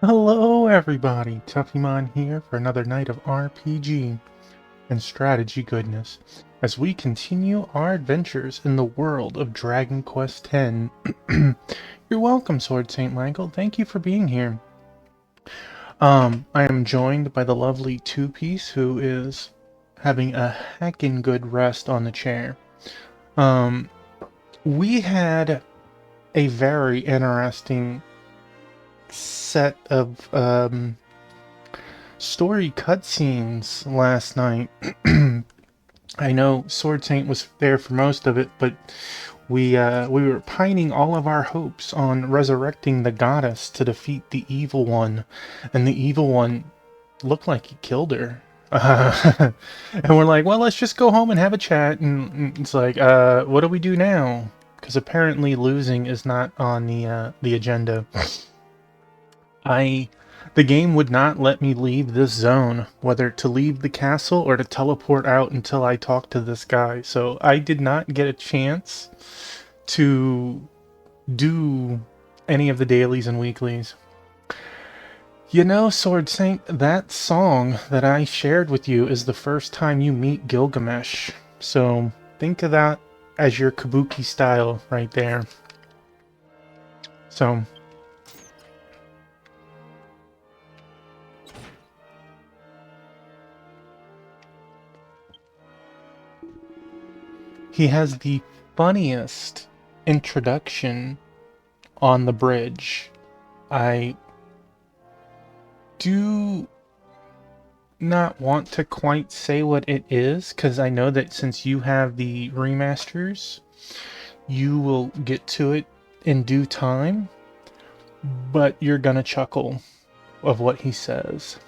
Hello everybody, Tuffymon here for another night of RPG and strategy goodness as we continue our adventures in the world of Dragon Quest X. You're welcome, Sword Saint Michael. Thank you for being here. I am joined by the lovely Two Piece, who is having a heckin' good rest on the chair. Um, we had a very interesting set of story cutscenes last night. I know Sword Saint was there for most of it, but we were pining all of our hopes on resurrecting the goddess to defeat the evil one, and the evil one looked like he killed her. And we're like, well, let's just go home and have a chat. And it's like, what do we do now? Because apparently losing is not on the agenda. I the game would not let me leave this zone, whether to leave the castle or to teleport out until I talk to this guy. So I did not get a chance to do any of the dailies and weeklies. You know, Sword Saint, that song that I shared with you is the first time you meet Gilgamesh. So think of that as your kabuki style right there. So he has the funniest introduction on the bridge. I do not want to quite say what it is, because I know that since you have the remasters, you will get to it in due time, but you're gonna chuckle of what he says.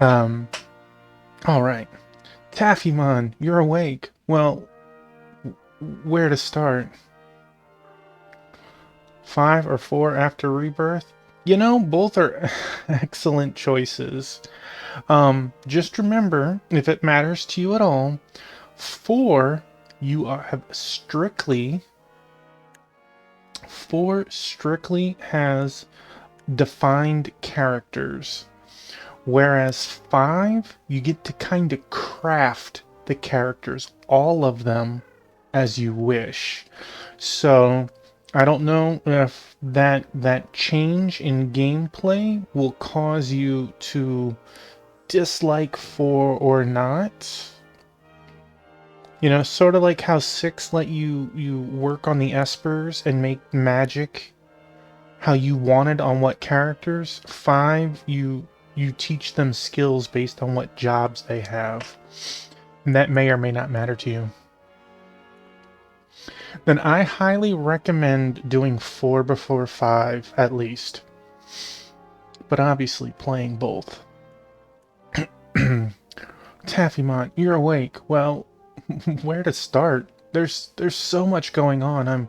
um, alright. Taffymon, you're awake. Well, where to start? 5 or 4 after Rebirth? You know, both are excellent choices. Just remember, if it matters to you at all, 4 have strictly 4 strictly has defined characters, whereas 5 you get to kind of craft the characters, all of them, as you wish. So I don't know if that change in gameplay will cause you to dislike 4 or not. You know, sort of like how 6 let you work on the espers and make magic how you wanted on what characters. 5 you teach them skills based on what jobs they have. And that may or may not matter to you. Then I highly recommend doing 4 before 5, at least. But obviously playing both. Taffymon, you're awake. Well, where to start? There's so much going on. I'm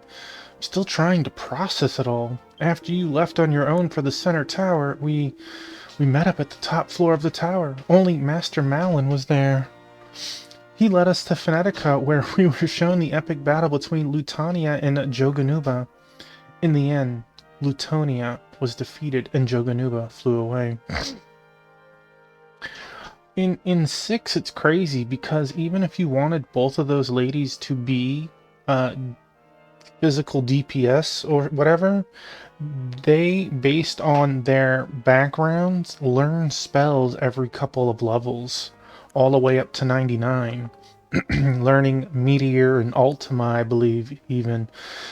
still trying to process it all. After you left on your own for the center tower, we met up at the top floor of the tower. Only Master Malin was there. He led us to Phonetica, where we were shown the epic battle between Lutania and Joganuba. In the end, Lutonia was defeated and Joganuba flew away. In 6, it's crazy because even if you wanted both of those ladies to be physical DPS or whatever, they, based on their backgrounds, learn spells every couple of levels, all the way up to 99. Learning Meteor and Ultima, I believe, even.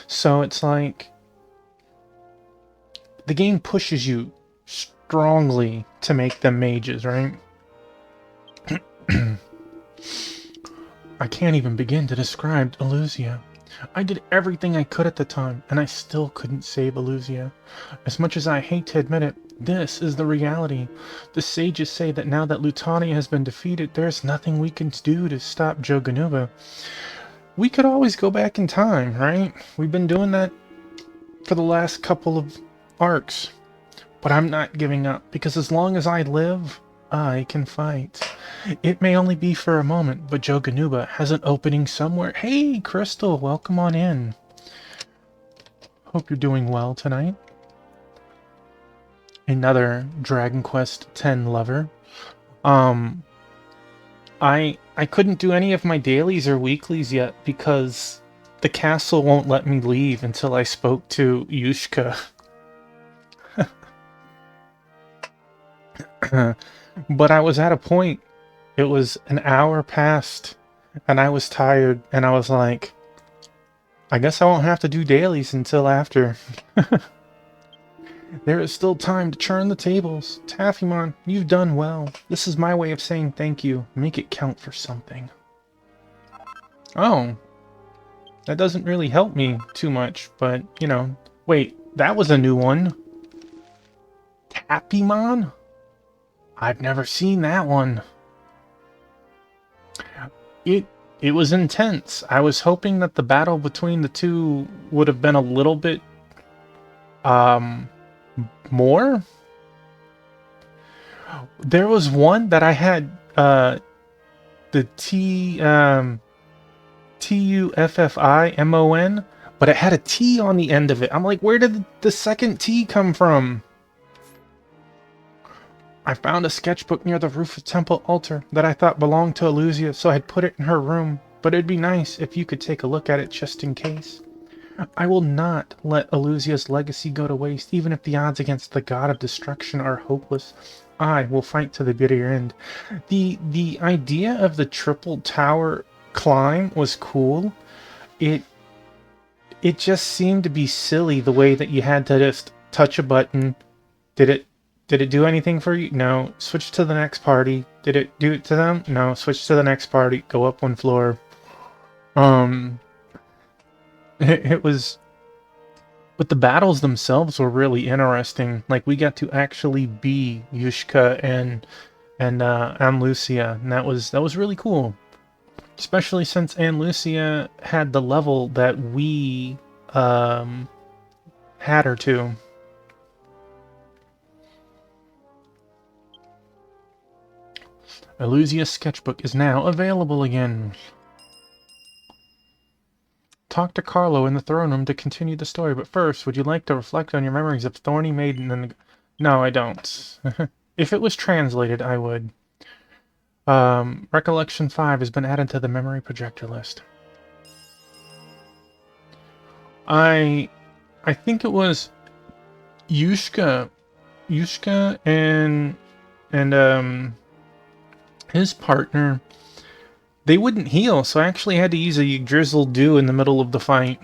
So it's like the game pushes you strongly to make them mages, right? I can't even begin to describe Eleusia. I did everything I could at the time, and I still couldn't save Eleusia. As much as I hate to admit it, this is the reality. The sages say that now that Lutania has been defeated, there's nothing we can do to stop Joganuba. We could always go back in time, right? We've been doing that for the last couple of arcs. But I'm not giving up, because as long as I live, I can fight. It may only be for a moment, but Joganuba has an opening somewhere. Hey, Crystal, welcome on in. Hope you're doing well tonight. another Dragon Quest X lover. Um, I couldn't do any of my dailies or weeklies yet because the castle won't let me leave until I spoke to Yushka. But I was at a point, it was an hour past, and I was tired, and I was like, I guess I won't have to do dailies until after. There is still time to turn the tables. Taffymon, you've done well. This is my way of saying thank you. Make it count for something. Oh, that doesn't really help me too much, but, you know. Wait, that was a new one. Tappymon? I've never seen that one. It was intense. I was hoping that the battle between the two would have been a little bit more. There was one that I had the Tuffimon, but it had a T on the end of it. I'm like, where did the second T come from? I found a sketchbook near the roof of Temple Altar that I thought belonged to Eluzia, so I'd put it in her room, but it'd be nice if you could take a look at it just in case. I will not let Eluzia's legacy go to waste, even if the odds against the god of destruction are hopeless. I will fight to the bitter end. The idea of the triple tower climb was cool. It just seemed to be silly the way that you had to just touch a button. Did it do anything for you? No. Switch to the next party. Did it do it to them? No. Switch to the next party. Go up one floor. It was... But the battles themselves were really interesting. Like, we got to actually be Yushka and Lucia, and that was really cool. Especially since Ann Lucia had the level that we had her to. Eluzia's sketchbook is now available again. Talk to Carlo in the throne room to continue the story, but first, would you like to reflect on your memories of Thorny Maiden and the... No, I don't. If it was translated, I would. Recollection 5 has been added to the memory projector list. I think it was Yushka and his partner, they wouldn't heal, so I actually had to use a Drizzle Dew in the middle of the fight.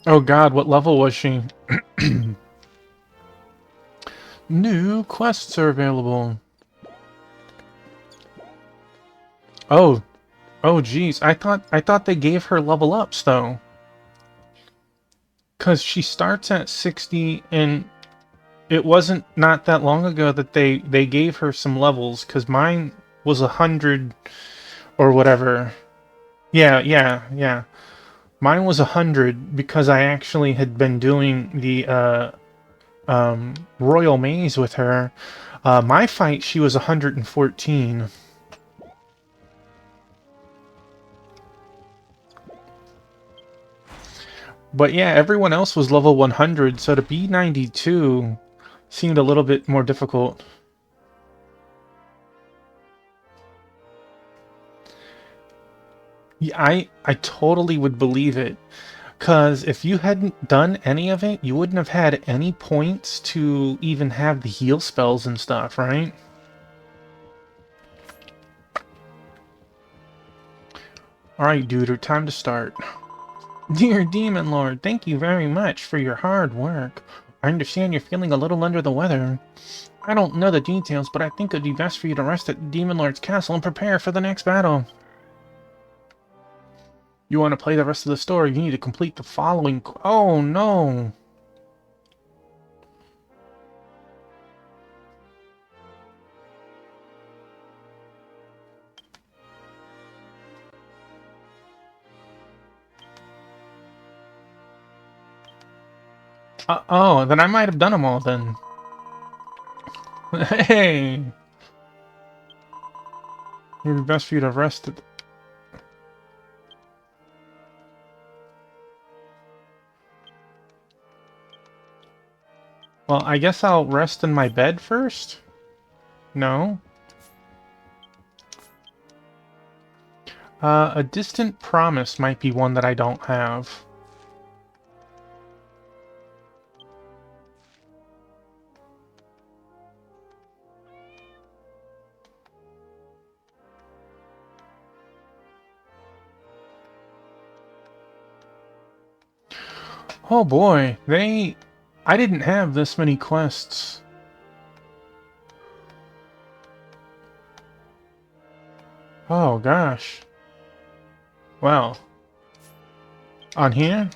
Oh god, what level was she? New quests are available. Oh geez, I thought they gave her level ups though. Cause she starts at 60, and it wasn't not that long ago that they gave her some levels. Cause mine was 100 or whatever. Yeah. Mine was 100 because I actually had been doing the Royal Maze with her. My fight, she was 114. But yeah, everyone else was level 100, so to be 92 seemed a little bit more difficult. Yeah, I totally would believe it. Because if you hadn't done any of it, you wouldn't have had any points to even have the heal spells and stuff, right? Alright, dude, time to start. Dear Demon Lord, thank you very much for your hard work. I understand you're feeling a little under the weather. I don't know the details, but I think it'd be best for you to rest at Demon Lord's castle and prepare for the next battle. You want to play the rest of the story, you need to complete the following... Oh, no! Oh, then I might have done them all, then. Hey! It'd be best for you to rest at... Well, I guess I'll rest in my bed first? No? A distant promise might be one that I don't have. Oh boy, I didn't have this many quests. Oh gosh. Well. On here?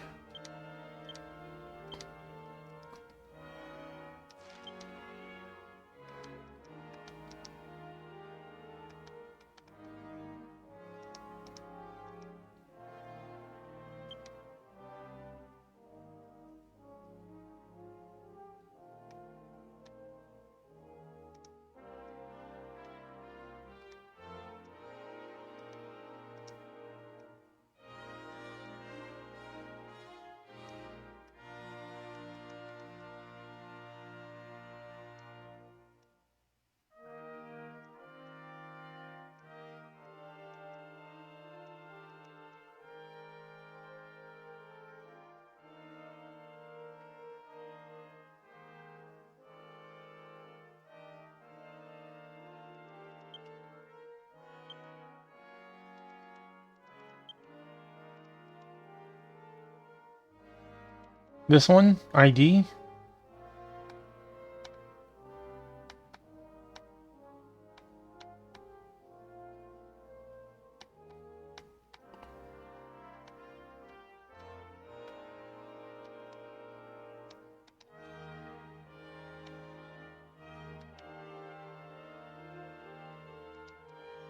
This one? ID?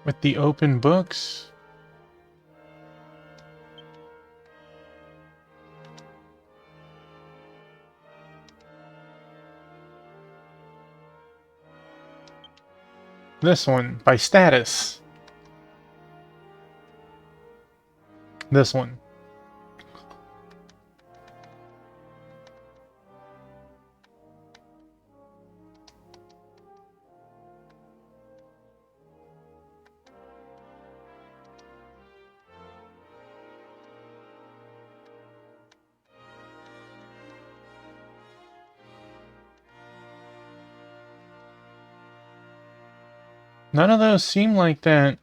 With the open books? This one, by status. This one. None of those seem like that.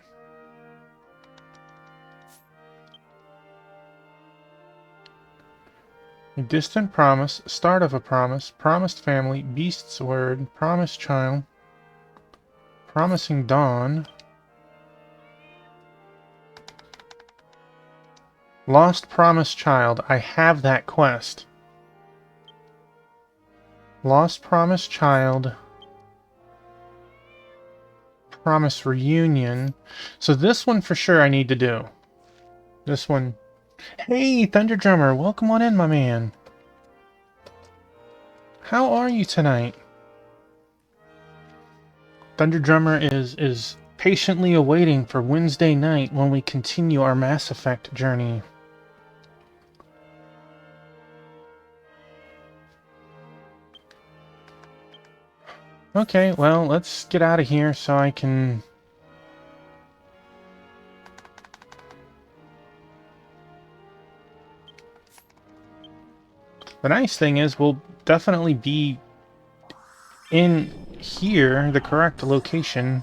A distant promise, start of a promise, promised family, beast's word, promised child, promising dawn, lost promised child. I have that quest. Lost promised child, promise reunion. So this one for sure I need to do. This one. Hey, Thunder Drummer, welcome on in, my man. How are you tonight? Thunder Drummer is patiently awaiting for Wednesday night when we continue our Mass Effect journey. Okay, well, let's get out of here so I can... The nice thing is we'll definitely be in here, the correct location.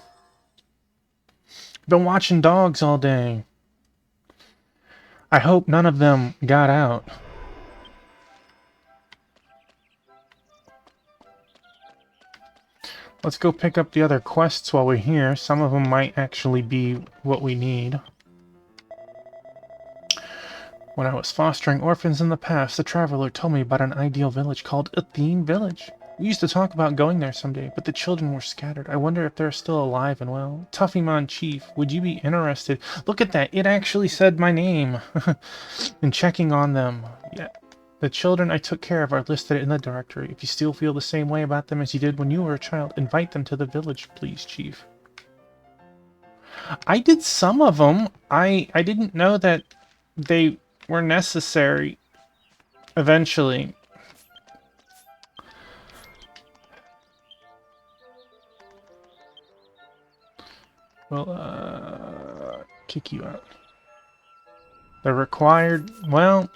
Been watching dogs all day. I hope none of them got out. Let's go pick up the other quests while we're here. Some of them might actually be what we need. When I was fostering orphans in the past, the Traveler told me about an ideal village called Athene Village. We used to talk about going there someday, but the children were scattered. I wonder if they're still alive and well. Tuffymon Chief, would you be interested? Look at that, it actually said my name. In checking on them. Yeah. The children I took care of are listed in the directory. If you still feel the same way about them as you did when you were a child, invite them to the village, please, Chief. I did some of them. I didn't know that they were necessary eventually. We'll, kick you out. The required... Well...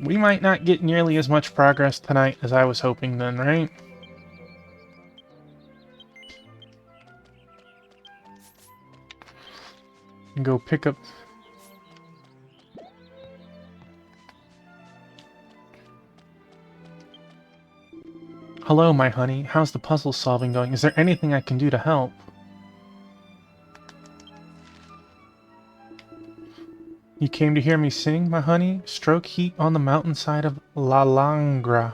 We might not get nearly as much progress tonight as I was hoping then, right? Go pick up... Hello, my honey. How's the puzzle solving going? Is there anything I can do to help? You came to hear me sing, my honey? Stroke heat on the mountainside of La Langra.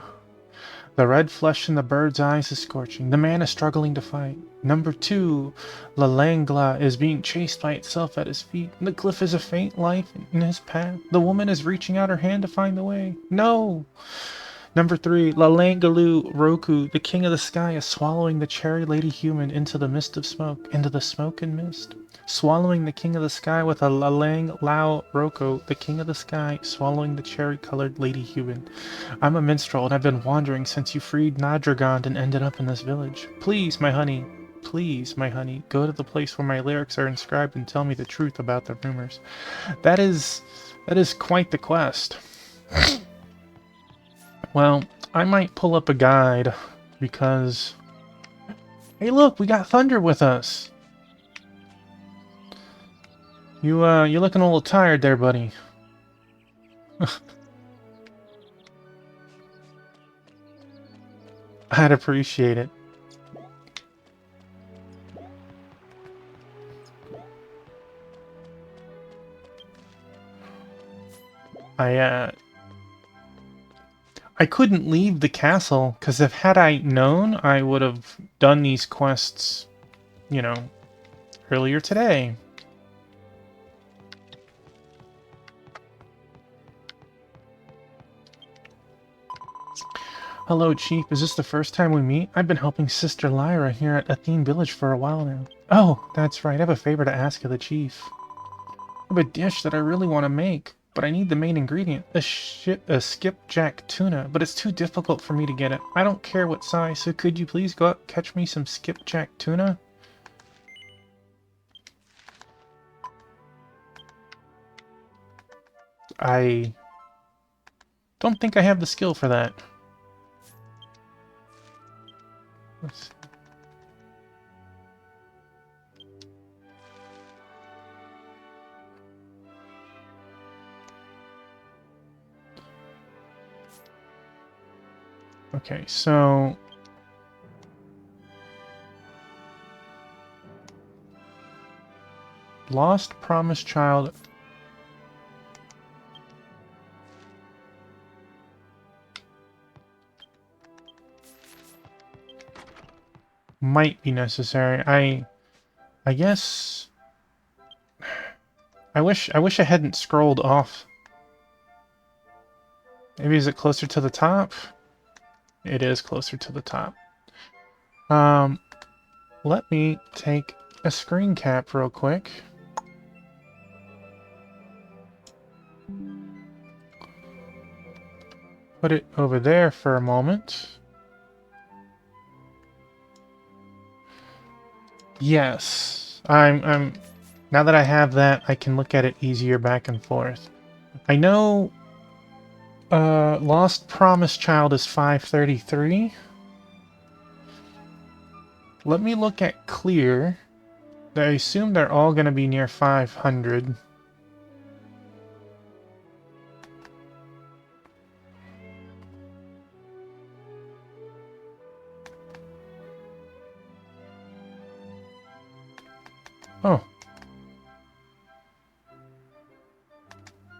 The red flesh in the bird's eyes is scorching. The man is struggling to fight. Number 2, La Langla is being chased by itself at his feet. The cliff is a faint life in his path. The woman is reaching out her hand to find the way. No! Number 3, La Langalu Roku, the king of the sky, is swallowing the cherry lady human into the mist of smoke, into the smoke and mist. Swallowing the king of the sky with a La Lang Lao Roku, the king of the sky, swallowing the cherry-colored lady human. I'm a minstrel, and I've been wandering since you freed Nadragond and ended up in this village. Please, my honey, go to the place where my lyrics are inscribed and tell me the truth about the rumors. That is quite the quest. Well, I might pull up a guide, because... Hey look, we got Thunder with us! You're looking a little tired there, buddy. I'd appreciate it. I couldn't leave the castle, because if had I known, I would have done these quests, you know, earlier today. Hello, Chief. Is this the first time we meet? I've been helping Sister Lyra here at Athene Village for a while now. Oh, that's right. I have a favor to ask of the Chief. I have a dish that I really want to make, but I need the main ingredient, a skipjack tuna, but it's too difficult for me to get it. I don't care what size, so could you please go out and catch me some skipjack tuna? I don't think I have the skill for that. Let's see. Okay, so... Lost Promised Child... might be necessary. I guess... I wish I hadn't scrolled off. Maybe is it closer to the top? It is closer to the top. Let me take a screen cap real quick. Put it over there for a moment. Yes, I'm now that I have that, I can look at it easier back and forth. I know Lost Promised Child is 533. Let me look at Clear. I assume they're all going to be near 500. Oh.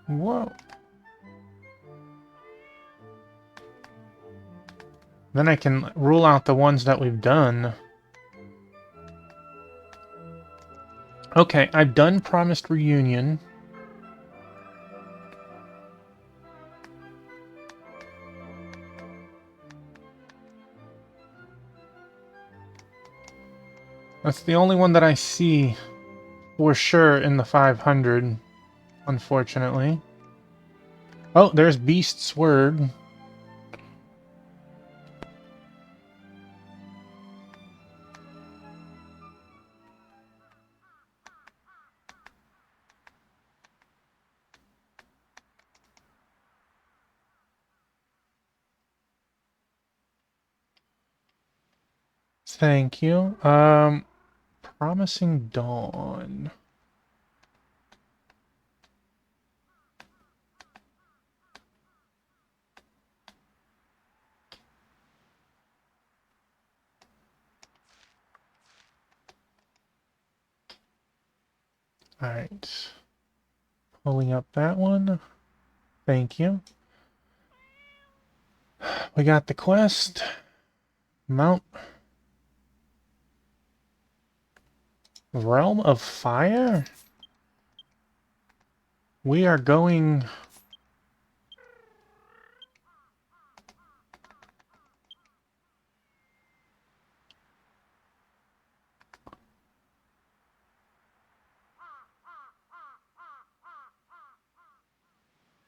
Whoa. Then I can rule out the ones that we've done. Okay, I've done Promised Reunion. That's the only one that I see for sure in the 500, unfortunately. Oh, there's Beast's Word. Thank you. Promising Dawn. All right. Pulling up that one. Thank you. We got the quest. Mount Realm of Fire? We are going...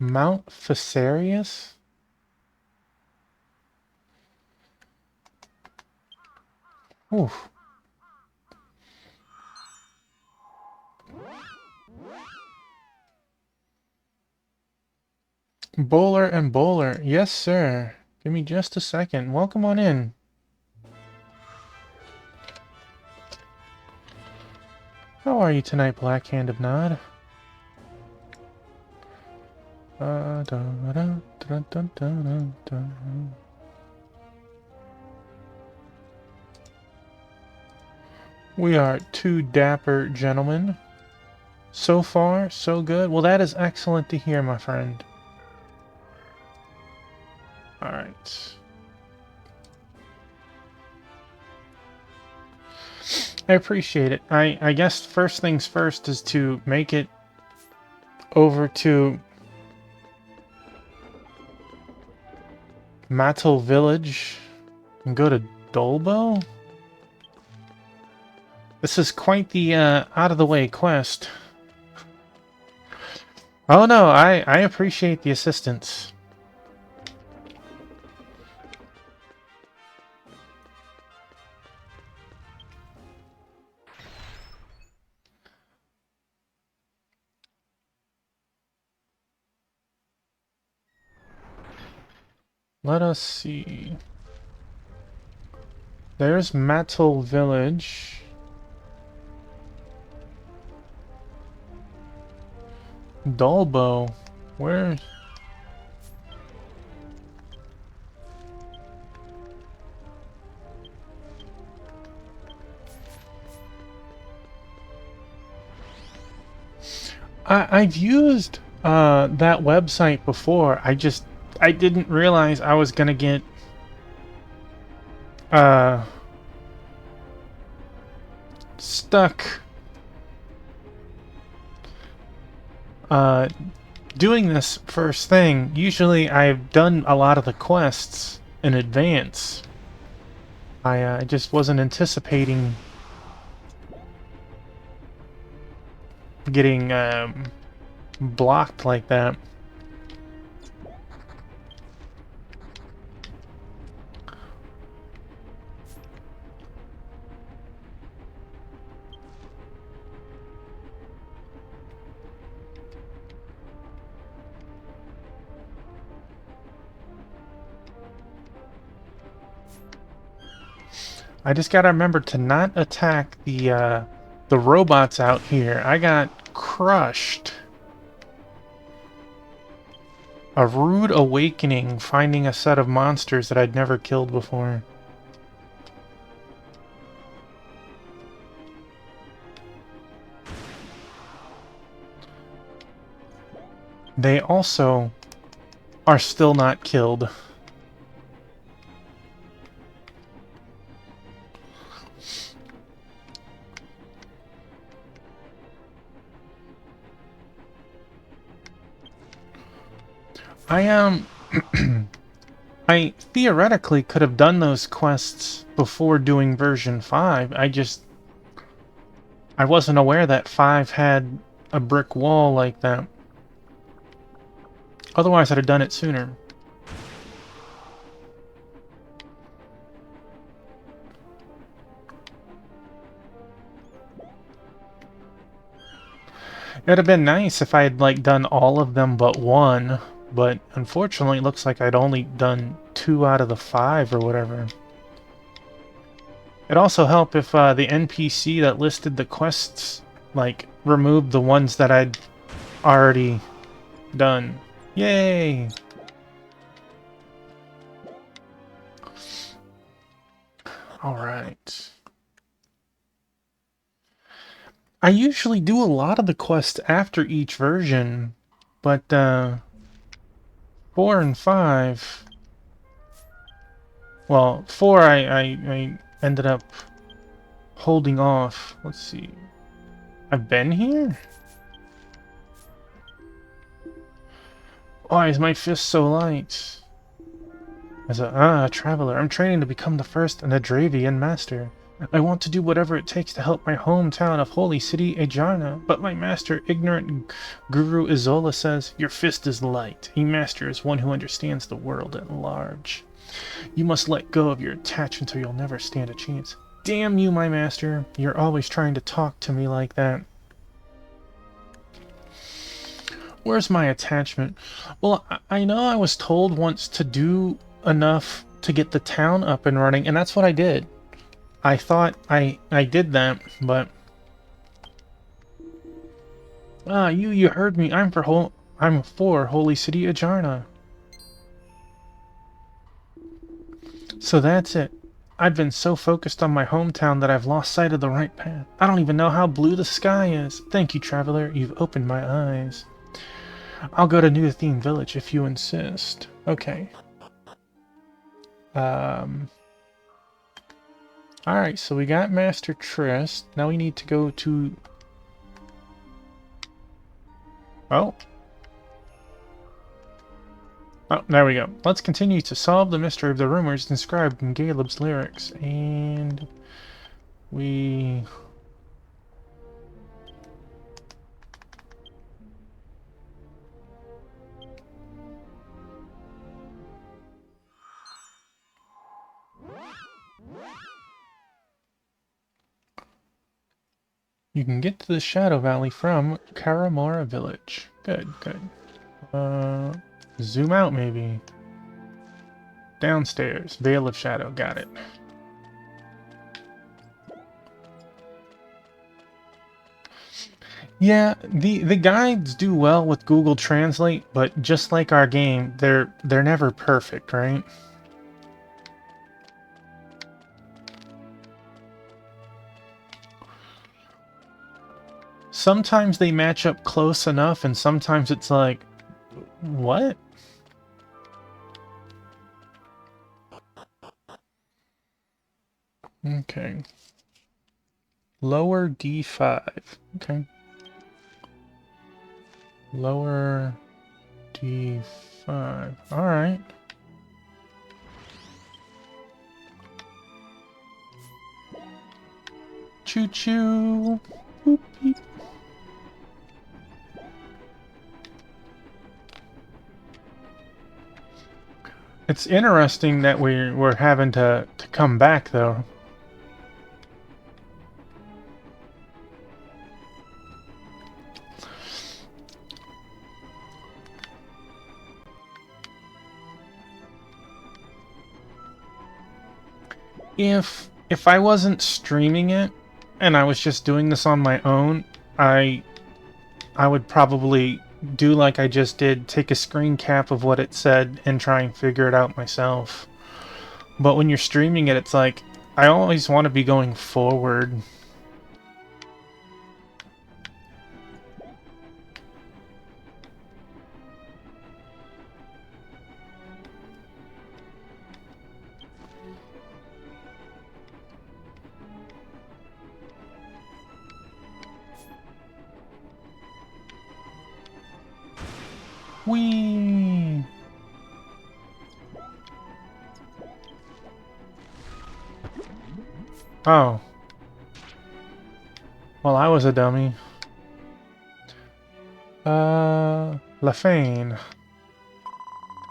Mount Fesarius? Oof. Bowler and Bowler. Yes, sir. Give me just a second. Welcome on in. How are you tonight, Black Hand of Nod? We are two dapper gentlemen. So far, so good. Well, that is excellent to hear, my friend. Alright. I appreciate it. I guess first things first is to make it over to Matel Village and go to Dolbo. This is quite the out-of-the-way quest. Oh no, I appreciate the assistance. Let us see. There's Matel Village. Dolbo. Where? I've used that website before. I didn't realize I was gonna get stuck doing this first thing. Usually I've done a lot of the quests in advance. I just wasn't anticipating getting blocked like that. I just gotta remember to not attack the robots out here. I got crushed. A rude awakening, finding a set of monsters that I'd never killed before. They also are still not killed. I theoretically could have done those quests before doing version 5. I wasn't aware that 5 had a brick wall like that. Otherwise, I'd have done it sooner. It'd have been nice if I had like done all of them but one, but unfortunately it looks like I'd only done 2 out of the 5 or whatever. It also helped if the NPC that listed the quests, like, removed the ones that I'd already done. Yay! Alright. I usually do a lot of the quests after each version, but 4 and 5... Well, 4 I ended up holding off. Let's see. I've been here? Why is my fist so light? As a traveler, I'm training to become the first Nadravian master. I want to do whatever it takes to help my hometown of Holy City, Ajarna, but my master, ignorant Guru Izola, says, your fist is light. A master is one who understands the world at large. You must let go of your attachment or you'll never stand a chance. Damn you, my master. You're always trying to talk to me like that. Where's my attachment? Well, I know I was told once to do enough to get the town up and running, and that's what I did. I thought I did that, but... you heard me. I'm for Holy City Ajarna. So that's it. I've been so focused on my hometown that I've lost sight of the right path. I don't even know how blue the sky is. Thank you, traveler. You've opened my eyes. I'll go to New Athene Village if you insist. Okay. Alright, so we got Master Triss. Now we need to go to... Oh, there we go. Let's continue to solve the mystery of the rumors inscribed in Caleb's lyrics. And... we... You can get to the Shadow Valley from Karamora Village. Good, good. Zoom out, maybe. Downstairs. Veil of Shadow. Got it. Yeah, the guides do well with Google Translate, but just like our game, they're never perfect, right? Sometimes they match up close enough, and sometimes it's like, what? Okay. Lower D5. Okay. Lower D5. Alright. Choo-choo. Boop, beep. It's interesting that we're having to come back, though. If I wasn't streaming it and I was just doing this on my own, I would probably do like I just did, take a screen cap of what it said and try and figure it out myself. But when you're streaming it, it's like, I always want to be going forward. Whee! Oh. Well, I was a dummy. Lafane.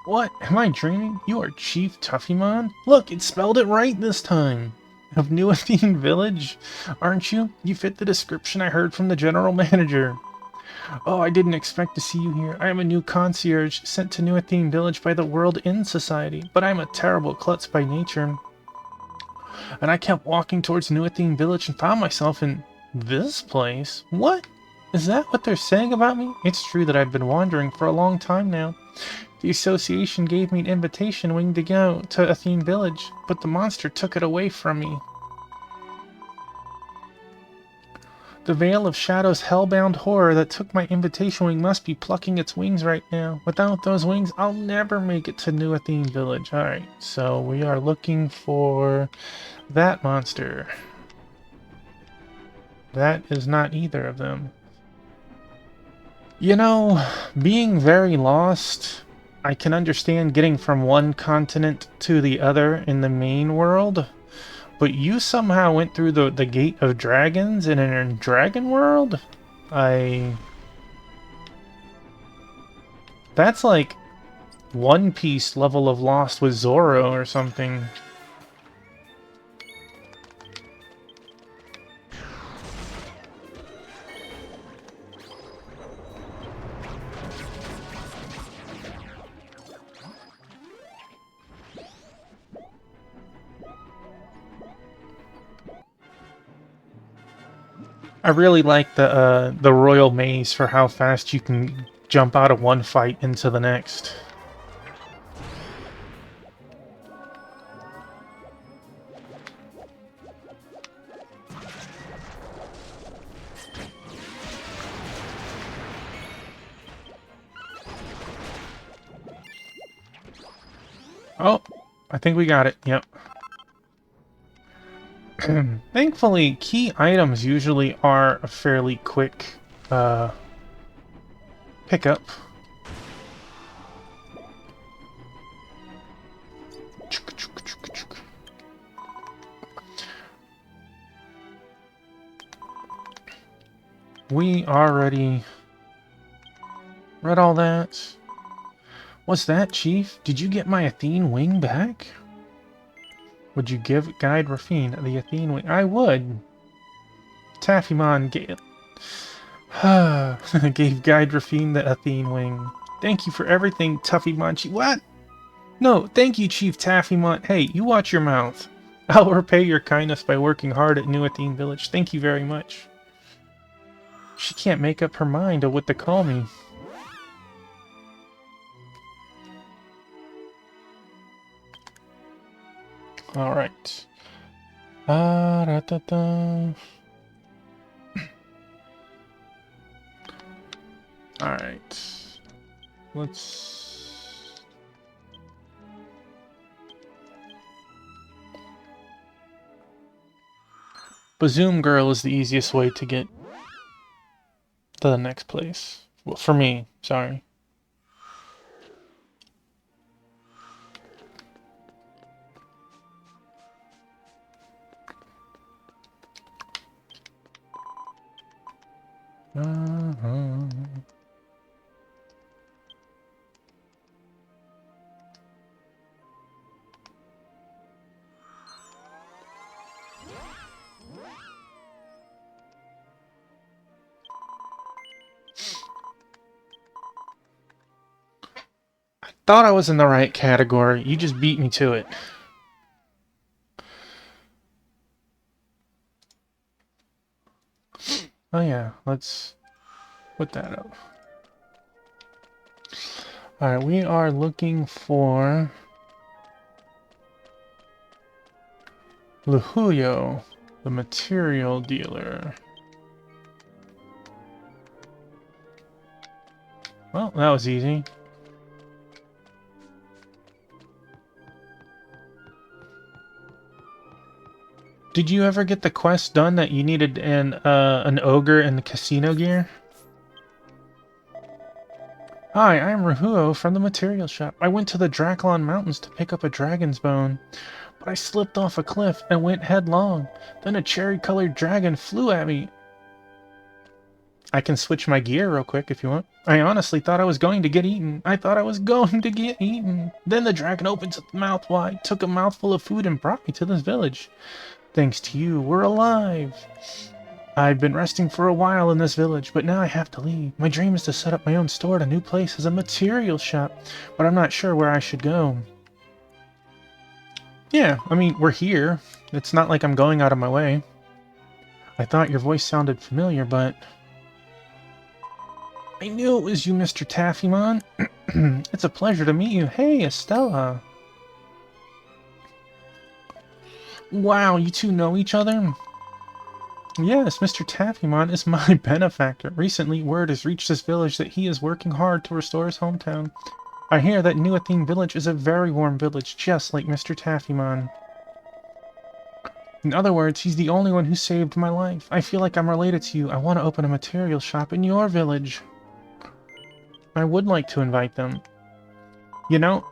What? Am I dreaming? You are Chief Tuffymon? Look, it spelled it right this time. Of New Athene Village, aren't you? You fit the description I heard from the general manager. Oh, I didn't expect to see you here. I am a new concierge sent to New Athene Village by the World Inn Society, but I'm a terrible klutz by nature. and I kept walking towards New Athene Village and found myself in this place. What? Is that what they're saying about me? It's true that I've been wandering for a long time now. The association gave me an invitation wing to go to Athene Village, but the monster took it away from me. The Veil of Shadow's hellbound horror that took my invitation wing must be plucking its wings right now. Without those wings, I'll never make it to New Athene Village. Alright, so we are looking for that monster. That is not either of them. You know, being very lost, I can understand getting from one continent to the other in the main world. But you somehow went through the Gate of Dragons in a dragon world? That's like One Piece level of Lost with Zoro or something. I really like the Royal Maze for how fast you can jump out of one fight into the next. Oh, I think we got it. Yep. Thankfully, key items usually are a fairly quick pickup. We already read all that. What's that, Chief? Did you get my Athene wing back? Would you give Guide Rafine the Athene wing? I would. Taffymon gave Guide Rafine the Athene wing. Thank you for everything, Tuffymon. What? No, thank you, Chief Taffymon. Hey, you watch your mouth. I'll repay your kindness by working hard at New Athene Village. Thank you very much. She can't make up her mind of what to call me. Alright. Da-da-da. Alright. Let's... Bazoom Girl is the easiest way to get to the next place. Well, for me, sorry. Thought I was in the right category. You just beat me to it. Oh yeah, let's put that up. Alright, we are looking for Luhuyo, the material dealer. Well, that was easy. Did you ever get the quest done that you needed an ogre and the casino gear? Hi, I'm Rahuo from the material shop. I went to the Draklon Mountains to pick up a dragon's bone, but I slipped off a cliff and went headlong. Then a cherry-colored dragon flew at me. I can switch my gear real quick if you want. I honestly thought I was going to get eaten. Then the dragon opened its mouth wide, took a mouthful of food, and brought me to this village. Thanks to you, we're alive. I've been resting for a while in this village, but now I have to leave. My dream is to set up my own store at a new place as a material shop, but I'm not sure where I should go. Yeah, I mean, we're here. It's not like I'm going out of my way. I thought your voice sounded familiar, but... I knew it was you, Mr. Taffymon. It's a pleasure to meet you. Hey, Estella. Wow, you two know each other? Yes, Mr. Taffymon is my benefactor. Recently, word has reached this village that he is working hard to restore his hometown. I hear that New Athene village is a very warm village, just like Mr. Taffymon. In other words, he's the only one who saved my life. I feel like I'm related to you. I want to open a material shop in your village. I would like to invite them. You know,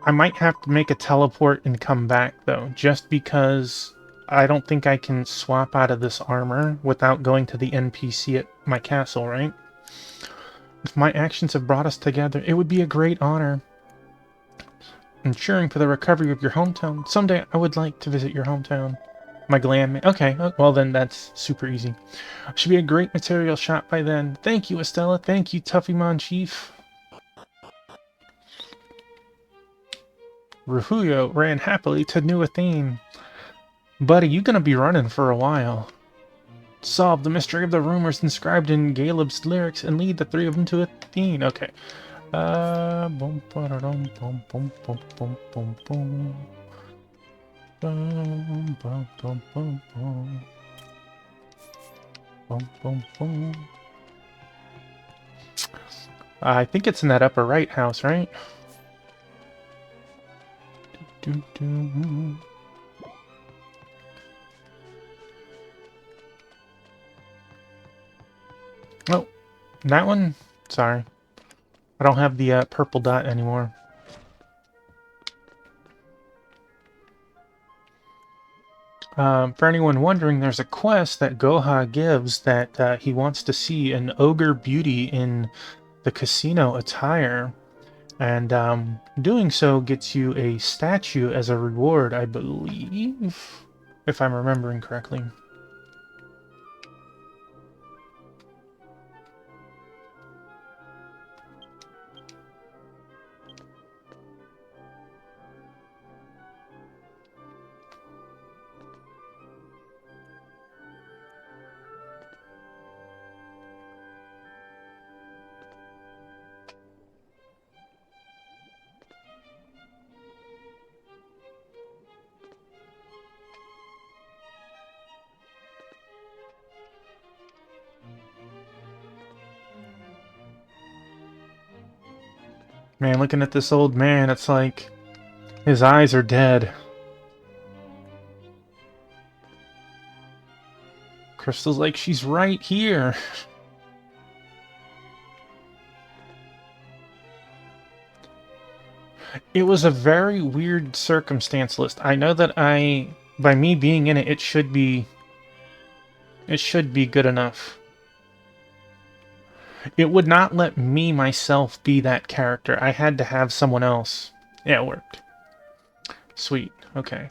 I might have to make a teleport and come back, though, just because I don't think I can swap out of this armor without going to the NPC at my castle, right? If my actions have brought us together, it would be a great honor. Ensuring for the recovery of your hometown. Someday I would like to visit your hometown. My glam... Okay, well then that's super easy. Should be a great material shop by then. Thank you, Estella. Thank you, Tuffymon Chief. Rufuyo ran happily to New Athene. Buddy, you gonna be running for a while. Solve the mystery of the rumors inscribed in Galeb's lyrics and lead the three of them to Athene. Okay. Boom, ba-da-dum, boom, boom, boom, boom, boom, boom. Boom, boom, boom, boom, boom. Boom, boom, boom. I think it's in that upper right house, right? Do, do, do. Oh, that one? Sorry. I don't have the purple dot anymore. For anyone wondering, there's a quest that Goha gives that he wants to see an ogre beauty in the casino attire. And doing so gets you a statue as a reward, I believe, if I'm remembering correctly. Man, looking at this old man, it's like his eyes are dead. Crystal's like, she's right here. It was a very weird circumstance list. I know that by me being in it, it should be good enough. It would not let me myself be that character. I had to have someone else. Yeah, it worked. Sweet. Okay.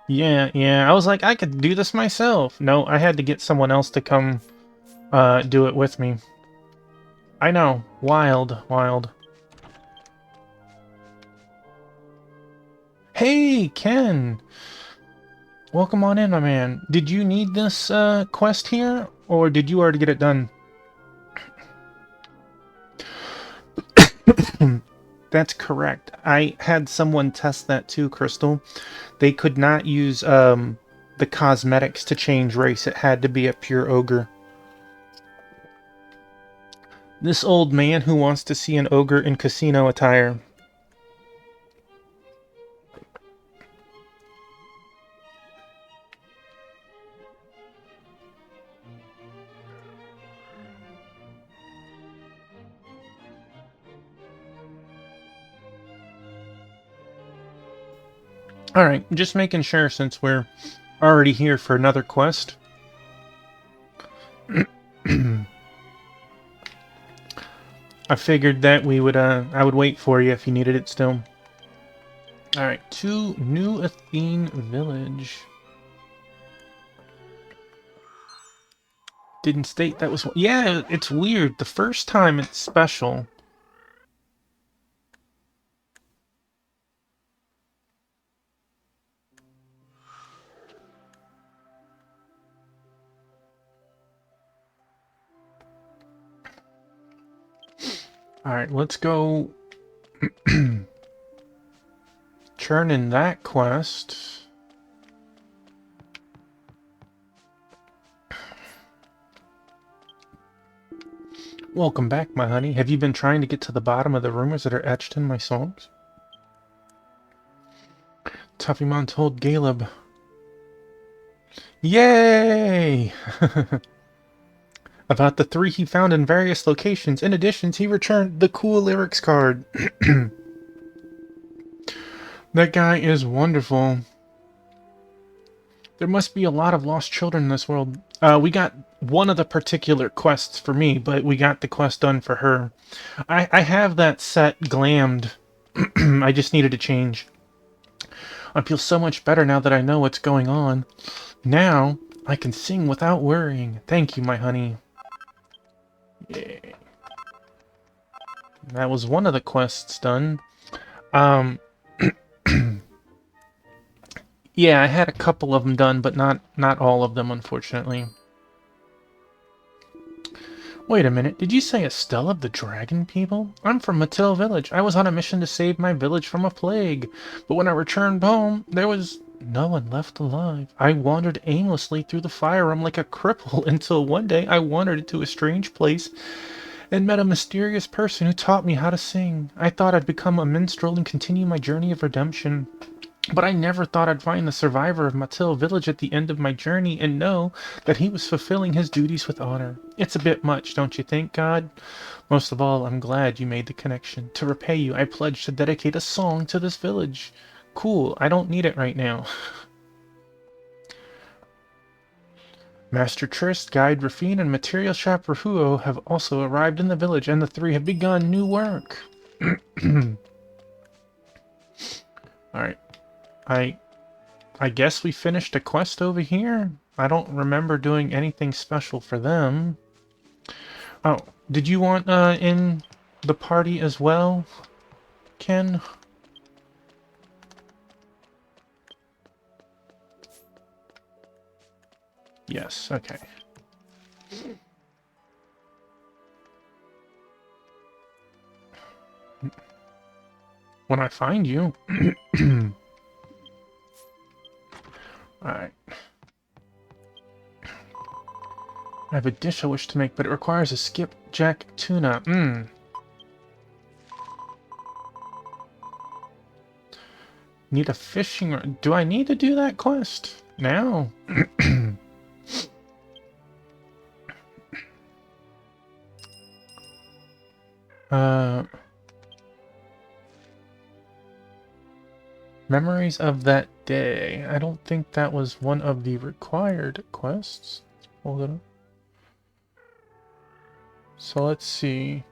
Yeah. I was like, I could do this myself. No, I had to get someone else to come do it with me. I know. Wild. Hey, Ken! Welcome on in, my man. Did you need this quest here, or did you already get it done? That's correct. I had someone test that too, Crystal. They could not use the cosmetics to change race. It had to be a pure ogre. This old man who wants to see an ogre in casino attire. Alright, just making sure since we're already here for another quest. I figured that we would, I would wait for you if you needed it still. Alright, to New Athene Village. Didn't state that was... Yeah, it's weird. The first time it's special. Alright, let's go churn in that quest. Welcome back, my honey. Have you been trying to get to the bottom of the rumors that are etched in my songs? Tuffymon told Caleb. Yay! About the 3 he found in various locations. In addition, he returned the cool lyrics card. That guy is wonderful. There must be a lot of lost children in this world. We got one of the particular quests for me, but we got the quest done for her. I have that set glammed. I just needed to change. I feel so much better now that I know what's going on. Now, I can sing without worrying. Thank you, my honey. Yay. That was one of the quests done. Yeah, I had a couple of them done, but not all of them, unfortunately. Wait a minute, did you say Estelle of the Dragon People? I'm from Matil Village. I was on a mission to save my village from a plague, but when I returned home, there was no one left alive. I wandered aimlessly through the fire room like a cripple until one day I wandered into a strange place and met a mysterious person who taught me how to sing. I thought I'd become a minstrel and continue my journey of redemption. But I never thought I'd find the survivor of Matil Village at the end of my journey and know that he was fulfilling his duties with honor. It's a bit much, don't you think, God? Most of all, I'm glad you made the connection. To repay you, I pledge to dedicate a song to this village. Cool, I don't need it right now. Master Trist, Guide Rafine, and Material Shop Rahuo have also arrived in the village, and the 3 have begun new work. Alright. I guess we finished a quest over here? I don't remember doing anything special for them. Oh, did you want in the party as well, Ken? Yes, okay. When I find you. Alright. I have a dish I wish to make, but it requires a skipjack tuna. Need a fishing rod. Do I need to do that quest? Now? Memories of that day. I don't think that was one of the required quests. Hold it up. So let's see.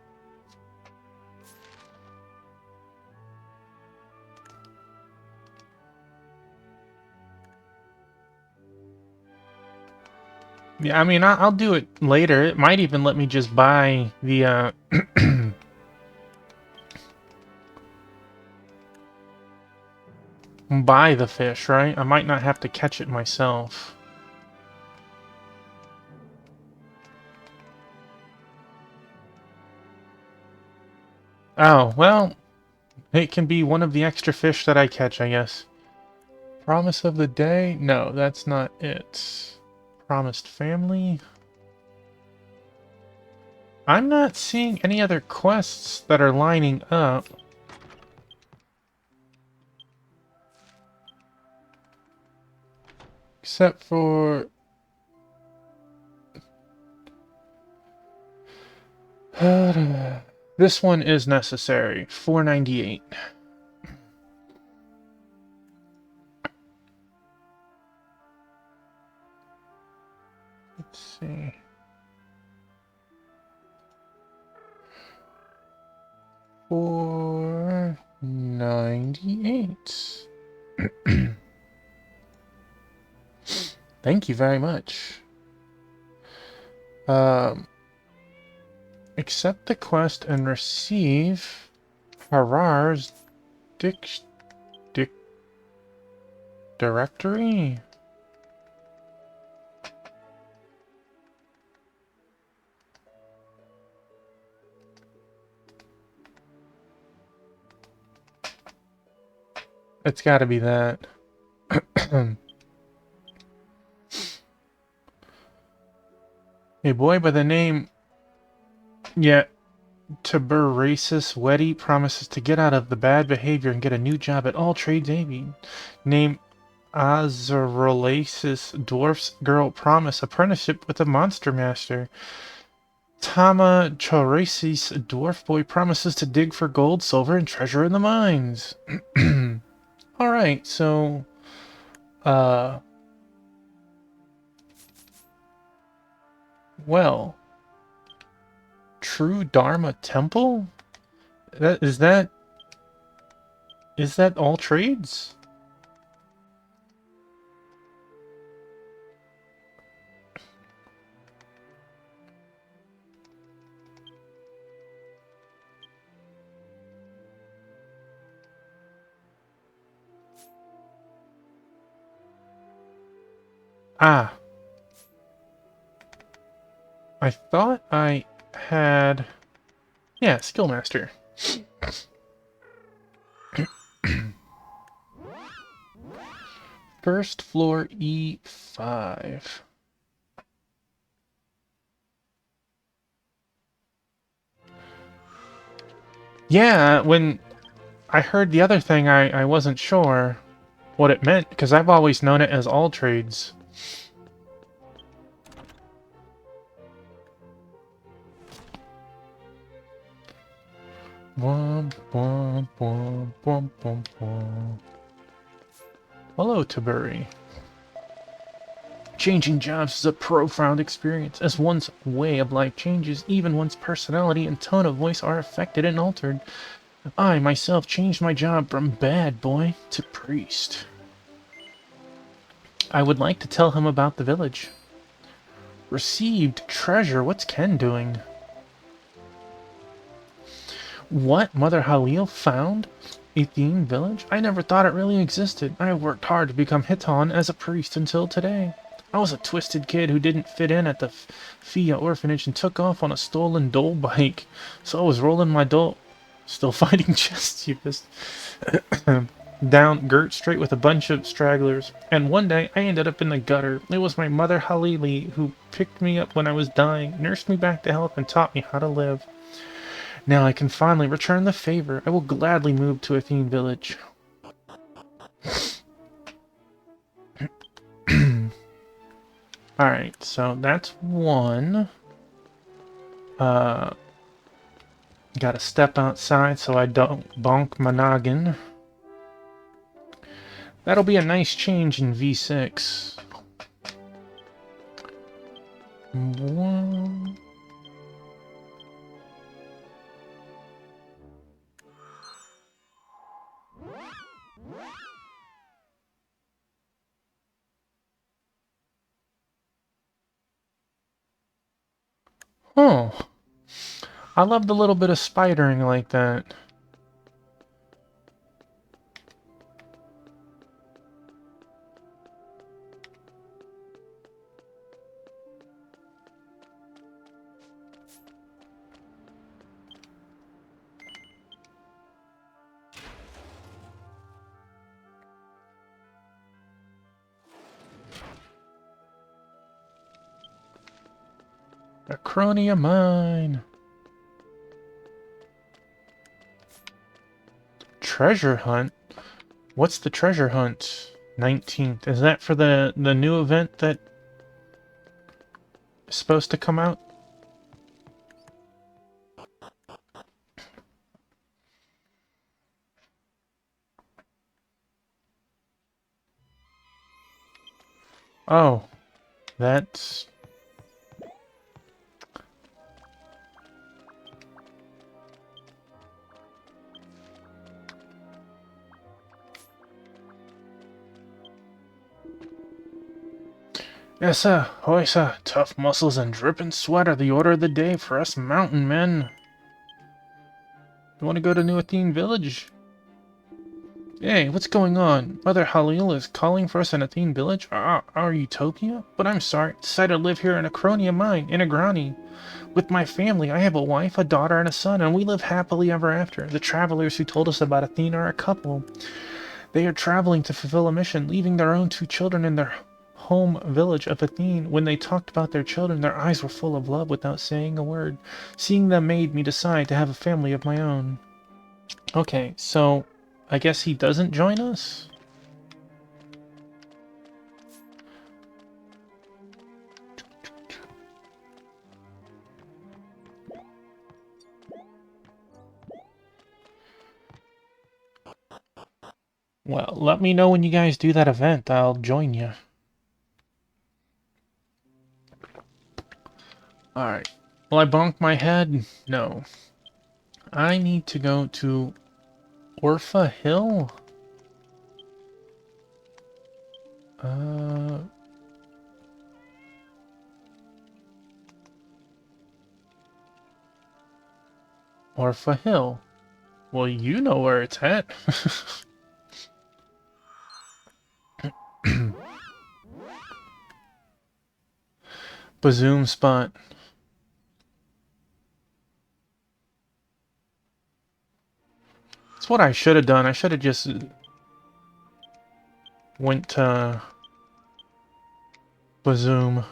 Yeah, I mean, I'll do it later. It might even let me just buy the, buy the fish, right? I might not have to catch it myself. Oh, well, it can be one of the extra fish that I catch, I guess. Promise of the day? No, that's not it. Promised family? I'm not seeing any other quests that are lining up. Except for... this one is necessary. 498. Let's see. 498. Thank you very much. Accept the quest and receive Harar's directory. It's gotta be that. A boy by the name... Yeah, Tiberaceous Weddy promises to get out of the bad behavior and get a new job at All Trades Avian. Named Azarolaceous Dwarf's girl promise apprenticeship with a monster master. Tama Choraceous dwarf boy promises to dig for gold, silver, and treasure in the mines. Alright, so... Well... True Dharma Temple? Is that all trades? Ah. I thought I had... Yeah, Skillmaster. First floor E5. Yeah, when I heard the other thing, I wasn't sure what it meant, because I've always known it as all trades. Hello, Taburi. Changing jobs is a profound experience. As one's way of life changes, even one's personality and tone of voice are affected and altered. I, myself, changed my job from bad boy to priest. I would like to tell him about the village. Received treasure. What's Ken doing? What? Mother Halil found? Athene village? I never thought it really existed. I worked hard to become Hiton as a priest until today. I was a twisted kid who didn't fit in at the Fia orphanage and took off on a stolen dole bike. So I was rolling my dole... Still fighting chest, down Gert Straight with a bunch of stragglers. And one day, I ended up in the gutter. It was my mother Halili who picked me up when I was dying, nursed me back to health, and taught me how to live. Now I can finally return the favor. I will gladly move to Athene village. Alright, so that's one. Gotta step outside so I don't bonk my noggin. That'll be a nice change in V6. One... Oh, I love the little bit of spidering like that. Acronia mine. Treasure hunt? What's the treasure hunt? 19th. Is that for the new event that is supposed to come out? Oh, that's... Yes, sir. Hoy, sir. Tough muscles and dripping sweat are the order of the day for us mountain men. You want to go to New Athene village? Hey, what's going on? Mother Halil is calling for us in Athene village? Our utopia? But I'm sorry. Decided to live here in Acronia mine, in Agrani. With my family, I have a wife, a daughter, and a son, and we live happily ever after. The travelers who told us about Athene are a couple. They are traveling to fulfill a mission, leaving their own 2 children in their home village of Athene. When they talked about their children, their eyes were full of love without saying a word. Seeing them made me decide to have a family of my own. Okay, so I guess he doesn't join us? Well, let me know when you guys do that event. I'll join you. Alright. Will I bonk my head? No. I need to go to Orpha Hill? Orpha Hill. Well, you know where it's at. Bazoom spot. That's what I should have done. I should have just went to Bazoom.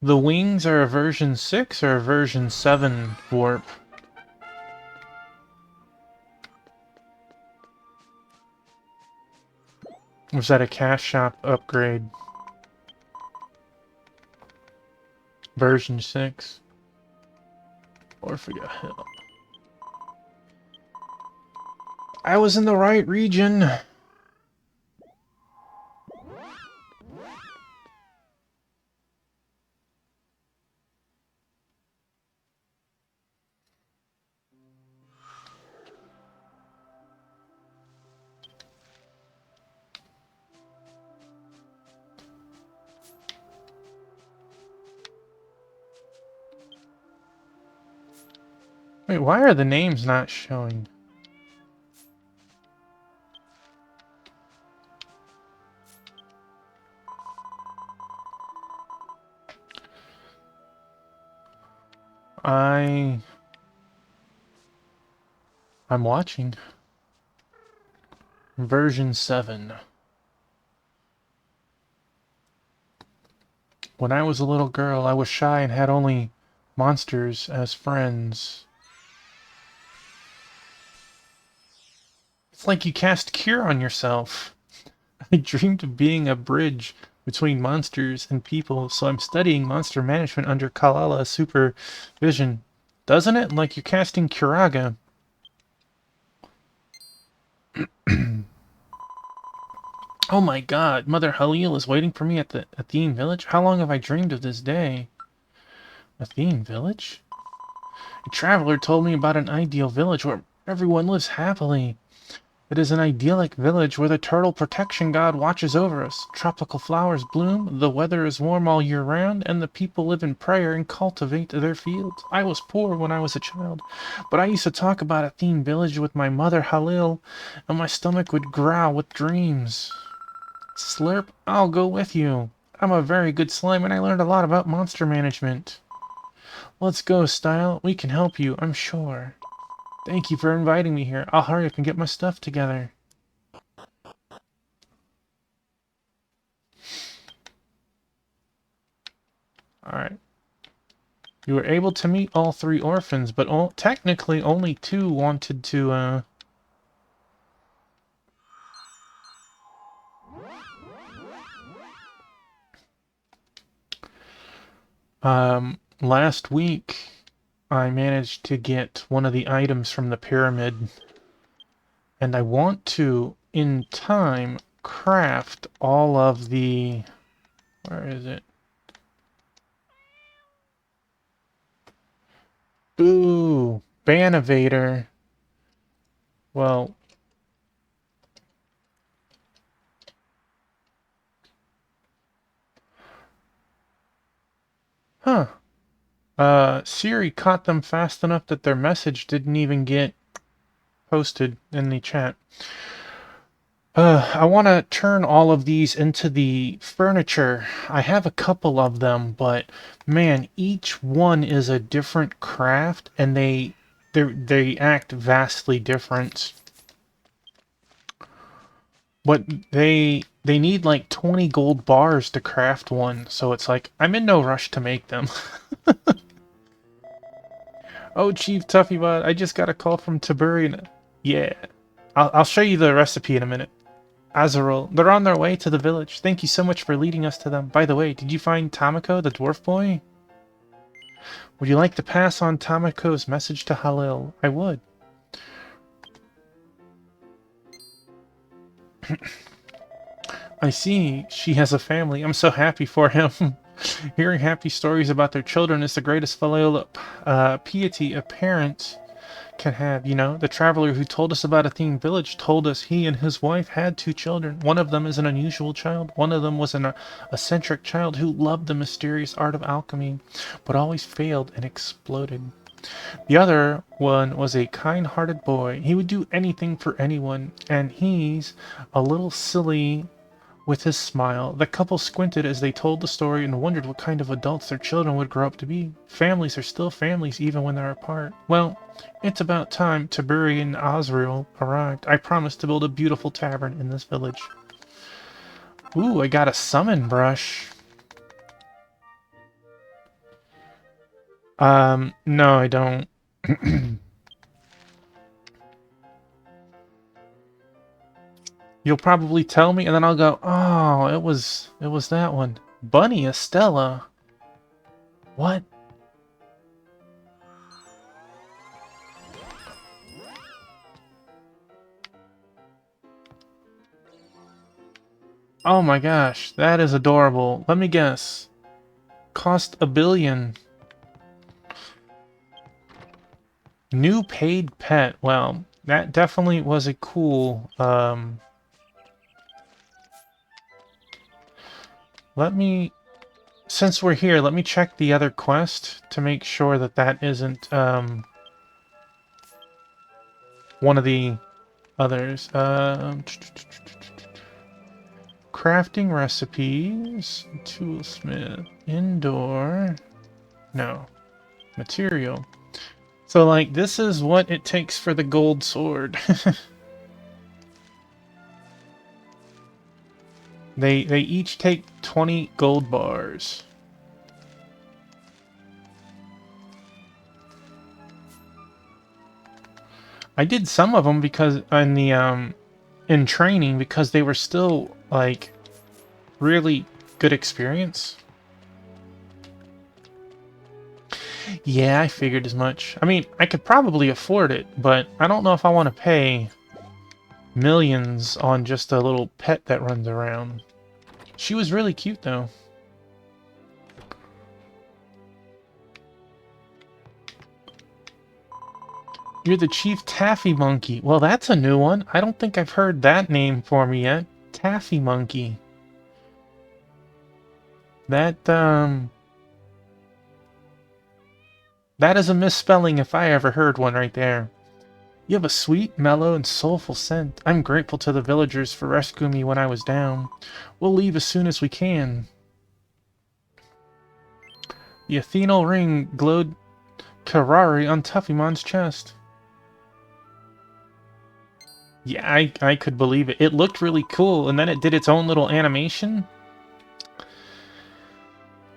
The wings are a version 6 or a version 7 warp? Was that a cash shop upgrade? Version 6. Orpha Hill. I was in the right region. Wait, why are the names not showing? I'm watching. Version 7. When I was a little girl, I was shy and had only monsters as friends. It's like you cast Cure on yourself. I dreamed of being a bridge between monsters and people, so I'm studying monster management under Kalala's supervision. Doesn't it? Like you're casting Curaga. Oh my god, Mother Halil is waiting for me at the Athene village? How long have I dreamed of this day? Athene village? A traveler told me about an ideal village where everyone lives happily. It is an idyllic village where the turtle protection god watches over us. Tropical flowers bloom, the weather is warm all year round, and the people live in prayer and cultivate their fields. I was poor when I was a child, but I used to talk about Athene village with my mother Halil, and my stomach would growl with dreams. Slurp, I'll go with you. I'm a very good slime and I learned a lot about monster management. Let's go, Style. We can help you, I'm sure. Thank you for inviting me here. I'll hurry up and get my stuff together. Alright. You were able to meet all 3 orphans, but technically only 2 wanted to, last week, I managed to get one of the items from the pyramid, and I want to, in time, craft all of the... Where is it? Ooh, Banivator. Well... Huh. Siri caught them fast enough that their message didn't even get posted in the chat. I want to turn all of these into the furniture. I have a couple of them, but man, each one is a different craft, and they act vastly different. But they need like 20 gold bars to craft one, so it's like I'm in no rush to make them. Oh, Chief Tuffybot, I just got a call from Tiberian. Yeah, I'll show you the recipe in a minute. Azarul, they're on their way to the village. Thank you so much for leading us to them. By the way, did you find Tamako, the dwarf boy? Would you like to pass on Tamako's message to Halil? I would. I see. She has a family. I'm so happy for him. Hearing happy stories about their children is the greatest filial piety a parent can have. You know, the traveler who told us about Athene village told us he and his wife had 2 children. One of them is an unusual child. One of them was an eccentric child who loved the mysterious art of alchemy, but always failed and exploded. The other one was a kind-hearted boy. He would do anything for anyone, and he's a little silly with his smile. The couple squinted as they told the story and wondered what kind of adults their children would grow up to be. Families are still families even when they're apart. Well, it's about time Tiberi and Azrael arrived. I promised to build a beautiful tavern in this village. Ooh, I got a summon brush. No, I don't. You'll probably tell me, and then I'll go, oh, it was that one. Bunny Estella. What? Oh my gosh, that is adorable. Let me guess. Cost $1 billion. New paid pet. Well, that definitely was a cool, let me, since we're here, let me check the other quest to make sure that that isn't, one of the others. Crafting recipes, toolsmith, indoor, no, material. So, like, this is what it takes for the gold sword. They each take 20 gold bars. I did some of them because in the in training because they were still like really good experience. Yeah, I figured as much. I mean, I could probably afford it, but I don't know if I want to pay millions on just a little pet that runs around. She was really cute, though. You're the Chief Taffy Monkey. Well, that's a new one. I don't think I've heard that name for me yet. Taffy Monkey. That is a misspelling if I ever heard one right there. You have a sweet, mellow, and soulful scent. I'm grateful to the villagers for rescuing me when I was down. We'll leave as soon as we can. The Athenal ring glowed Karari on Tuffymon's chest. Yeah, I could believe it. It looked really cool, and then it did its own little animation.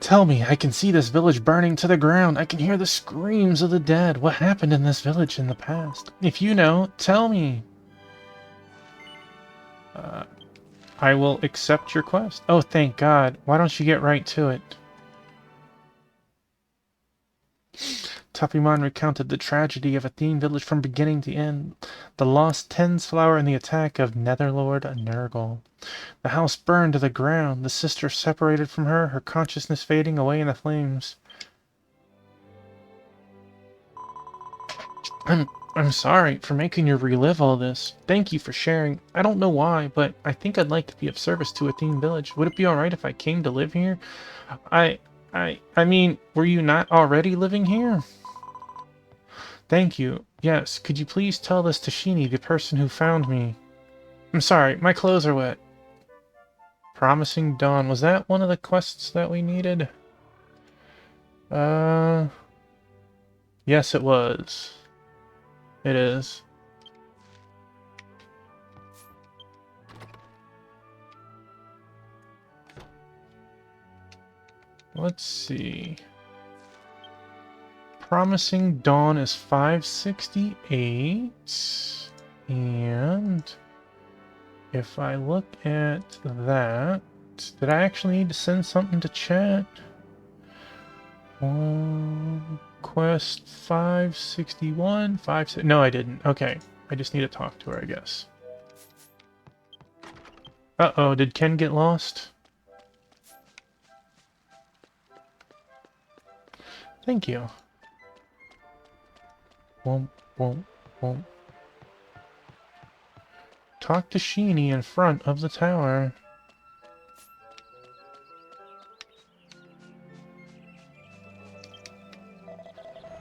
Tell me, I can see this village burning to the ground. I can hear the screams of the dead. What happened in this village in the past? If you know, tell me. I will accept your quest. Oh, thank God. Why don't you get right to it? Tuffymon recounted the tragedy of Athene village from beginning to end. The lost Tens flower and the attack of Netherlord Nurgle. The house burned to the ground, the sister separated from her, her consciousness fading away in the flames. I'm sorry for making you relive all this. Thank you for sharing. I don't know why, but I think I'd like to be of service to Athene village. Would it be alright if I came to live here? I mean, were you not already living here? Thank you. Yes, could you please tell this to Shini, the person who found me? I'm sorry, my clothes are wet. Promising Dawn. Was that one of the quests that we needed? Yes, it was. It is. Let's see. Promising Dawn is 568. And if I look at that, did I actually need to send something to chat? Quest 561, no, I didn't. Okay, I just need to talk to her, I guess. Uh-oh, did Ken get lost? Thank you. Womp, womp, womp. Talk to Sheeny in front of the tower.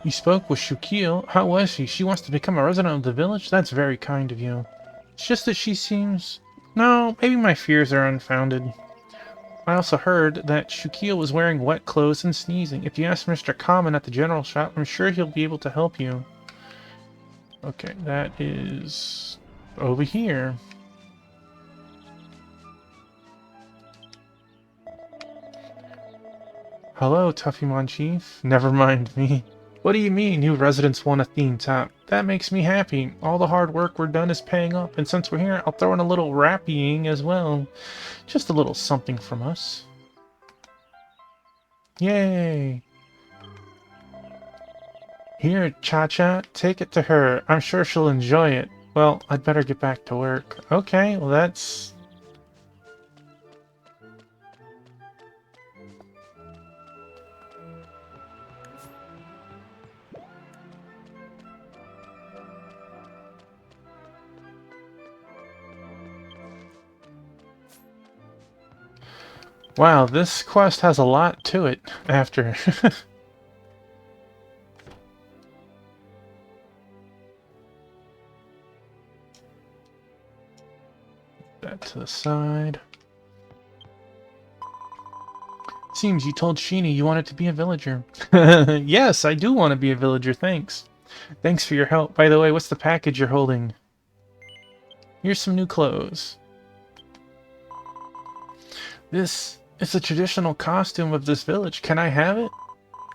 You spoke with Shukil. How was she? She wants to become a resident of the village? That's very kind of you. It's just that she seems... No, maybe my fears are unfounded. I also heard that Shukil was wearing wet clothes and sneezing. If you ask Mr. Common at the general shop, I'm sure he'll be able to help you. Okay, that is... over here. Hello, Tuffymon Chief. Never mind me. What do you mean, new residents want a theme top? That makes me happy. All the hard work we're done is paying off, and since we're here, I'll throw in a little rapping as well. Just a little something from us. Yay! Here, Cha-Cha, take it to her. I'm sure she'll enjoy it. Well, I'd better get back to work. Okay, well that's... Wow, this quest has a lot to it after. That to the side. Seems you told Sheeny you wanted to be a villager. Yes, I do want to be a villager, thanks. Thanks for your help. By the way, what's the package you're holding? Here's some new clothes. This is the traditional costume of this village. Can I have it?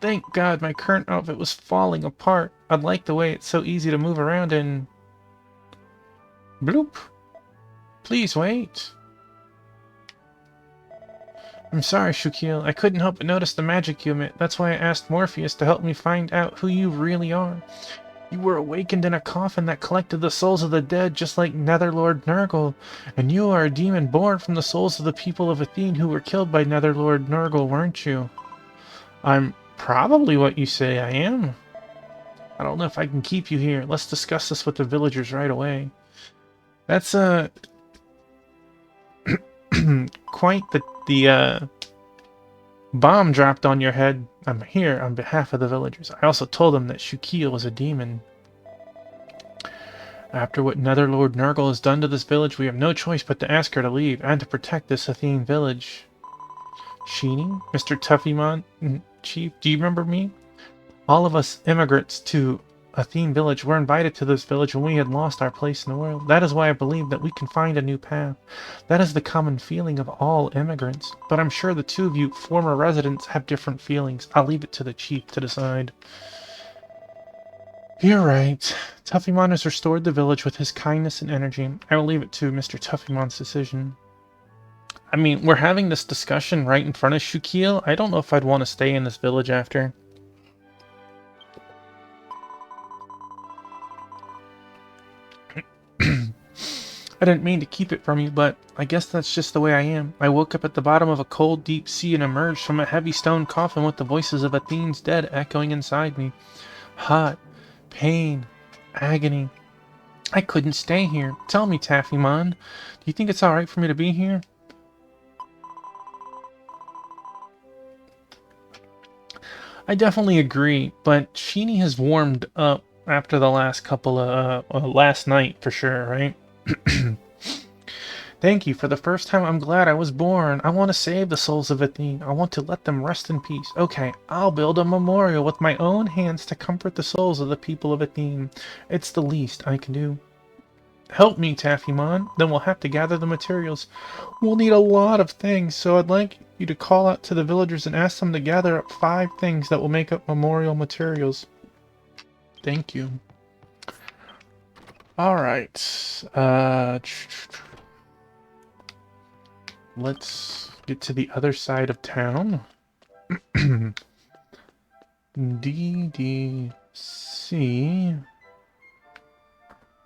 Thank God my current outfit was falling apart. I'd like the way it's so easy to move around in... Bloop. Please wait. I'm sorry, Shukil. I couldn't help but notice the magic you emit. That's why I asked Morpheus to help me find out who you really are. You were awakened in a coffin that collected the souls of the dead, just like Netherlord Nurgle. And you are a demon born from the souls of the people of Athene who were killed by Netherlord Nurgle, weren't you? I'm probably what you say I am. I don't know if I can keep you here. Let's discuss this with the villagers right away. That's, quite the bomb dropped on your head. I'm here on behalf of the villagers. I also told them that Shukil was a demon. After what Netherlord Nurgle has done to this village, we have no choice but to ask her to leave and to protect this Athene village. Sheeny? Mr. Tuffymon? Chief, do you remember me? All of us immigrants to Athene village were invited to this village when we had lost our place in the world. That is why I believe that we can find a new path. That is the common feeling of all immigrants. But I'm sure the two of you former residents have different feelings. I'll leave it to the chief to decide. You're right. Tuffymon has restored the village with his kindness and energy. I will leave it to Mr. Tuffymon's decision. I mean, we're having this discussion right in front of Shukil. I don't know if I'd want to stay in this village after. I didn't mean to keep it from you, but I guess that's just the way I am. I woke up at the bottom of a cold, deep sea and emerged from a heavy stone coffin with the voices of Athene's dead echoing inside me. Hot, pain, agony. I couldn't stay here. Tell me, Taffymon, do you think it's alright for me to be here? I definitely agree, but Sheeny has warmed up after the last couple of, last night for sure, right? Thank you. For the first time, I'm glad I was born. I want to save the souls of Athene. I want to let them rest in peace. Okay, I'll build a memorial with my own hands to comfort the souls of the people of Athene. It's the least I can do. Help me, Taffymon. Then we'll have to gather the materials. We'll need a lot of things, so I'd like you to call out to the villagers and ask them to gather up 5 things that will make up memorial materials. Thank you. Alright. Let's get to the other side of town. DDC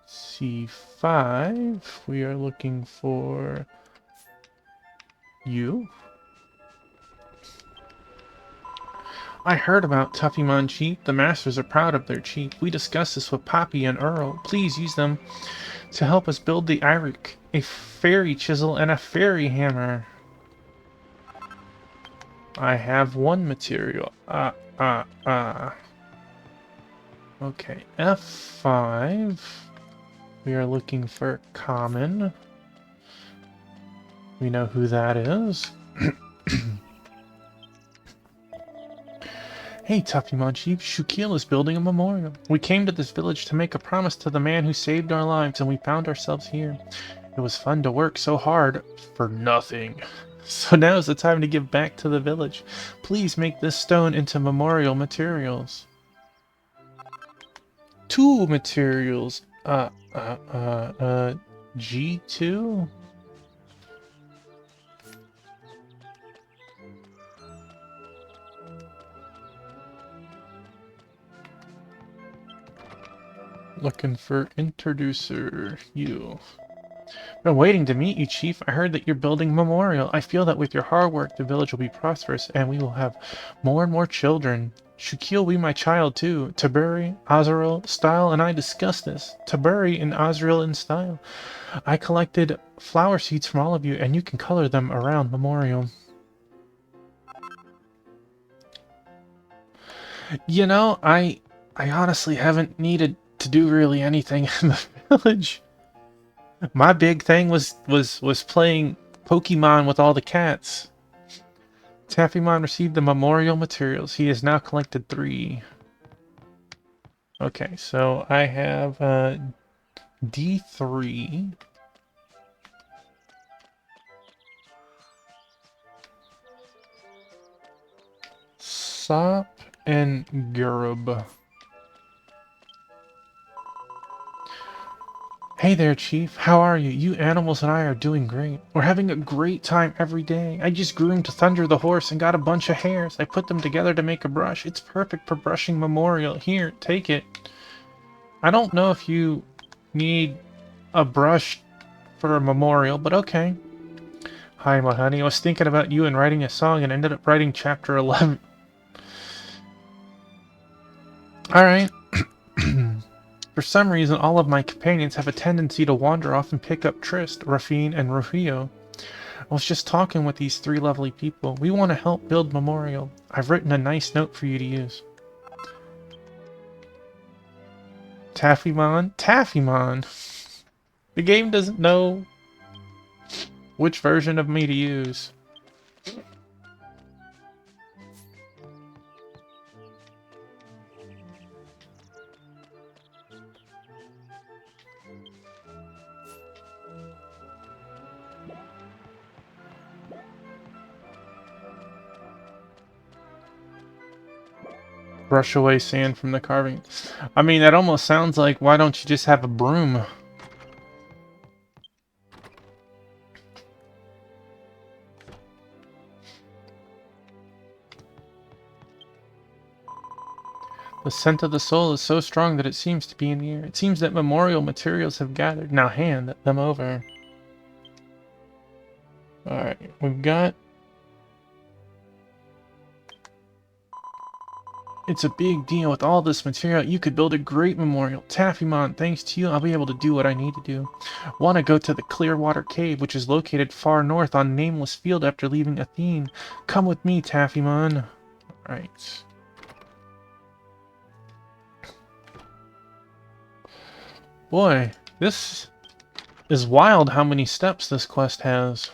C5. We are looking for you. I heard about Tuffymon Chief. The masters are proud of their chief. We discussed this with Poppy and Earl. Please use them to help us build the Eirik, a fairy chisel and a fairy hammer. I have 1 material. Okay, F5. We are looking for common. We know who that is. Hey, Tuffymon Chief, Shukil is building a memorial. We came to this village to make a promise to the man who saved our lives, and we found ourselves here. It was fun to work so hard for nothing. So now is the time to give back to the village. Please make this stone into memorial materials. 2 materials. G2? Looking for introducer, you. Been waiting to meet you, Chief. I heard that you're building a memorial. I feel that with your hard work, the village will be prosperous, and we will have more and more children. Shukil will be my child, too. Taburi, Azrael, Style, and I discussed this. Taburi and Azrael in Style. I collected flower seeds from all of you, and you can color them around memorial. You know, I honestly haven't needed to do really anything in the village. My big thing was playing Pokemon with all the cats. Taffymon received the memorial materials. He has now collected 3. Okay, so I have D3. Sop and Gurub. Hey there, Chief. How are you? You animals and I are doing great. We're having a great time every day. I just groomed Thunder the horse and got a bunch of hairs. I put them together to make a brush. It's perfect for brushing memorial. Here, take it. I don't know if you need a brush for a memorial, but okay. Hi, my honey. I was thinking about you and writing a song and ended up writing chapter 11. Alright. For some reason, all of my companions have a tendency to wander off and pick up Trist, Rafine, and Rufio. I was just talking with these 3 lovely people. We want to help build memorial. I've written a nice note for you to use. Taffymon? Taffymon! The game doesn't know which version of me to use. Brush away sand from the carving. I mean, that almost sounds like, why don't you just have a broom? The scent of the soul is so strong that it seems to be in the air. It seems that memorial materials have gathered. Now hand them over. Alright, we've got... It's a big deal. With all this material, you could build a great memorial. Taffymon, thanks to you, I'll be able to do what I need to do. Want to go to the Clearwater Cave, which is located far north on Nameless Field after leaving Athene. Come with me, Taffymon. Alright. Boy, this is wild how many steps this quest has.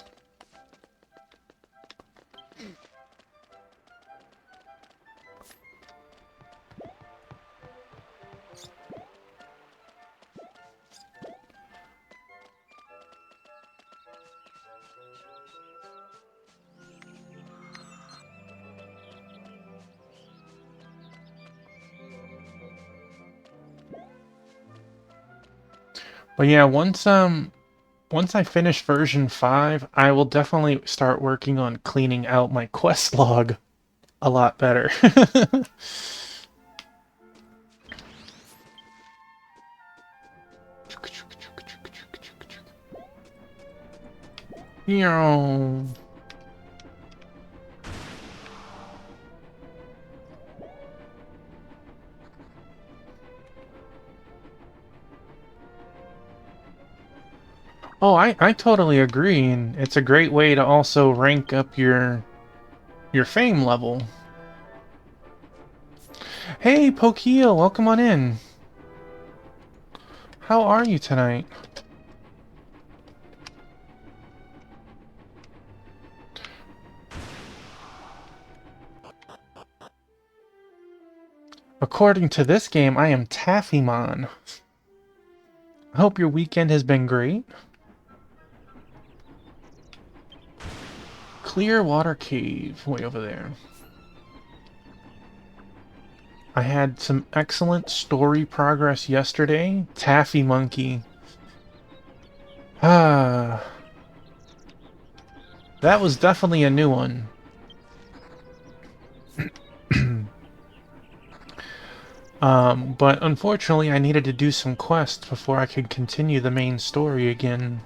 But yeah, once I finish version 5, I will definitely start working on cleaning out my quest log a lot better. Meow. Oh, I totally agree, and it's a great way to also rank up your fame level. Hey, Pokeel, welcome on in. How are you tonight? According to this game, I am Taffymon. I hope your weekend has been great. Clearwater Cave, way over there. I had some excellent story progress yesterday. Taffy Monkey. Ah. That was definitely a new one. But unfortunately I needed to do some quests before I could continue the main story again.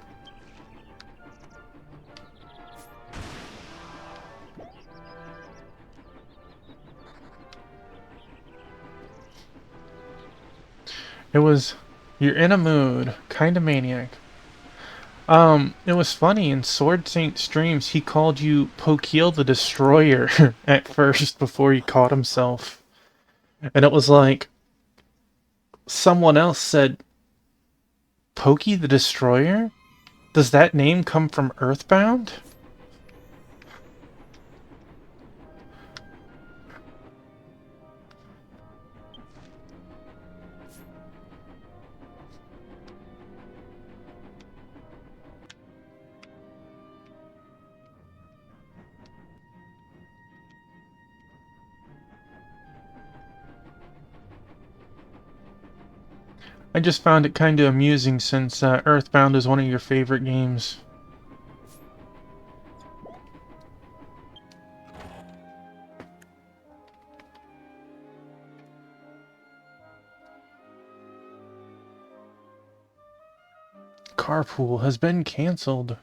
It was... You're in a mood. Kinda maniac. It was funny, in Sword Saint streams, he called you Pokeel the Destroyer at first before he caught himself. And it was like... Someone else said, Pokey the Destroyer? Does that name come from Earthbound? I just found it kinda amusing since Earthbound is one of your favorite games. Carpool has been cancelled.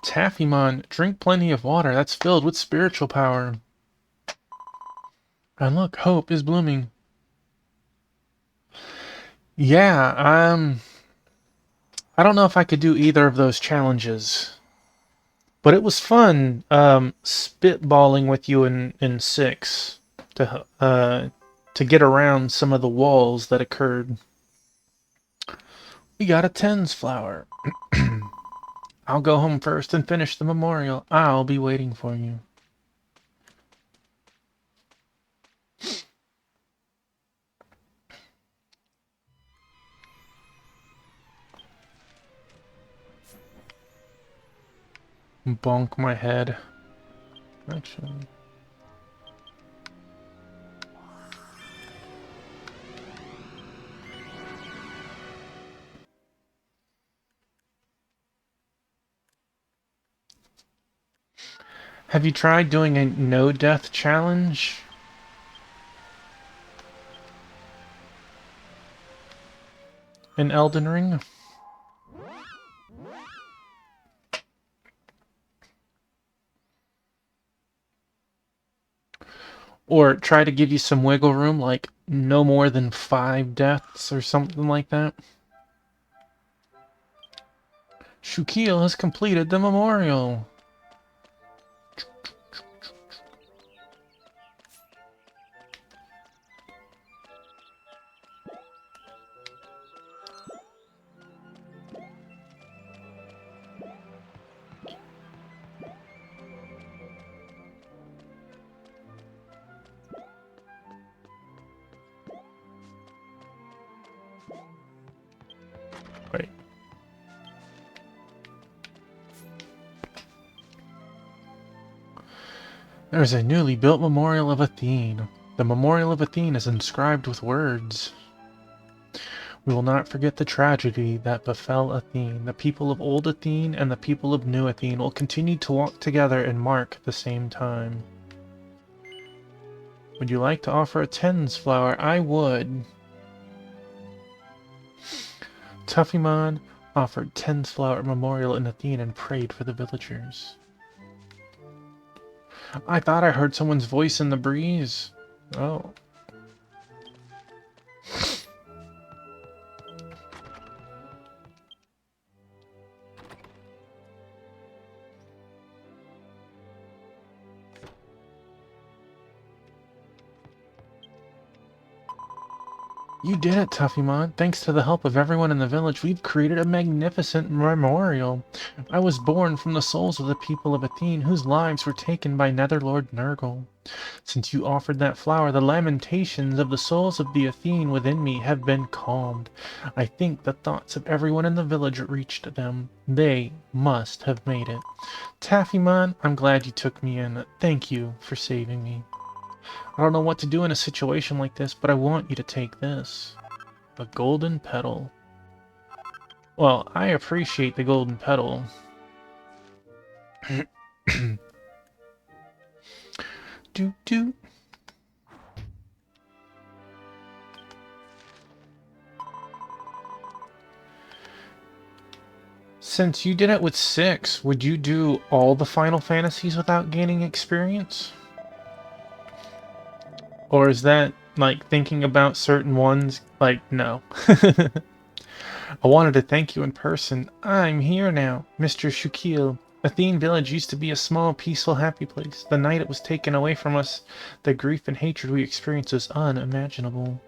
Taffymon, drink plenty of water. That's filled with spiritual power. And look, hope is blooming. Yeah, I don't know if I could do either of those challenges. But it was fun, spitballing with you in 6 to get around some of the walls that occurred. We got a tens flower. I'll go home first and finish the memorial. I'll be waiting for you. Bonk my head. Actually... Have you tried doing a no-death challenge? In Elden Ring? Or try to give you some wiggle room, like no more than 5 deaths or something like that? Shukiel has completed the memorial. Wait. There is a newly built memorial of Athene. The memorial of Athene is inscribed with words. We will not forget the tragedy that befell Athene. The people of old Athene and the people of new Athene will continue to walk together and mark the same time. Would you like to offer a tens flower? I would. Tuffymon offered tens flower memorial in Athene and prayed for the villagers. I thought I heard someone's voice in the breeze. Oh. You did it, Tuffymon. Thanks to the help of everyone in the village, we've created a magnificent memorial. I was born from the souls of the people of Athene, whose lives were taken by Netherlord Nurgle. Since you offered that flower, the lamentations of the souls of the Athene within me have been calmed. I think the thoughts of everyone in the village reached them. They must have made it. Taffymon, I'm glad you took me in. Thank you for saving me. I don't know what to do in a situation like this, but I want you to take this. The golden petal. Well, I appreciate the golden petal. Doot doot. Since you did it with 6, would you do all the Final Fantasies without gaining experience? Or is that, like, thinking about certain ones? Like, no. I wanted to thank you in person. I'm here now, Mr. Shukiel. Athene Village used to be a small, peaceful, happy place. The night it was taken away from us, the grief and hatred we experienced was unimaginable.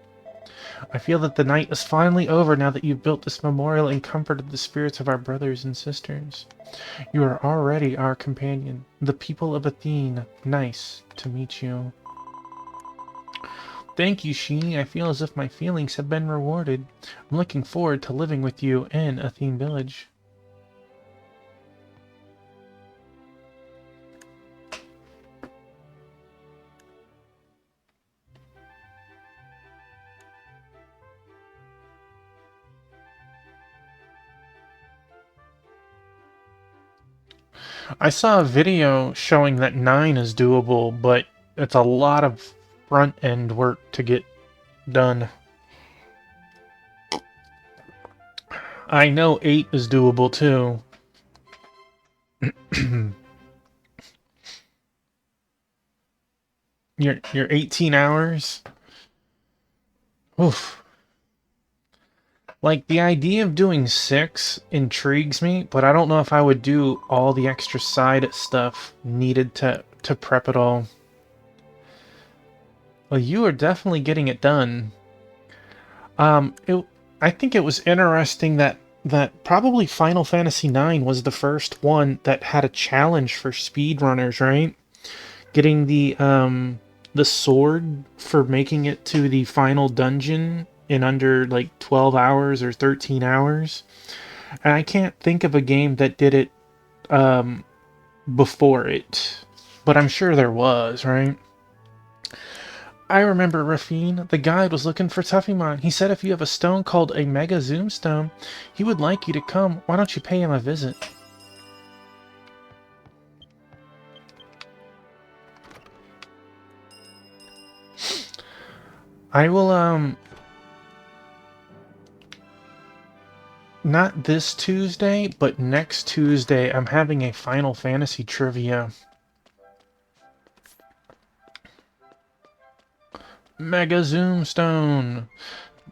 I feel that the night is finally over now that you've built this memorial and comforted the spirits of our brothers and sisters. You are already our companion, the people of Athene. Nice to meet you. Thank you, Sheenie. I feel as if my feelings have been rewarded. I'm looking forward to living with you in Athene Village. I saw a video showing that 9 is doable, but it's a lot of front-end work to get done. I know 8 is doable too. You're 18 hours? Oof. Like, the idea of doing 6 intrigues me, but I don't know if I would do all the extra side stuff needed to prep it all. Well, you are definitely getting it done. I think it was interesting that probably Final Fantasy IX was the first one that had a challenge for speedrunners, right? Getting the sword for making it to the final dungeon in under like 12 hours or 13 hours. And I can't think of a game that did it before it. But I'm sure there was, right? I remember, Rafine. The guide was looking for Tuffymon. He said if you have a stone called a Mega Zoom Stone, he would like you to come. Why don't you pay him a visit? I will, not this Tuesday, but next Tuesday, I'm having a Final Fantasy trivia. Mega Zoom Stone.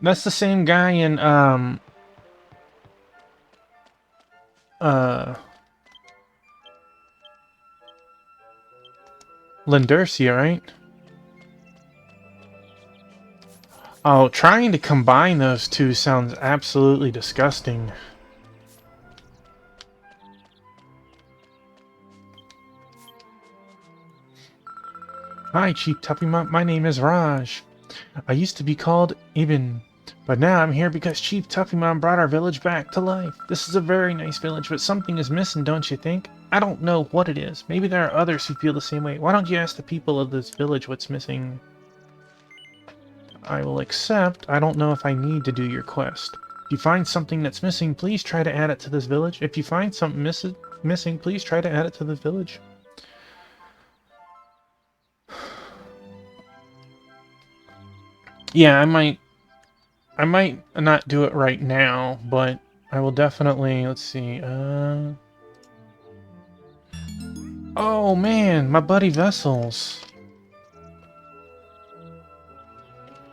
That's the same guy in, Lindercia, right? Oh, trying to combine those two sounds absolutely disgusting. Hi, Chief Tuppymon. My name is Raj. I used to be called Ibn, but now I'm here because Chief Tuffymon brought our village back to life. This is a very nice village, but something is missing, don't you think? I don't know what it is. Maybe there are others who feel the same way. Why don't you ask the people of this village what's missing? I will accept. I don't know if I need to do your quest. If you find something that's missing, please try to add it to this village. If you find something missing, please try to add it to this village. Yeah, I might not do it right now, but I will definitely, let's see, oh man, my buddy Vessels.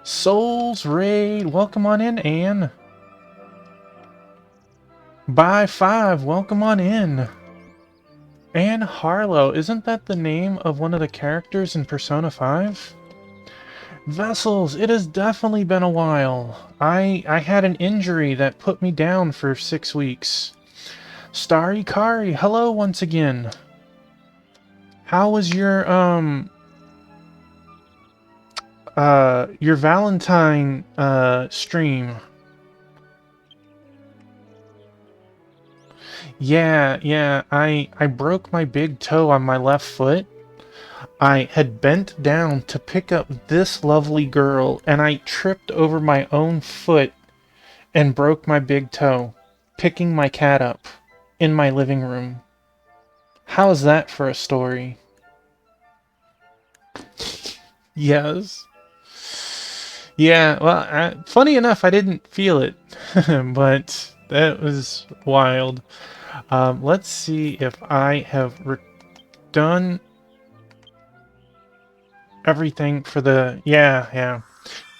Souls Raid, welcome on in, Anne. By 5, welcome on in. Anne Harlow, isn't that the name of one of the characters in Persona 5? Vessels, it has definitely been a while. I had an injury that put me down for 6 weeks. Starry Kari, hello once again. How was your Valentine stream? Yeah, I broke my big toe on my left foot. I had bent down to pick up this lovely girl, and I tripped over my own foot and broke my big toe, picking my cat up in my living room. How's that for a story? Yes. Yeah, well, funny enough, I didn't feel it, but that was wild. Let's see if I have done everything for the... Yeah.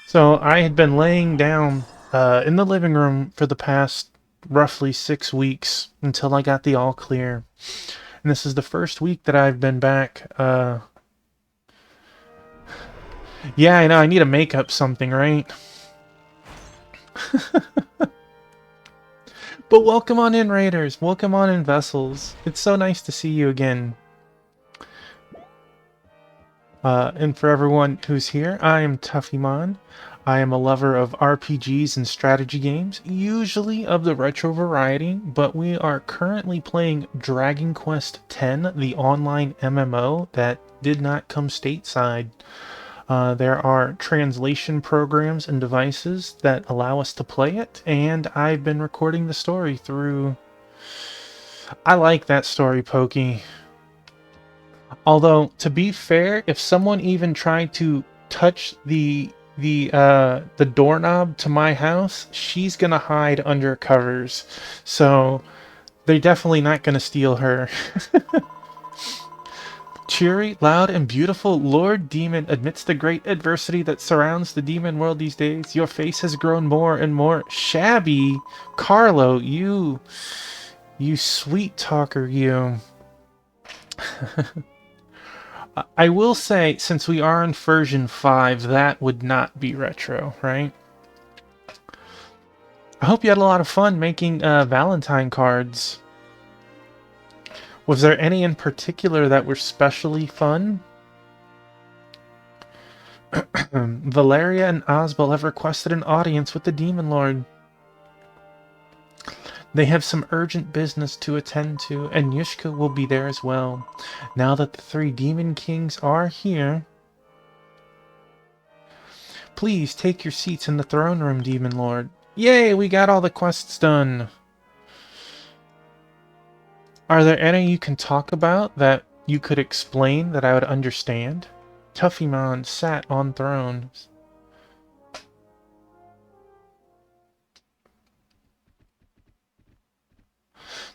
So I had been laying down in the living room for the past roughly 6 weeks until I got the all clear. And this is the first week that I've been back. Yeah, I know, I need to make up something, right? But welcome on in, Raiders. Welcome on in, Vessels. It's so nice to see you again. And for everyone who's here, I am Tuffymon. I am a lover of RPGs and strategy games, usually of the retro variety, but we are currently playing Dragon Quest X, the online MMO that did not come stateside. There are translation programs and devices that allow us to play it, and I've been recording the story through... I like that story, Pokey. Although, to be fair, if someone even tried to touch the doorknob to my house, she's gonna hide under covers. So they're definitely not gonna steal her. Cheery, loud, and beautiful Lord Demon, amidst the great adversity that surrounds the demon world these days, your face has grown more and more shabby. Carlo, you sweet talker, you. I will say, since we are in version 5, that would not be retro, right? I hope you had a lot of fun making Valentine cards. Was there any in particular that were specially fun? Valeria and Osbel have requested an audience with the Demon Lord. They have some urgent business to attend to, and Yushka will be there as well. Now that the 3 Demon Kings are here... Please take your seats in the throne room, Demon Lord. Yay, we got all the quests done! Are there any you can talk about that you could explain that I would understand? Tuffymon sat on thrones.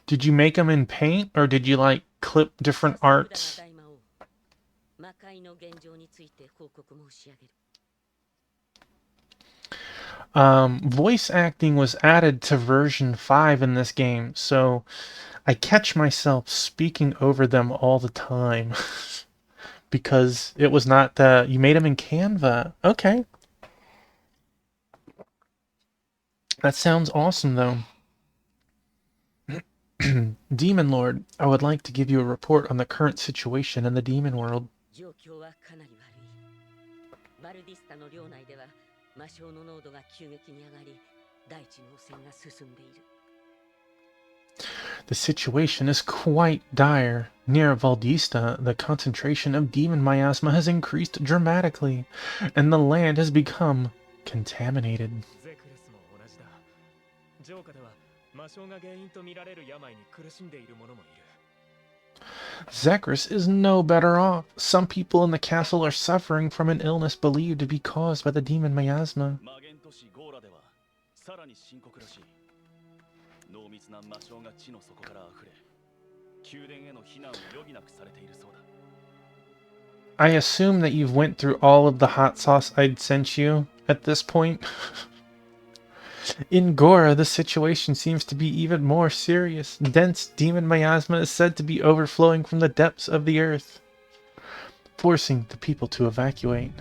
Did you make them in paint, or did you, like, clip different arts? Voice acting was added to version 5 in this game, so I catch myself speaking over them all the time because it was not the you made them in Canva. Okay, that sounds awesome though. Demon Lord, I would like to give you a report on the current situation in the demon world. The situation is quite dire. Near Valdista, the concentration of demon miasma has increased dramatically, and the land has become contaminated. Zekris is no better off. Some people in the castle are suffering from an illness believed to be caused by the demon miasma. I assume that you've went through all of the hot sauce I'd sent you at this point. In Gora, the situation seems to be even more serious. Dense demon miasma is said to be overflowing from the depths of the earth, forcing the people to evacuate.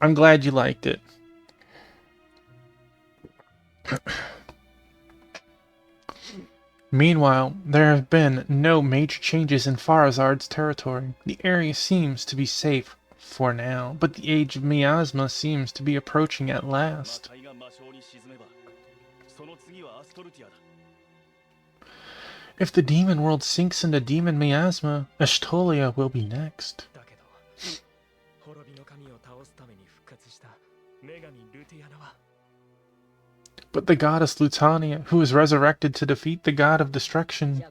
I'm glad you liked it. Meanwhile, there have been no major changes in Farazard's territory. The area seems to be safe for now, but the age of miasma seems to be approaching at last. If the demon world sinks into demon miasma, Ashtolia will be next. But the goddess Lutania, who is resurrected to defeat the god of destruction,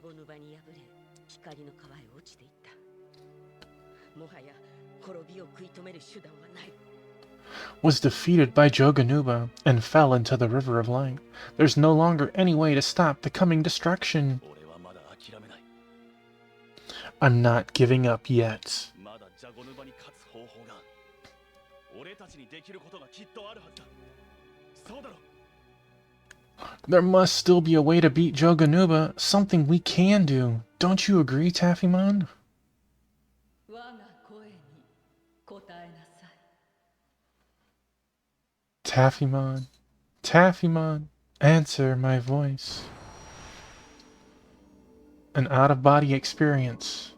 was defeated by Joganuba and fell into the River of Light. There's no longer any way to stop the coming destruction. I'm not giving up yet. There must still be a way to beat Joganuba, something we can do. Don't you agree, Taffymon? Taffymon, Taffymon, answer my voice. An out-of-body experience.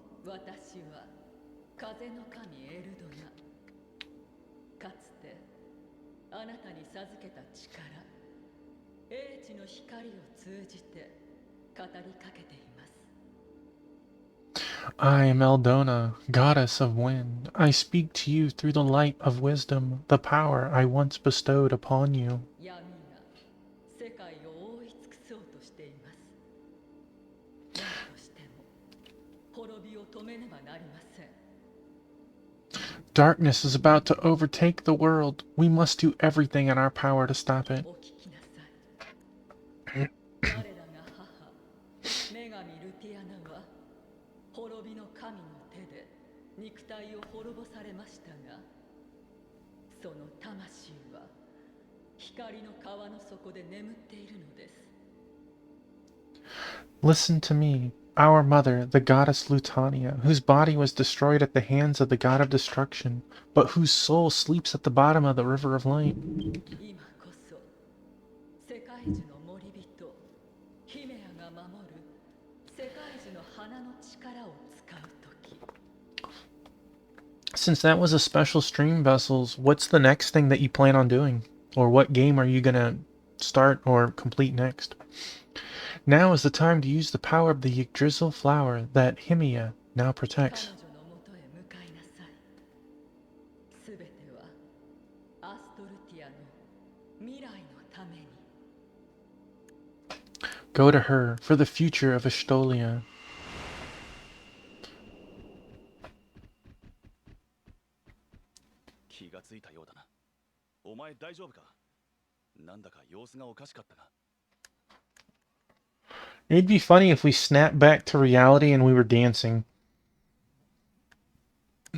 I am Eldona, goddess of wind. I speak to you through the light of wisdom, the power I once bestowed upon you. Darkness is about to overtake the world. We must do everything in our power to stop it. Listen to me, our mother, the goddess Lutania, whose body was destroyed at the hands of the god of destruction, but whose soul sleeps at the bottom of the River of Light. Since that was a special stream, Vessels, what's the next thing that you plan on doing? Or what game are you gonna start or complete next? Now is the time to use the power of the Yggdrasil flower that Himia now protects. Go to her for the future of Ashtolia. It'd be funny if we snapped back to reality and we were dancing.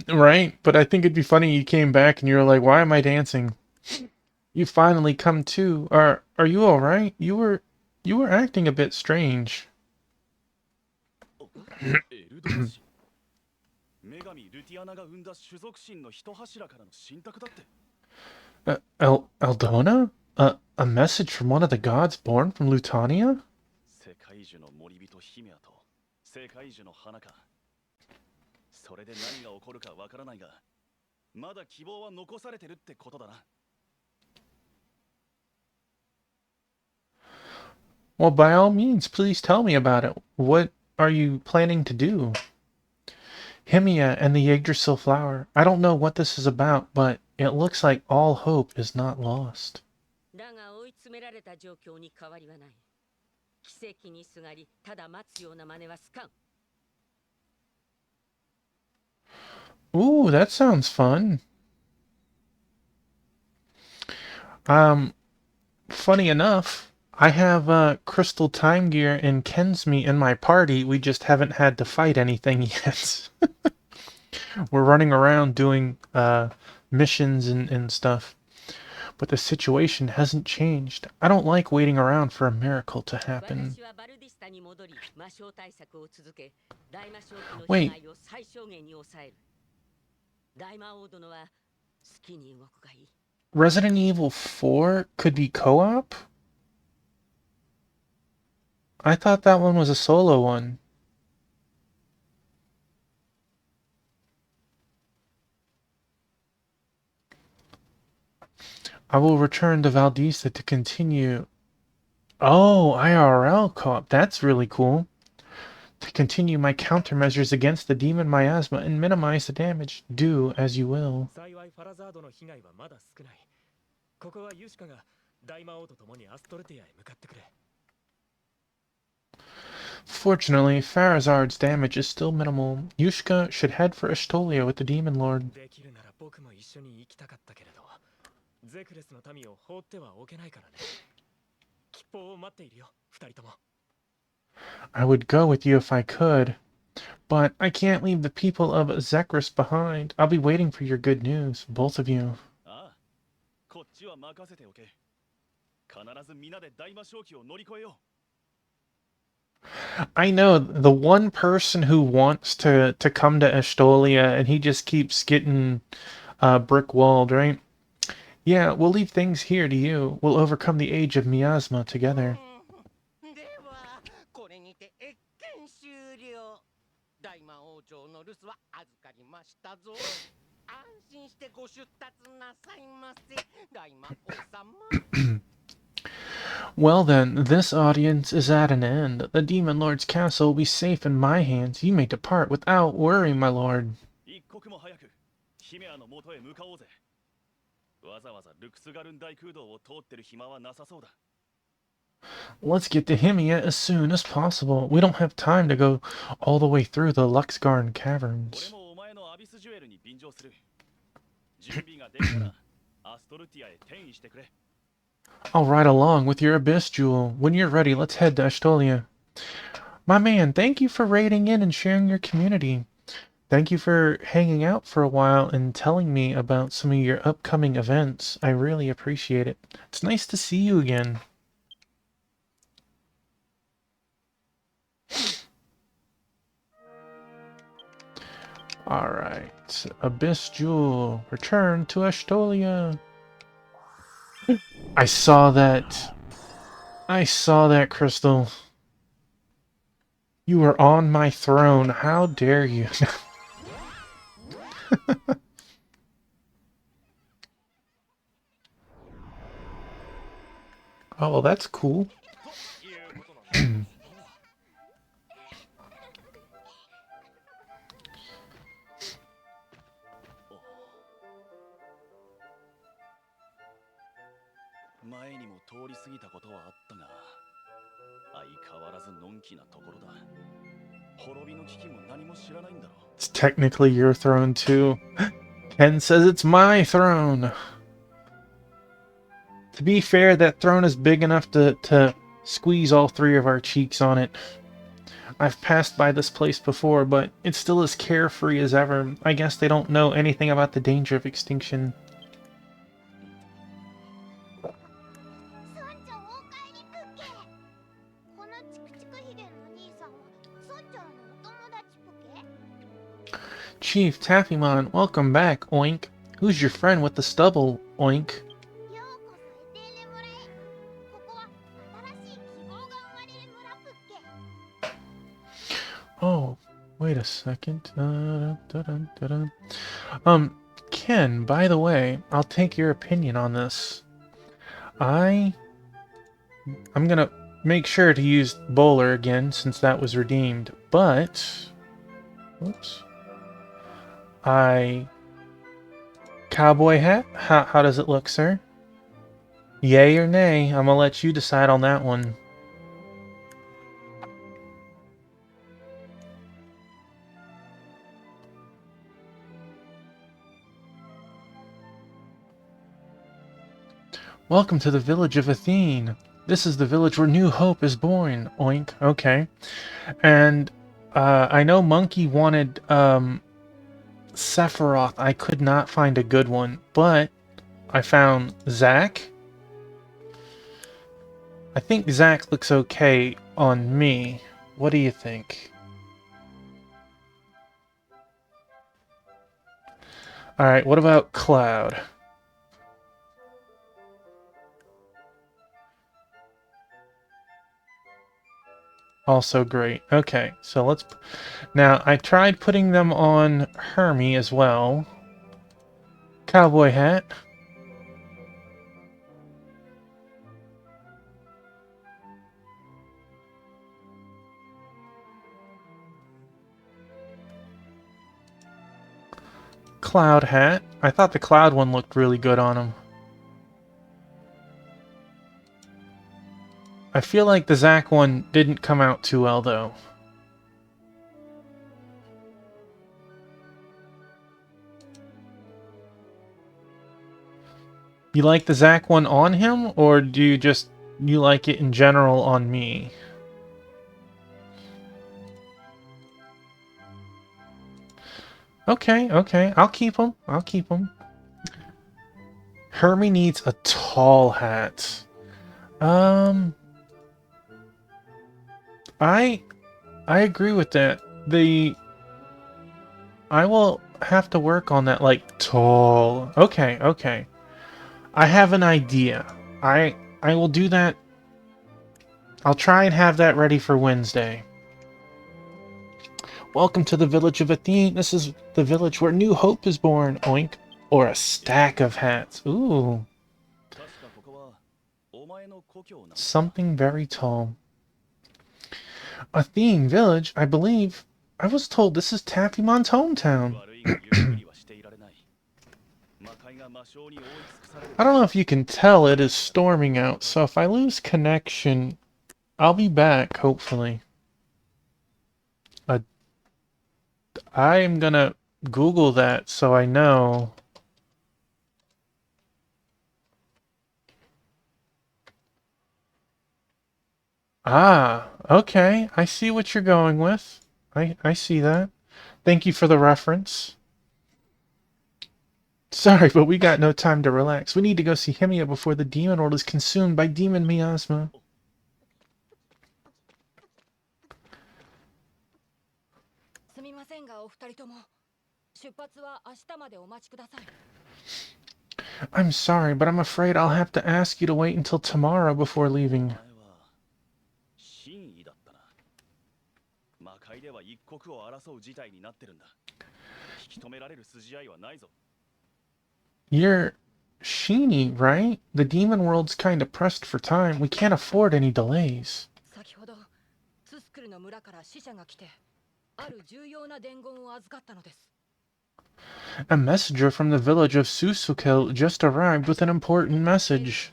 Right? But I think it'd be funny you came back and you were like, why am I dancing? You finally come to. Are you alright? You were acting a bit strange. エルドラ氏女神ルティアナが生んだ種族神の一柱からの信託だって。Eldona? A message from one of the gods born from Lutania? 世界樹の森人ヒメアと世界樹の花か。それで何が起こるかわからないが、まだ希望は残されてるってことだな。Well, by all means, please tell me about it. What are you planning to do? Himia and the Yggdrasil flower. I don't know what this is about, but it looks like all hope is not lost. だが追い詰められた状況に変わりはない。奇跡にすがり、ただ待つような真似はすかん。Ooh, that sounds fun. Funny enough, I have Crystal Time Gear and Kensmi in my party. We just haven't had to fight anything yet. We're running around doing missions and stuff. But the situation hasn't changed. I don't like waiting around for a miracle to happen. 私はバルディスタに戻り、魔性対策を続け、大魔正気の被 Wait, 害を最小限に抑える。大魔王殿は好きに動くがいい。Resident Evil 4 could be co-op? I thought that one was a solo one. I will return to Valdista to continue. Oh, IRL co-op. That's really cool. To continue my countermeasures against the demon miasma and minimize the damage. Do as you will. 幸いファラザードの被害はまだ少ない。ここはユシカが大魔王と共にアストルティアへ向かってくれ。Fortunately, Farazard's damage is still minimal. Yushka should head for Estolia with the Demon Lord. できるなら僕も一緒に行きたかったけれど、ゼクレスの民を放ってはおけないからね。吉報を待っているよ、二人とも。I would go with you if I could, but I can't leave the people of Zekris behind. I'll be waiting for your good news, both of you. ああ、こっちは任せておけ。必ず皆で大魔正気を乗り越えよう。I know the one person who wants to come to Estolia and he just keeps getting brick walled, right? Yeah, we'll leave things here to you. We'll overcome the age of miasma together. ではこれにて謁見終了。大魔王城の留守は預かりましたぞ。安心してご出立なさいませ。大魔王様。Well then, this audience is at an end. The Demon Lord's castle will be safe in my hands. You may depart without worry, my lord. 一刻も早くヒメアの元へ向かおうぜ。わざわざルクスガルン大空洞を通ってる暇はなさそうだ。Let's get to Himia as soon as possible. We don't have time to go all the way through the Luxgarn 俺 caverns. もお前のアビスジュエルに便乗する。準備ができたらアストルティアへ転移してくれ。I'll ride along with your Abyss Jewel. When you're ready, let's head to Estolia. My man, thank you for raiding in and sharing your community. Thank you for hanging out for a while and telling me about some of your upcoming events. I really appreciate it. It's nice to see you again. Alright. Abyss Jewel. Return to Estolia. I saw that. I saw that, Crystal. You are on my throne. How dare you? Oh, well, that's cool. 前にも通り過ぎたことはあったが、相変わらずのんきなところだ。滅びの危機も何も知らないんだろう。 It's technically your throne, too. Ken says it's my throne. To be fair, that throne is big enough to squeeze all three of our cheeks on it. I've passed by this place before, but it's still as carefree as ever. I guess they don't know anything about the danger of extinction. 村長お帰りプッケ。このチクチクヒゲの兄さんは村長のお友達プッケ。 Chief Taffymon, welcome back, oink. Who's your friend with the stubble, oink? ようこそエテーレ村へ。ここは新しい希望が生まれる村プッケ。 Oh, wait a second. Ken, by the way, I'll take your opinion on this. I'm gonna make sure to use Bowler again since that was redeemed, but whoops. Cowboy hat? How does it look, sir? Yay or nay? I'm gonna let you decide on that one. Welcome to the village of Athene. This is the village where new hope is born. Oink. Okay. And I know Monkey wanted Sephiroth. I could not find a good one, but I found Zack. I think Zack looks okay on me. What do you think? Alright, what about Cloud? Also great. Okay, so let's... Now, I tried putting them on Hermie as well. Cowboy hat. Cloud hat. I thought the Cloud one looked really good on him. I feel like the Zack one didn't come out too well, though. You like the Zack one on him, or do you like it in general on me? Okay, I'll keep him. Hermie needs a tall hat. I agree with that. I will have to work on that, like, tall. Okay. I have an idea. I will do that. I'll try and have that ready for Wednesday. Welcome to the village of Athene. This is the village where new hope is born. Oink. Or a stack of hats. Ooh. Something very tall. Athene Village, I believe. I was told this is Taffymon's hometown. I don't know if you can tell, it is storming out, so if I lose connection, I'll be back, hopefully. I am gonna Google that so I know. Ah, okay. I see what you're going with. I see that. Thank you for the reference. Sorry, but we got no time to relax. We need to go see Himia before the demon world is consumed by demon miasma. I'm sorry, but I'm afraid I'll have to ask you to wait until tomorrow before leaving. You're Sheeny, right? The demon world's kinda pressed for time. We can't afford any delays. A messenger from the village of Susukel just arrived with an important message.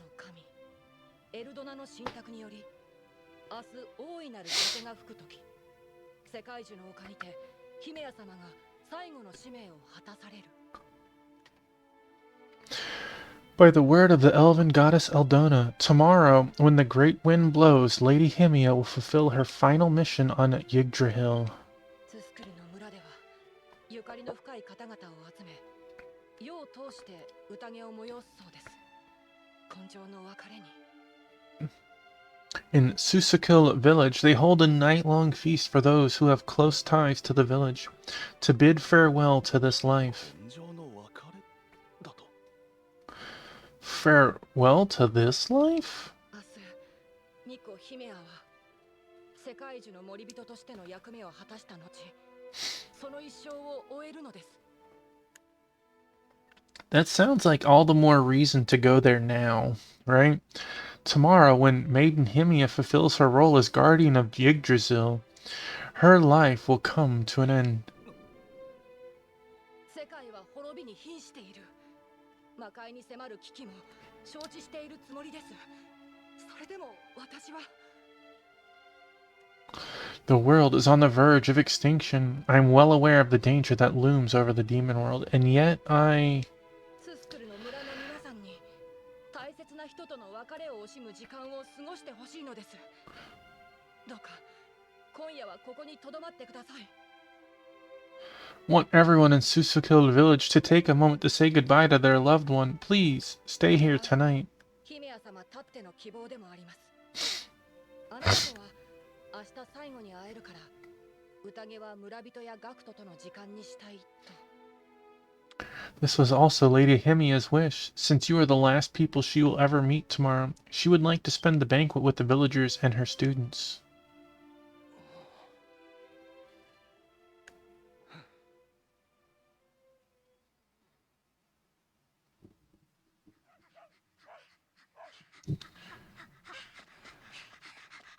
By the word of the elven goddess Eldona, tomorrow, when the great wind blows, Lady Himia will fulfill her final mission on Yggdrasil. ツスクルの村ではゆかりの深い方々を集め世を通して宴を催すそうです。今生の別れに。In Susukil village, they hold a night-long feast for those who have close ties to the village, to bid farewell to this life. 現状の別れだと。 Farewell to this life? 明日、ミコ・ヒメアは世界樹の森人としての役目を果たした後、その一生を終えるのです。 That sounds like all the more reason to go there now, right? Tomorrow, when Maiden Himia fulfills her role as guardian of Yggdrasil, her life will come to an end. 世界は滅びに瀕している。魔界に迫る危機も承知しているつもりです。それでも私は。 The world is on the verge of extinction. I'm well aware of the danger that looms over the demon world, and yet I... ツスクルの村の皆さんに大切な人との別れを惜しむ時間を過ごしてほしいのです。どうか今夜はここに留まってください。 want everyone in Susukil village to take a moment to say goodbye to their loved one. Please, stay here tonight. ヒメア様たっての希望でもあります。あなたとは明日最後に会えるから、宴は村人やガクトとの時間にしたいと。 This was also Lady Himia's wish. Since you are the last people she will ever meet tomorrow, she would like to spend the banquet with the villagers and her students.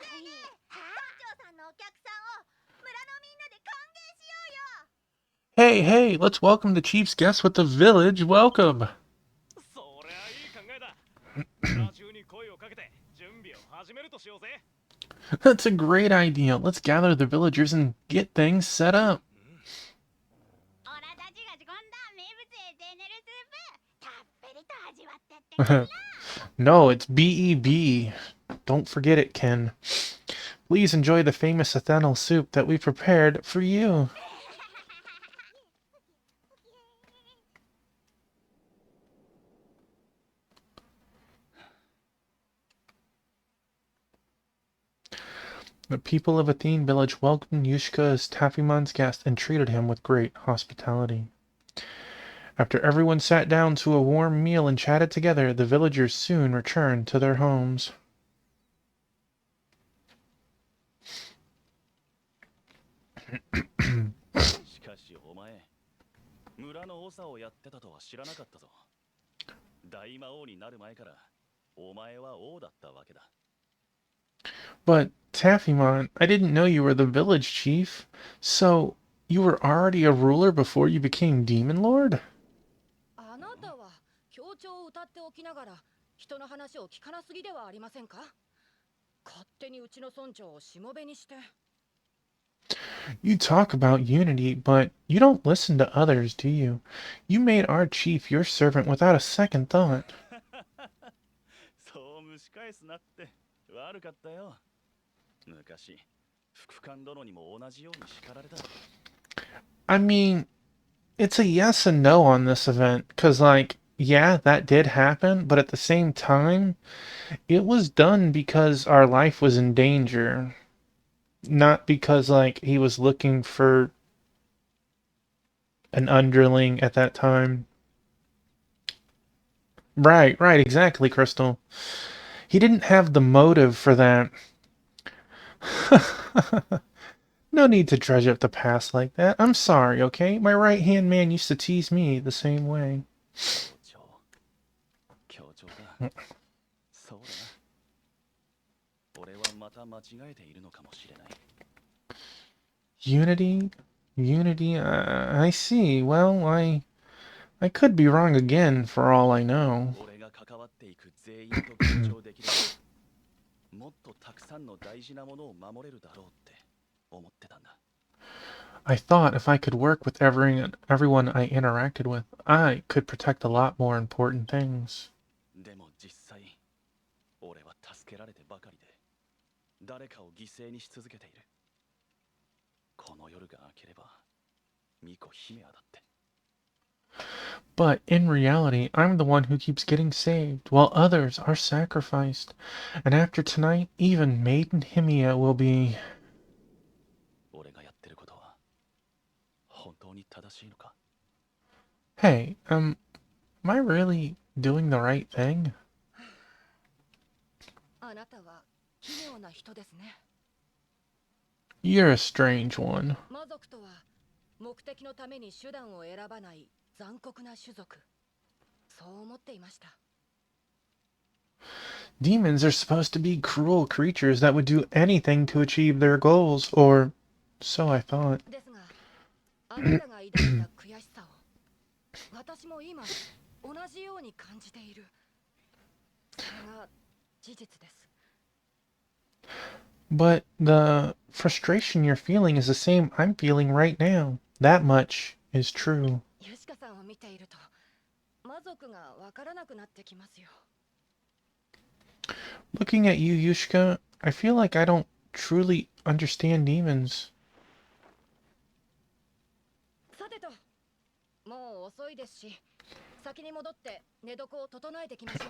村長さんのお客さんを村のみんなで歓迎しようよ。 Hey, hey, let's welcome the chief's guest with the village. Welcome. そりゃいい考えだ。村中に声をかけて準備を始めるとしようぜ。 That's a great idea. Let's gather the villagers and get things set up. オラたちが仕込んだ名物エテネルスープ、たっぷりと味わってってくれ。 No, it's BEB. Don't forget it, Ken. Please enjoy the famous ethanol soup that we prepared for you. The people of Athene village welcomed Yushka as Tafimon's guest and treated him with great hospitality. After everyone sat down to a warm meal and chatted together, the villagers soon returned to their homes. しかしお前、村の長をやってたとは知らなかったぞ。大魔王になる前からお前は王だったわけだ。 But, Taffymon, I didn't know you were the village chief. So, you were already a ruler before you became Demon Lord? あなたは協調を歌っておきながら人の話を聞かなすぎではありませんか。勝手にうちの村長をしもべにして。 You talk about unity, but you don't listen to others, do you? You made our chief your servant without a second thought. そう蒸し返すなって悪かったよ。昔、副官殿にも同じように叱られた。 I mean, it's a yes and no on this event, because, like, yeah, that did happen, but at the same time, it was done because our life was in danger. Not because, like, he was looking for an underling at that time. Right, exactly, Crystal. He didn't have the motive for that. No need to dredge up the past like that. I'm sorry, okay? My right-hand man used to tease me the same way. 協調か。そうだな。俺はまた間違えているのかもしれない。 Unity? I see. Well, I could be wrong again, for all I know. 俺が関わっていく全員と協調できる。もっとたくさんの大事なものを守れるだろうって思ってたんだ。 I thought if I could work with everyone I interacted with, I could protect a lot more important things. けられてばかりで誰かを犠牲にし続けている。この夜が明ければ巫女ヒメアだって。 But in reality, I'm the one who keeps getting saved, while others are sacrificed. And after tonight, even Maiden Himia will be... 俺がやってることは本当に正しいのか？ Hey, am I really doing the right thing? あなたは奇妙な人ですね。 You're a strange one. 魔族とは目的のために手段を選ばない残酷な種族。そう思っていました。 Demons are supposed to be cruel creatures that would do anything to achieve their goals, or so I thought. ですが、あなたが抱いた悔しさを私も今同じように感じている。それが事実です。 But the frustration you're feeling is the same I'm feeling right now. That much is true. ユシカさんを見ていると魔族がわからなくなってきますよ。 Looking at you, Yushka, I feel like I don't truly understand demons. さてと、もう遅いですし、先に戻って寝床を整えてきましょう。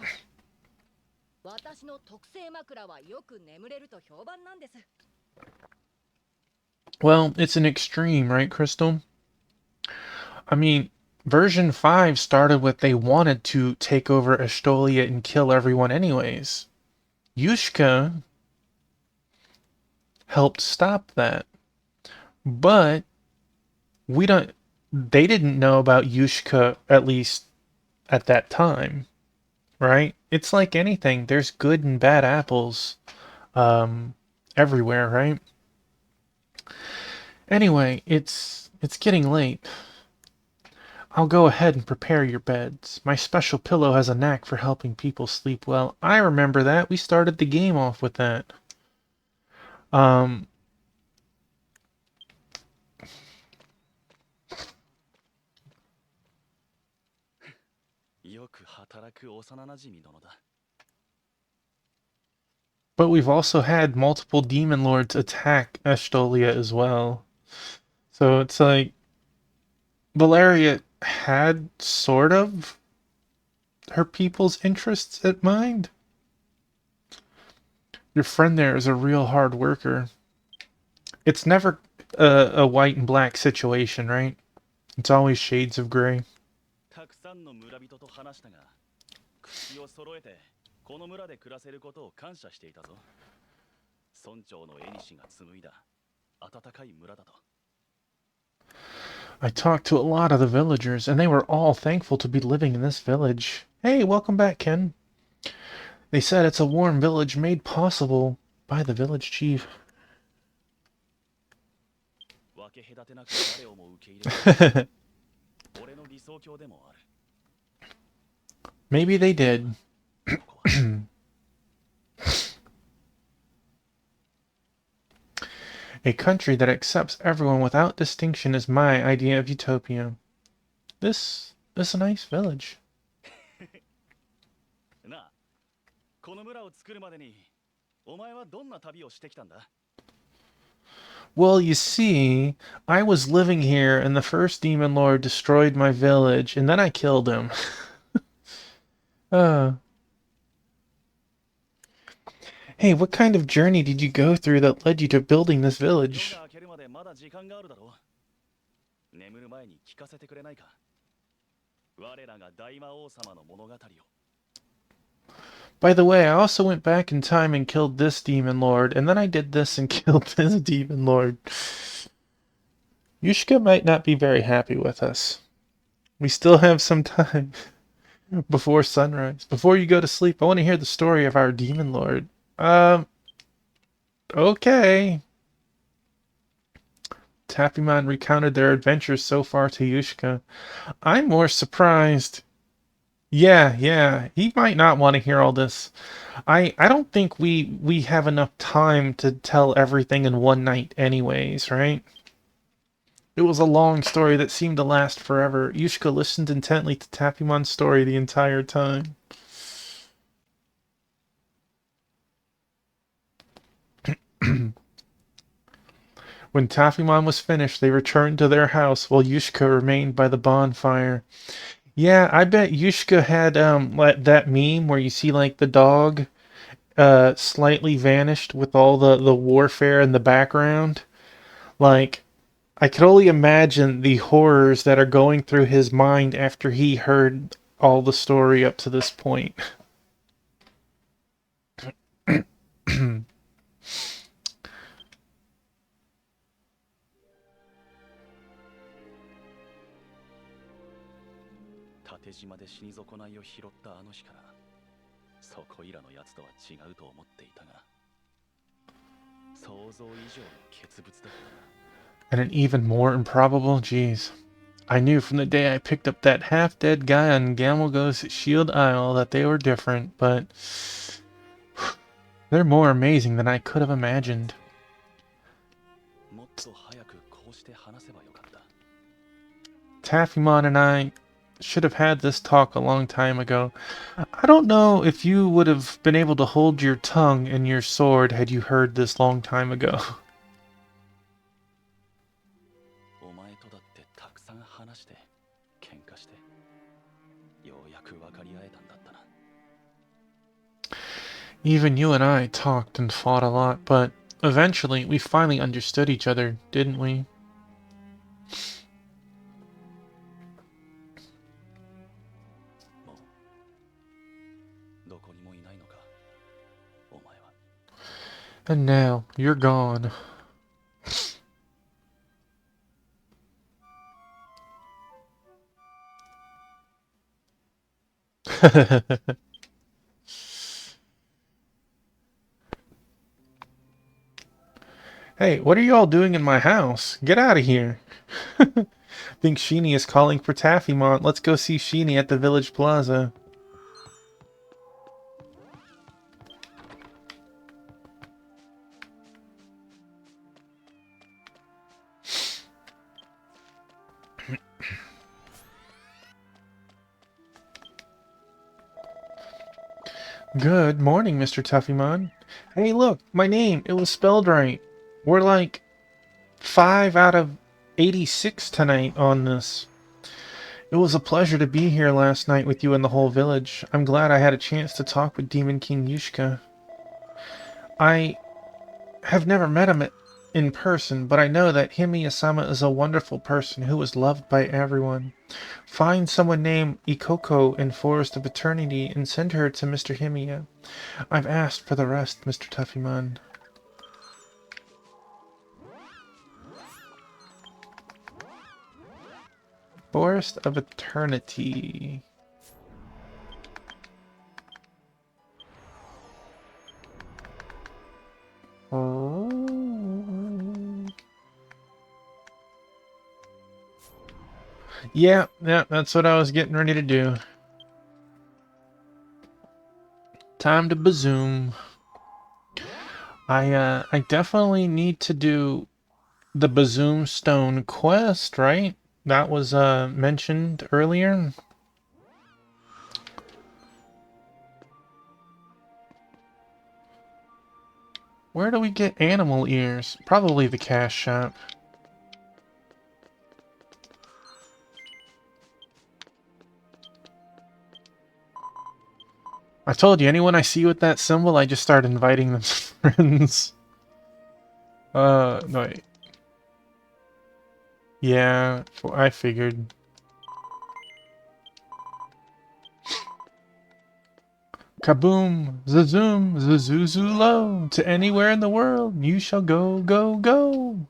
私の特製枕はよく眠れると評判なんです。 Well, it's an extreme, right, Crystal? I mean, version 5 started with they wanted to take over Estolia and kill everyone anyways. Yushka helped stop that. But they didn't know about Yushka, at least at that time, right? It's like anything. There's good and bad apples everywhere, right? Anyway, it's getting late. I'll go ahead and prepare your beds. My special pillow has a knack for helping people sleep well. I remember that. We started the game off with that. よく働く幼馴染殿だ。 But we've also had multiple demon lords attack Estolia as well. So it's like Valeria had sort of her people's interests at mind. Your friend there is a real hard worker. It's never a white and black situation, right? It's always shades of gray. たくさんの村人と話したが、口を揃えてこの村で暮らせることを感謝していたぞ。村長の絵西が紡いだ温かい村だと。 I talked to a lot of the villagers, and they were all thankful to be living in this village. Hey, welcome back, Ken. They said it's a warm village made possible by the village chief. 分け隔てなく誰をも受け入れる俺の理想郷でもある。 Maybe they did. ここは A country that accepts everyone without distinction is my idea of utopia. This is a nice village. なあ、この村を作るまでにお前はどんな旅をしてきたんだ？ Well, you see, I was living here and the first demon lord destroyed my village and then I killed him. Hey, what kind of journey did you go through that led you to building this 夜 village? が明けるまでまだ時間があるだろう。眠る前に聞かせてくれないか。我らが大魔王様の物語を。 By the way, I also went back in time and killed this demon lord, and then I did this and killed this demon lord. Yushka might not be very happy with us. We still have some time before sunrise. Before you go to sleep, I want to hear the story of our demon lord. Okay. Tappymon recounted their adventures so far to Yushka. I'm more surprised. Yeah, he might not want to hear all this. I don't think we have enough time to tell everything in one night anyways, right? It was a long story that seemed to last forever. Yushka listened intently to Tappimon's story the entire time. When Tafimon was finished, they returned to their house while Yushka remained by the bonfire. Yeah, I bet Yushka had that meme where you see like the dog slightly vanished with all the warfare in the background. Like, I could only imagine the horrors that are going through his mind after he heard all the story up to this point. 縦島で死に損ないを拾ったあの日からそこいらのやつとは違うと思っていたが想像以上の傑物だったな。 And an even more improbable, geez. I knew from the day I picked up that half-dead guy on Gamelgo's Shield Isle that they were different, but they're more amazing than I could have imagined. もっと早くこうして話せばよかった。 Taffymon and I should have had this talk a long time ago. I don't know if you would have been able to hold your tongue and your sword had you heard this long time ago. お前とだってたくさん話して喧嘩してようやく分かり合えたんだったな。 Even you and I talked and fought a lot, but eventually we finally understood each other, didn't we? もうどこにもいないのかお前は。 And now, you're gone. Hey, what are you all doing in my house? Get out of here. Think Sheeny is calling for Taffymon. Let's go see Sheeny at the village plaza. Good morning, Mr. Tuffymon. Hey, look, my name, it was spelled right. We're like 5 out of 86 tonight on this. It was a pleasure to be here last night with you and the whole village. I'm glad I had a chance to talk with Demon King Yushka. I have never met him in person, but I know that Himiya-sama is a wonderful person who is loved by everyone. Find someone named Ikoko in Forest of Eternity and send her to Mr. Himiya. I've asked for the rest, Mr. Tuffymon. Forest of Eternity. Yeah, that's what I was getting ready to do. Time to bazoom. I definitely need to do the Bazoom Stone quest, right? That was mentioned earlier. Where do we get animal ears? Probably the cash shop. I told you, anyone I see with that symbol, I just start inviting them as friends. No, wait. Yeah, I figured. Kaboom! Zazoom! Zazuzulo! To anywhere in the world, you shall go, go, go!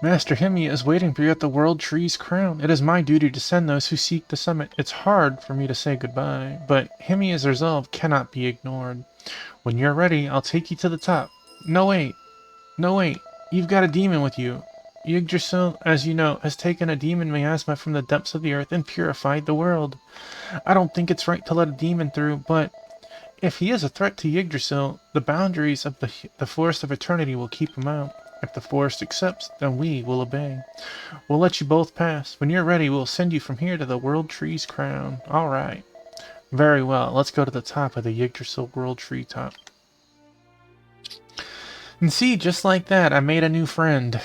Master Himiya is waiting for you at the World Tree's crown. It is my duty to send those who seek the summit. It's hard for me to say goodbye, but Himiya's resolve cannot be ignored. When you're ready, I'll take you to the top. No, wait. No, wait. You've got a demon with you. Yggdrasil, as you know, has taken a demon miasma from the depths of the earth and purified the world. I don't think it's right to let a demon through, but if he is a threat to Yggdrasil, the boundaries of the Forest of Eternity will keep him out. If the forest accepts, then we will obey. We'll let you both pass. When you're ready, we'll send you from here to the World Tree's crown. All right. Very well. Let's go to the top of the Yggdrasil World Tree top. And see, just like that, I made a new friend.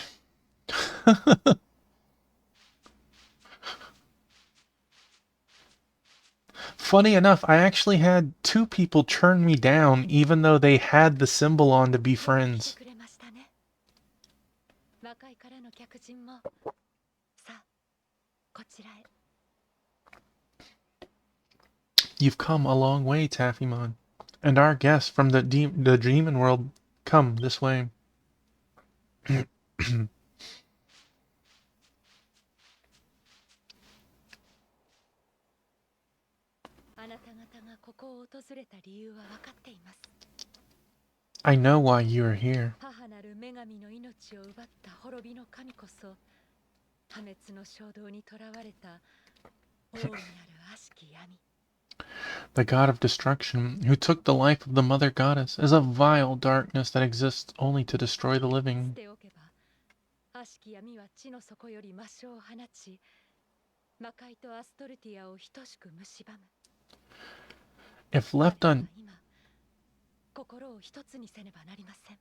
Funny enough, I actually had 2 people turn me down even though they had the symbol on to be friends. くれましたね。若いからの客人もさあこちらへ。 You've come a long way, Taffymon. And our guests from the demon world come this way. あなた方がここを訪れた理由は分かっています。 I know why you are here. 母なる女神の命を奪った滅びの神こそ破滅の衝動にとらわれた大いなる悪しき闇。 The god of destruction, who took the life of the mother goddess, is a vile darkness that exists only to destroy the 捨 living. ておけば悪しき闇は地の底より魔性を放ち魔界とアストルティアを等しく蝕む。 If left 我々は un... 今心を一つにせねばなりません。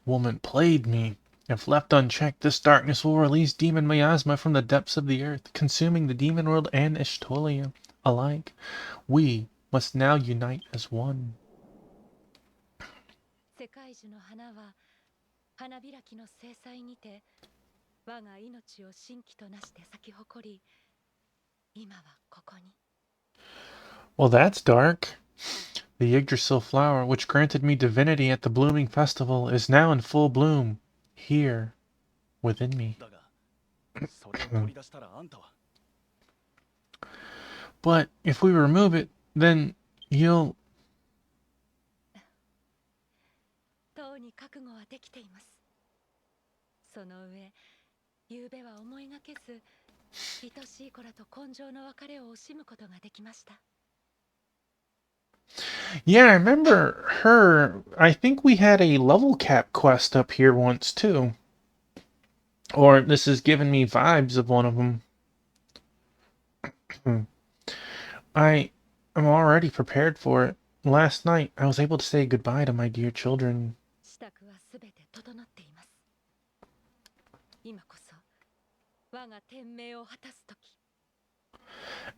Woman played me. If left unchecked, this darkness will release demon miasma from the depths of the earth, consuming the demon world and Ishtolia alike. We must now unite as one. 世界樹の花は花開きの精彩にて我が命を神器となして咲き誇り今はここに。 Well, that's dark. The Yggdrasil flower, which granted me divinity at the blooming festival, is now in full bloom, here, within me. だがそれを取り出したらあんたは But if we remove it, then you'll... とうに覚悟はできています。その上、夕べは思いがけず、愛しい子らと今生の別れを惜しむことができました。 Yeah, I remember her. I think we had a level cap quest up here once, too. Or this is giving me vibes of one of them. I am already prepared for it. Last night, I was able to say goodbye to my dear children. 支度はすべて整っています。今こそ我が天命を果たす時。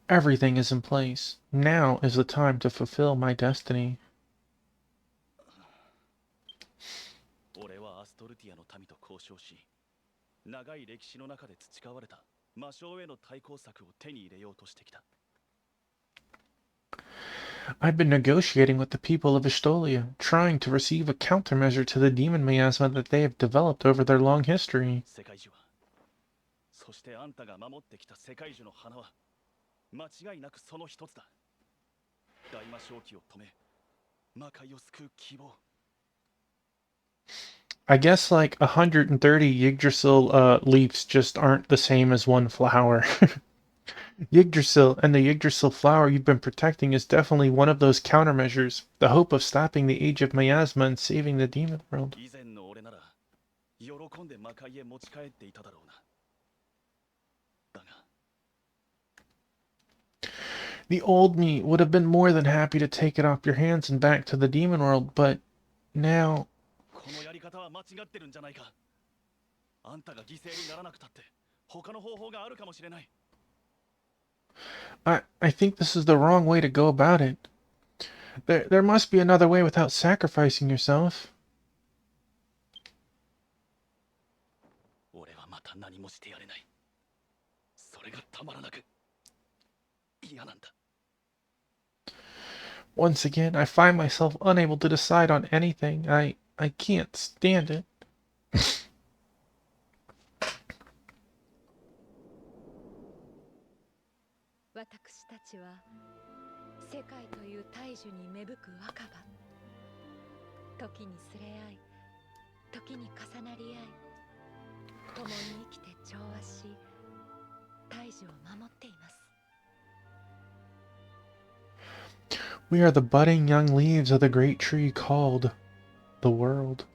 Everything is in place. Now is the time to fulfill my destiny. 俺はアストルティアの民と交渉し長い歴史の中で培われた魔性への対抗策を手に入れようとしてきた。 I've been negotiating with the people of Ishtolia, trying to receive a countermeasure to the demon miasma that they have developed over their long history. 世界樹はそしてあんたが守ってきた世界樹の花は間違いなくその一つだ。大魔正気を止め魔界を救う希望。 I guess like 130 Yggdrasil leaves just aren't the same as one flower. Yggdrasil and the Yggdrasil flower you've been protecting is definitely one of those countermeasures, the hope of stopping the age of miasma and saving the demon world. 以前の俺なら喜んで魔界へ持ち帰っていただろうな。だが The old me would have been more than happy to take it off your hands and back to the demon world, but now... このやり方は間違ってるんじゃないか。あんたが犠牲にならなくたって他の方法があるかもしれない。 I think this is the wrong way to go about it. There must be another way without sacrificing yourself. 俺はまた何もしてやれない。それがたまらなく嫌なんだ。 Once again, I find myself unable to decide on anything. I can't stand it. 私たちは世界という大樹に芽吹く若葉。時にすれ合い、時に重なり合い、共に生きて調和し、大樹を守っています。 We are the budding young leaves of the great tree called the world.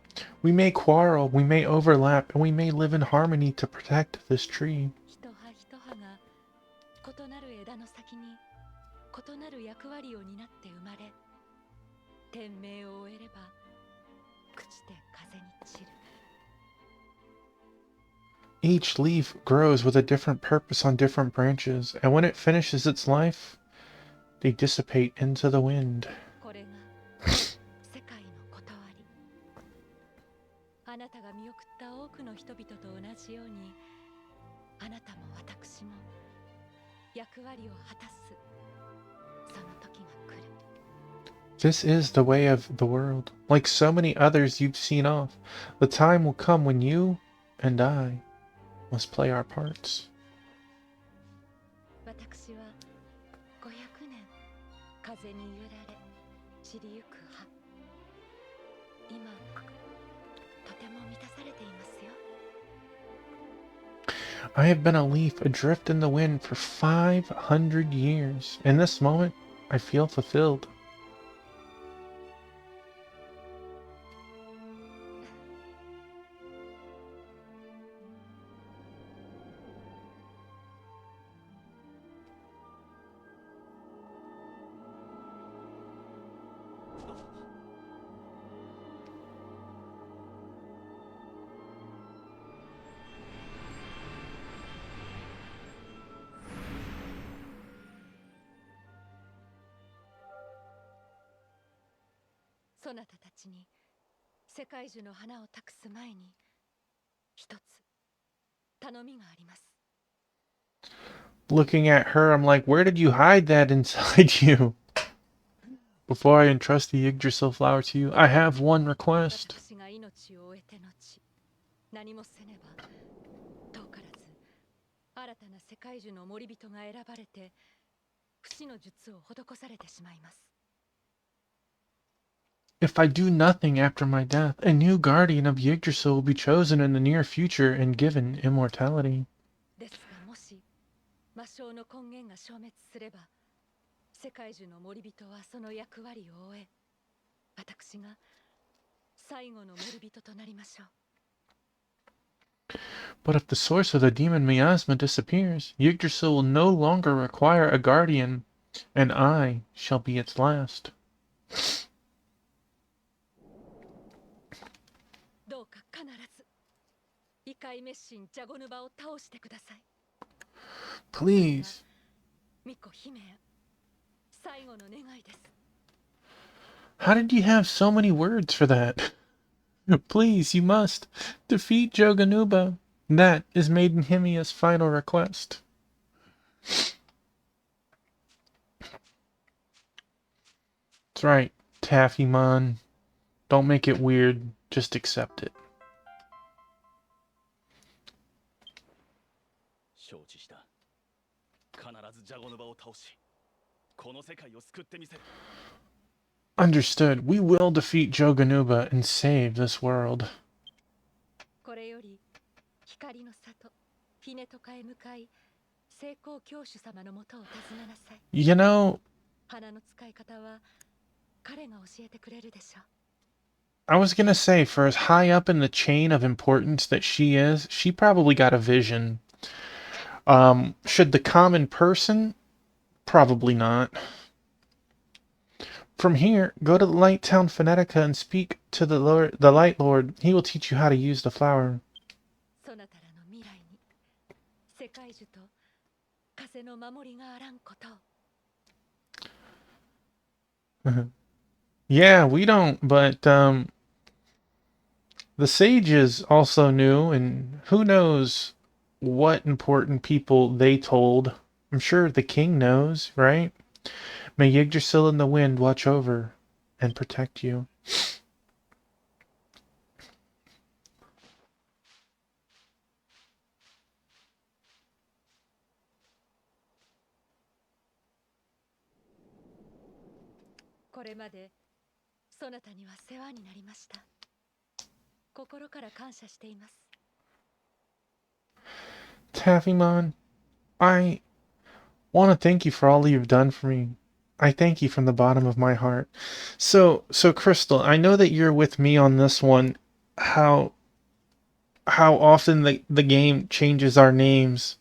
We may quarrel, we may overlap, and we may live in harmony to protect this tree. 一葉一葉が異なる枝の先に異なる役割を担って生まれ、天命を終えれば朽ちて風に散る。 Each leaf grows with a different purpose on different branches, and when it finishes its life, they dissipate into the wind. これが世界の断り。あなたが見送った多くの人々と同じように、あなたも私も役割を果たすその時が来る。 This is the way of the world. Like so many others you've seen off, the time will come when you and I must play our parts. 私は500年風に揺られ散りゆく葉。今とても満たされていますよ。 I have been a leaf adrift in the wind for 500 years. In this moment, I feel fulfilled. そなたたちに世界中の花を託す前に一つ頼みがあります。 Looking at her, I'm like, where did you hide that inside you? Before I entrust the Yggdrasil flower to you, I have one request. 私が命を終えて後、何もせねば遠からず新たな世界中の森人が選ばれて不死の術を施されてしまいます。 If I do nothing after my death, a new guardian of Yggdrasil will be chosen in the near future and given immortality. ですがもし魔性の根源が消滅すれば、世界中の森人はその役割を終え、私が最後の森人となりましょう。 But if the source of the demon miasma disappears, Yggdrasil will no longer require a guardian, and I shall be its last. どうか必ず異界滅神ジャゴヌバを倒してください。 Please. 巫女姫へ最後の願いです。 How did you have so many words for that? Please, you must defeat Joganuba. That is Maiden Himia's final request. That's right, Taffymon. Don't make it weird, just accept it. 承知した。必ずジャゴヌバを倒し、この世界を救ってみせる。 Understood. We will defeat Joganuba and save this world. これより光の里ヒネトカへ向かい、聖光教主様のもとを訪ねなさい。 You know, 花の使い方は彼が教えてくれるでしょう。 I was gonna say, for as high up in the chain of importance that she is, she probably got a vision. Should the common person? Probably not. From here, go to the Light Town Phonetica and speak to the Light Lord. He will teach you how to use the flower. そなたらの未来に世界樹と風の守りがあらんことを。 Yeah, we don't, but the sages also knew, and who knows what important people they told. I'm sure the king knows, right? May Yggdrasil and the wind watch over and protect you. これまでそなたには世話になりました。心から感謝しています。 Taffymon, I want to thank you for all you've done for me. I thank you from the bottom of my heart. So Crystal, I know that you're with me on this one. how often the game changes our names.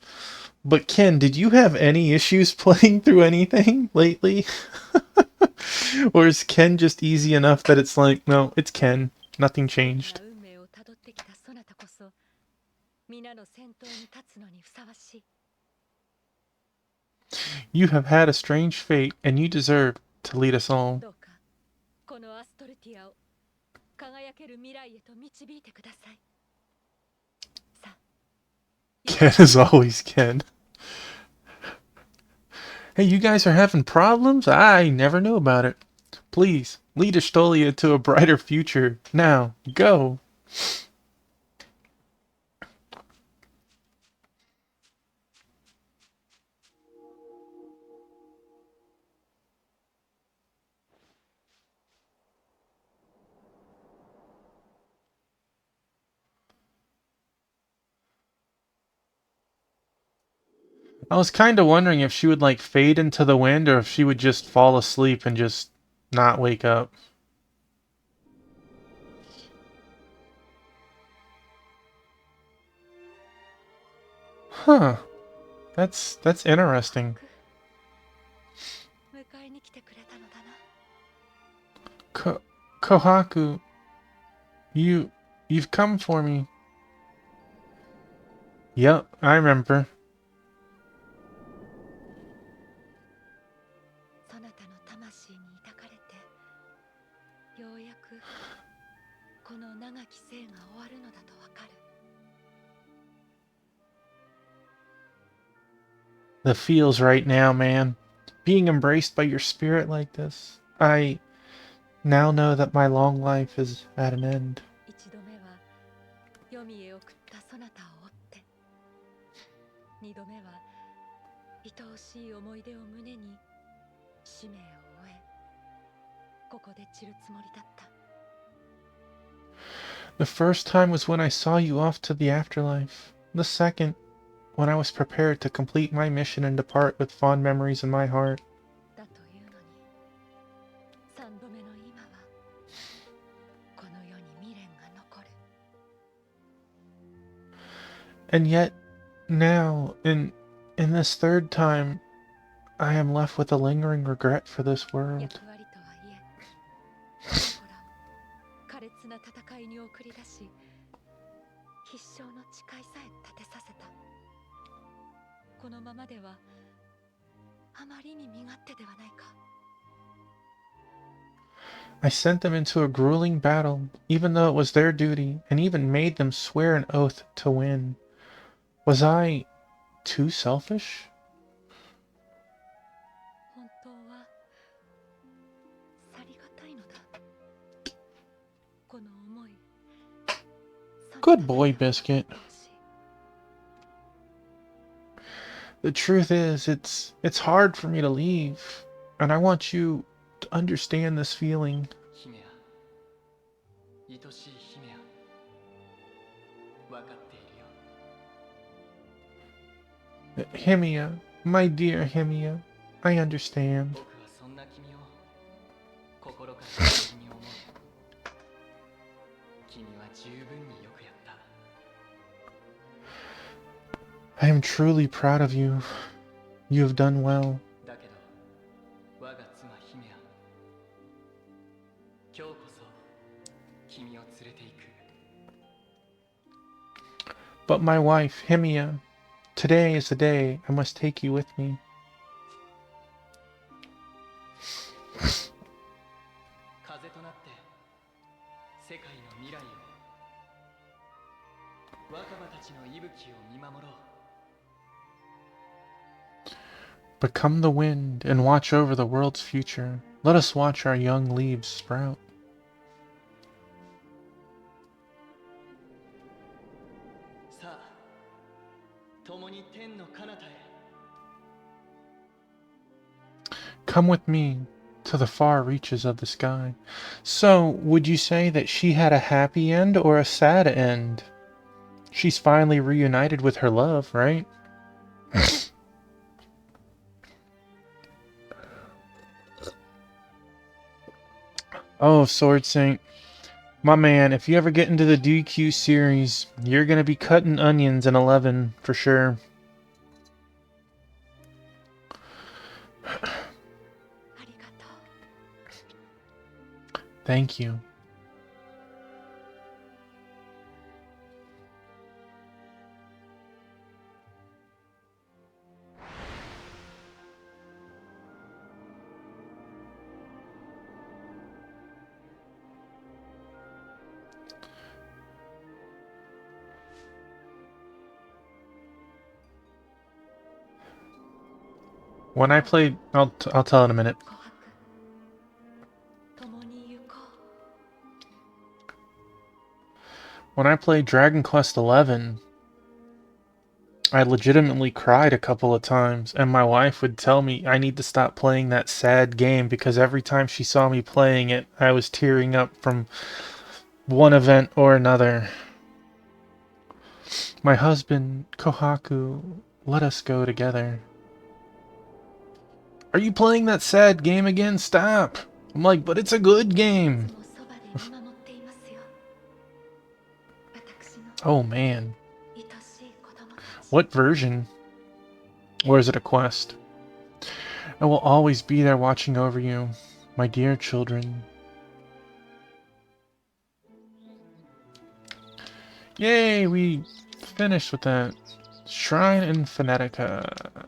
But Ken, did you have any issues playing through anything lately? Or is Ken just easy enough that it's like, no, it's Ken. Nothing changed. 運命をたどってきたそなたこそ皆の先頭に立つのにふさわしい。 You have had a strange fate, and you deserve to lead us all. どうかこのアストルティアを輝ける未来へと導いてください。さあ、 Ken is always Ken. Hey, you guys are having problems? I never knew about it. Please, lead Estolia to a brighter future. Now, go. I was kind of wondering if she would like fade into the wind or if she would just fall asleep and just not wake up. Huh. That's interesting. 迎えに来てくれたのだな。 Kohaku, you've come for me. Yep, I remember. そなたの魂に抱かれてようやくこの長き生が終わるのだとわかる。 The feels right now, man. Being embraced by your spirit like this. I now know that my long life is at an end. 一度目は黄泉へ送ったそなたを追って二度目は愛おしい思い出を胸に使命を終えここで散るつもりだった。 The first time was when I saw you off to the afterlife. The second, when I was prepared to complete my mission and depart with fond memories in my heart. だというのに三度目の今はこの世に未練が残る。 And yet, now, in this third time, I am left with a lingering regret for this 役 world. 割とはいえほら苛烈な戦いに送り出し必勝の誓いさえ立てさせた。このままではあまりに身勝手ではないか。 I sent them into a grueling battle, even though it was their duty, and even made them swear an oath to win. Was I too selfish? 本当は去りがたいのだ。この思い。 Good boy, Biscuit. The truth is, it's hard for me to leave, and I want you to understand this feeling. 姫や愛しい姫や分かっているよ。 Himia, my dear Himia, I understand. 僕はそんな君を心から大事に思う。君は十分によくやった。 I am truly proud of you. You have done well. だけど我が妻姫や今日こそ君を連れて行く。 But my wife, Himia, today is the day I must take you with me. 風となって世界の未来を若葉たちの息吹を見守ろう。 Become the wind and watch over the world's future. Let us watch our young leaves sprout. さあ共に天の彼方へ。 Come with me to the far reaches of the sky. So, would you say that she had a happy end or a sad end? She's finally reunited with her love, right? Oh, Sword Saint. My man, if you ever get into the DQ series, you're gonna be cutting onions in 11 for sure. Thank you. When I played, I'll tell in a minute. When I played Dragon Quest XI, I legitimately cried a couple of times, and my wife would tell me I need to stop playing that sad game because every time she saw me playing it, I was tearing up from one event or another. My husband, Kohaku, let us go together. Are you playing that sad game again? Stop! I'm like, but it's a good game. Oh man. What version? Or is it a quest? I will always be there watching over you, my dear children. Yay, we finished with that. Shrine in Phonetica.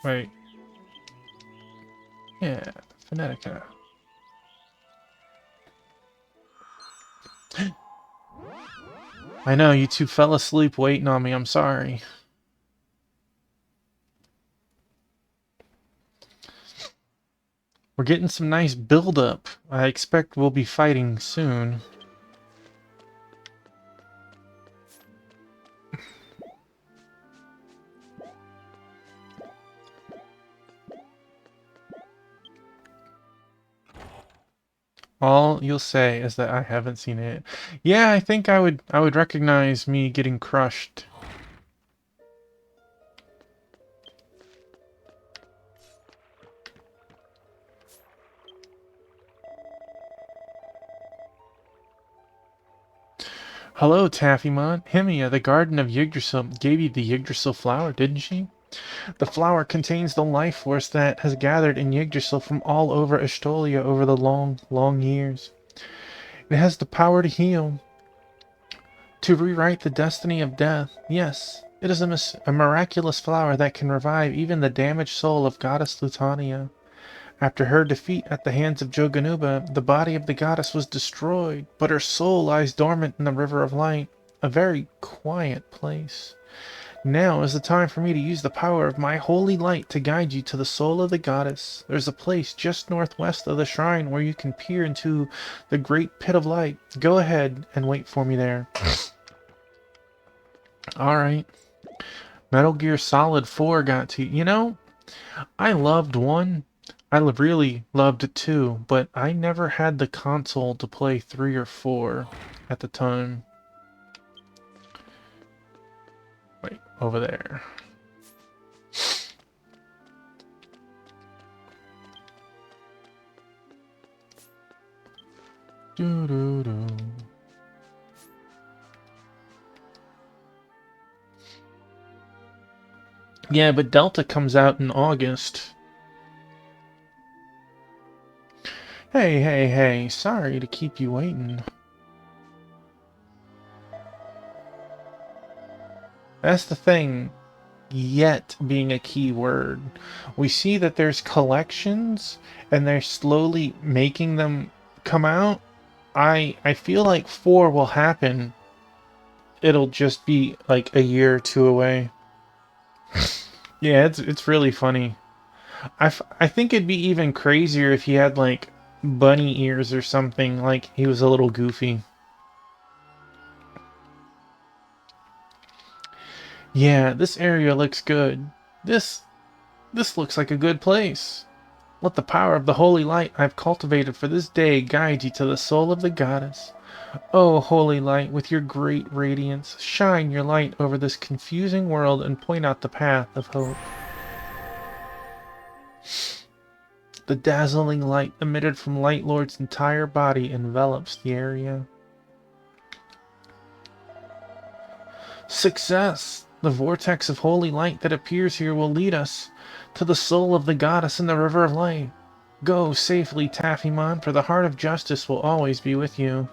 Wait. Yeah, Phonetica. I know, you two fell asleep waiting on me, I'm sorry. We're getting some nice build-up. I expect we'll be fighting soon. All you'll say is that I haven't seen it. Yeah, I think I would recognize me getting crushed. Hello, Taffymon. Himia, the garden of Yggdrasil, gave you the Yggdrasil flower, didn't she? The flower contains the life force that has gathered in Yggdrasil from all over Estolia over the long, long years. It has the power to heal, to rewrite the destiny of death. Yes, it is a miraculous flower that can revive even the damaged soul of Goddess Lutania. After her defeat at the hands of Joganuba, the body of the goddess was destroyed, but her soul lies dormant in the River of Light, a very quiet place. Now is the time for me to use the power of my holy light to guide you to the soul of the goddess. There's a place just northwest of the shrine where you can peer into the great pit of light. Go ahead and wait for me there. Alright. Metal Gear Solid 4 got to... You know, I loved 1. I really loved 2, but I never had the console to play 3 or 4 at the time. Wait, over there. Doo-doo-doo. Yeah, but Delta comes out in August. Hey, sorry to keep you waiting. That's the thing. Yet being a key word. We see that there's collections and they're slowly making them come out. I feel like 4 will happen. It'll just be like a year or 2 away. Yeah, it's really funny. I think it'd be even crazier if he had like bunny ears or something, like he was a little goofy. Yeah, this area looks good. This looks like a good place. Let the power of the holy light I've cultivated for this day guide you to the soul of the goddess. Oh, holy light, with your great radiance, shine your light over this confusing world and point out the path of hope. The dazzling light emitted from Light Lord's entire body envelops the area. Success! The vortex of holy light that appears here will lead us to the soul of the goddess in the River of Light. Go safely, Taffymon, for the heart of justice will always be with you.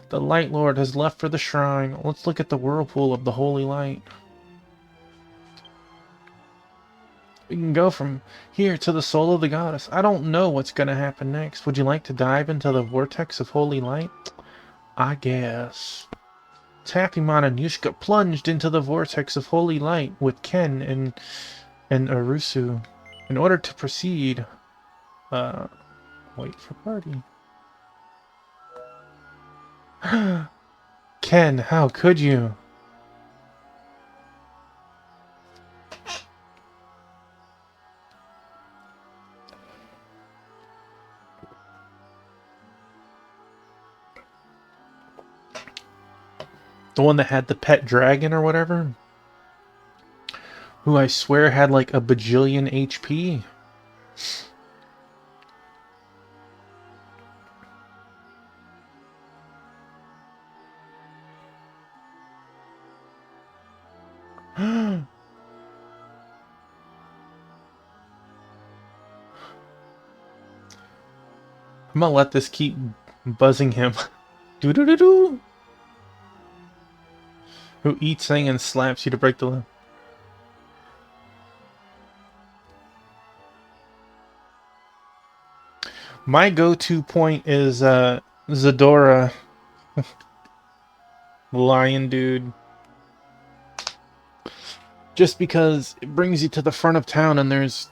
The Light Lord has left for the shrine. Let's look at the whirlpool of the holy light. We can go from here to the soul of the goddess. I don't know what's going to happen next. Would you like to dive into the vortex of holy light? I guess. Taffymon and Yushka plunged into the vortex of holy light with Ken and Arusu. In order to proceed, wait for party. Ken, how could you? The one that had the pet dragon or whatever? Who I swear had like a bajillion HP. I'm gonna let this keep buzzing him. Doo-doo-doo-doo! Who eats thing and slaps you to break the limb. My go-to point is Zadora. Lion dude. Just because it brings you to the front of town and there's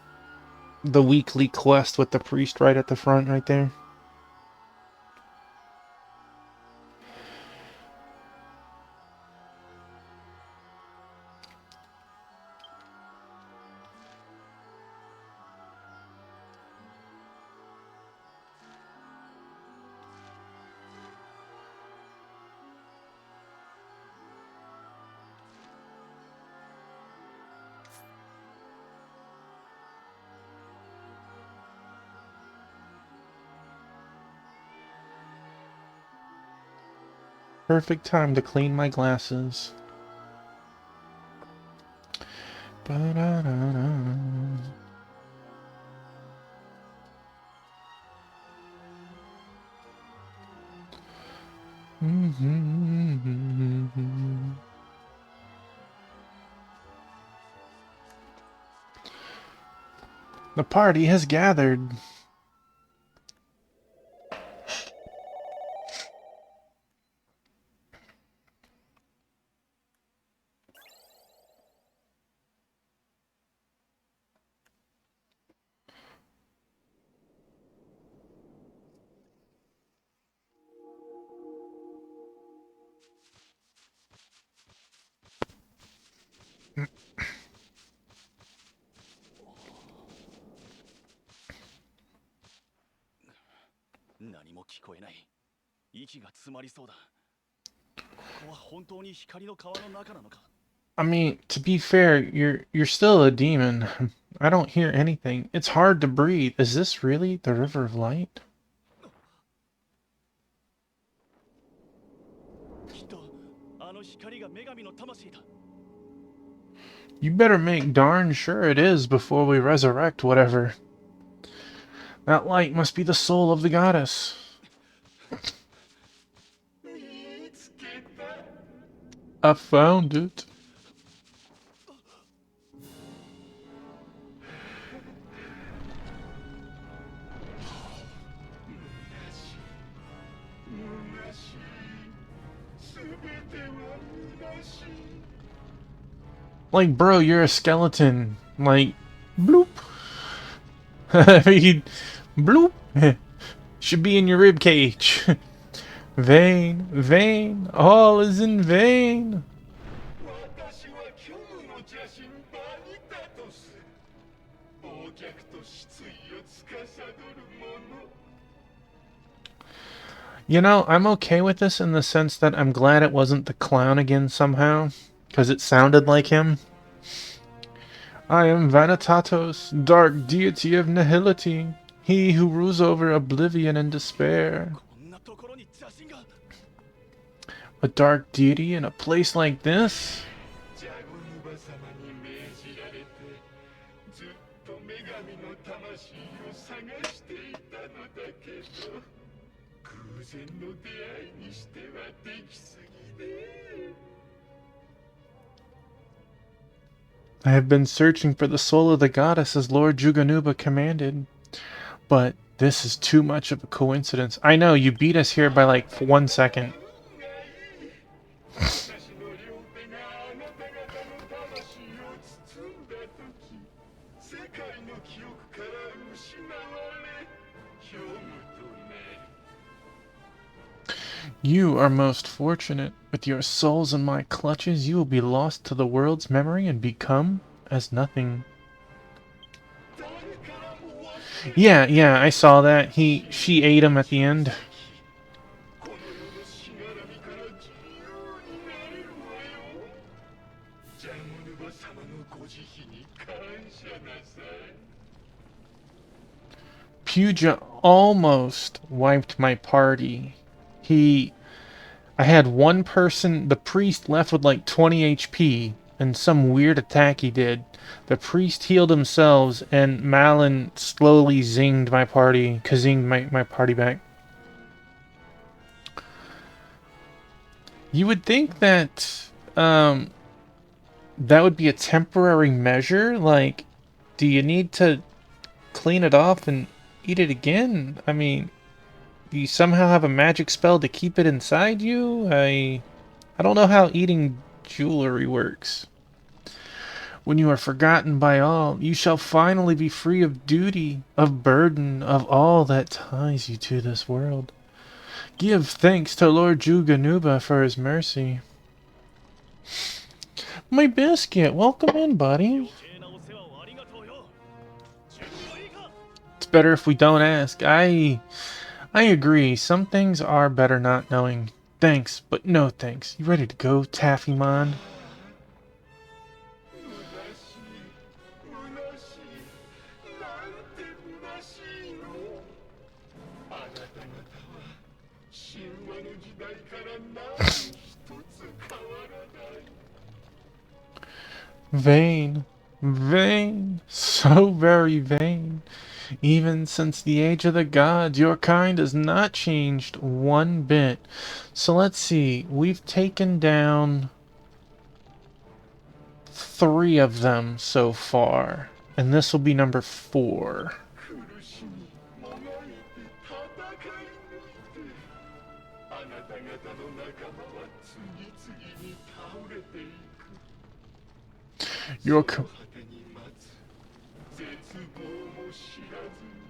the weekly quest with the priest right at the front right there. Perfect time to clean my glasses. Ba-da-da-da. The party has gathered. I mean, to be fair, you're still a demon. I don't hear anything. It's hard to breathe. Is this really the River of Light? You better make darn sure it is before we resurrect whatever. That light must be the soul of the goddess. I found it. Like, bro, you're a skeleton. Like, bloop. I mean, bloop. Should be in your rib cage. Vain, vain, all is in vain. You know, I'm okay with this in the sense that I'm glad it wasn't the clown again somehow, because it sounded like him. I am Vanitatos, dark deity of nihility, he who rules over oblivion and despair. こんなところに邪神が。 A dark deity in a place like this? ジャゴヌバ様に命じられてずっと女神の魂を探していたのだけど偶然の出会いにしてはできすぎね。 I have been searching for the soul of the goddess as Lord Juganuba commanded. But this is too much of a coincidence. I know, you beat us here by like 1 second. 私の両手があなた方の魂を包んだ時世界の記憶から失われ虚無となる。 You are most fortunate. With your souls in my clutches, you will be lost to the world's memory and become as nothing. Yeah, I saw that. She ate him at the end. この世のしがらみから自由になれるわよ。ジャゴヌバ様のご慈悲に感謝なさい。 Puja almost wiped my party. I had one person, the priest, left with like 20 HP, and some weird attack he did. The priest healed themselves, and Malin slowly zinged my party, kazinged my party back. You would think that, that would be a temporary measure. Like, do you need to clean it off and eat it again? I mean, do you somehow have a magic spell to keep it inside you? I don't know how eating jewelry works. When you are forgotten by all, you shall finally be free of duty, of burden, of all that ties you to this world. Give thanks to Lord Juganuba for his mercy. My biscuit, welcome in, buddy. 余計なお世話をありがとうよ。準備はいいか。 It's better if we don't ask. I agree. Some things are better not knowing. Thanks, but no thanks. You ready to go, Taffymon? 虚しいなんて虚しいの。あなた方は神話の時代から何一つ変わらない。 Vain, so very vain. Even since the age of the gods, your kind has not changed one bit. So let's see, we've taken down 3 of them so far, and this will be number 4. 苦しみもがいて戦い抜いてあなた方の仲間は次々に倒れていく。 Your その果てに待つ絶望も知らずに。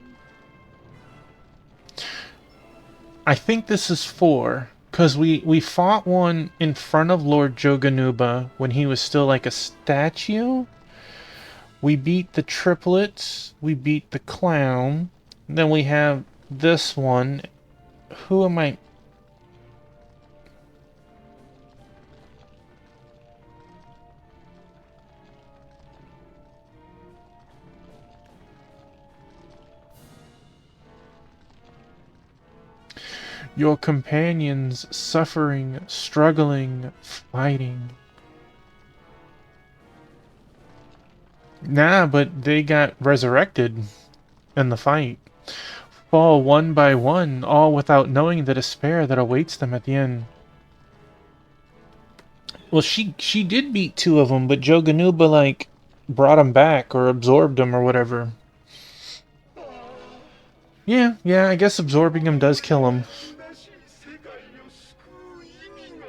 I think this is 4, because we fought one in front of Lord Joganuba when he was still like a statue. We beat the triplets, we beat the clown, then we have this one. Who am I? Your companions suffering, struggling, fighting. Nah, but they got resurrected in the fight. Fall one by one, all without knowing the despair that awaits them at the end. Well, she did beat 2 of them, but Joganuba, like, brought them back or absorbed them or whatever. Yeah, I guess absorbing them does kill them. 虚しい世界を救う意味が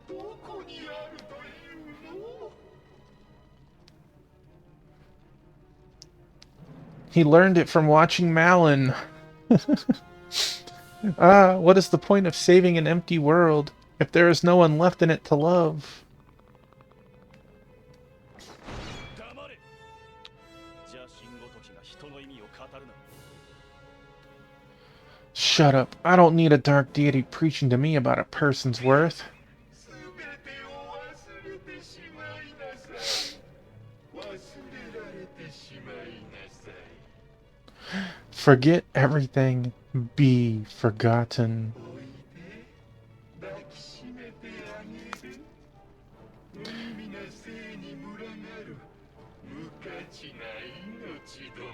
どこにあるというの。 He learned it from watching Malin. What is the point of saving an empty world if there is no one left in it to love? 黙れ。邪神ごときが人の意味を語るな。 Shut up. I don't need a dark deity preaching to me about a person's worth. すべてを忘れてしまいなさい。忘れ Forget everything. Be forgotten. おいで抱きしめてあげる無意味な性に群がる無価値な命ども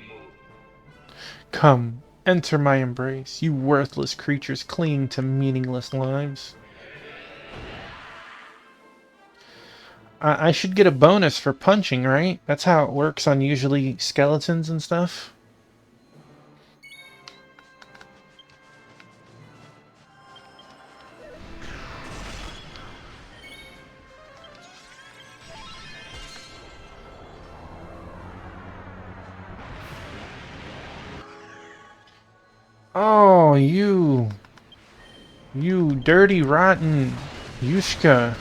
Come, enter my embrace, you worthless creatures clinging to meaningless lives. I should get a bonus for punching, right? That's how it works on usually skeletons and stuff. Oh, you dirty, rotten Yushka.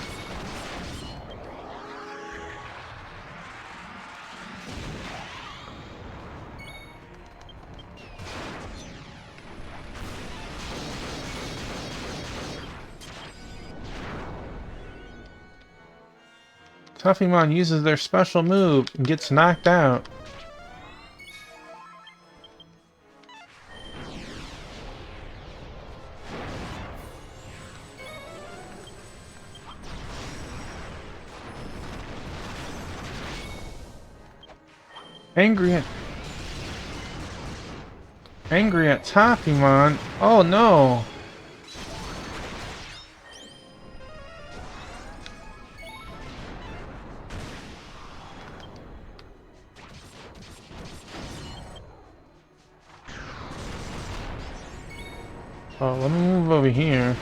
Tuffymon uses their special move and gets knocked out. Angry at Tuffymon. Oh no! Oh, let me move over here.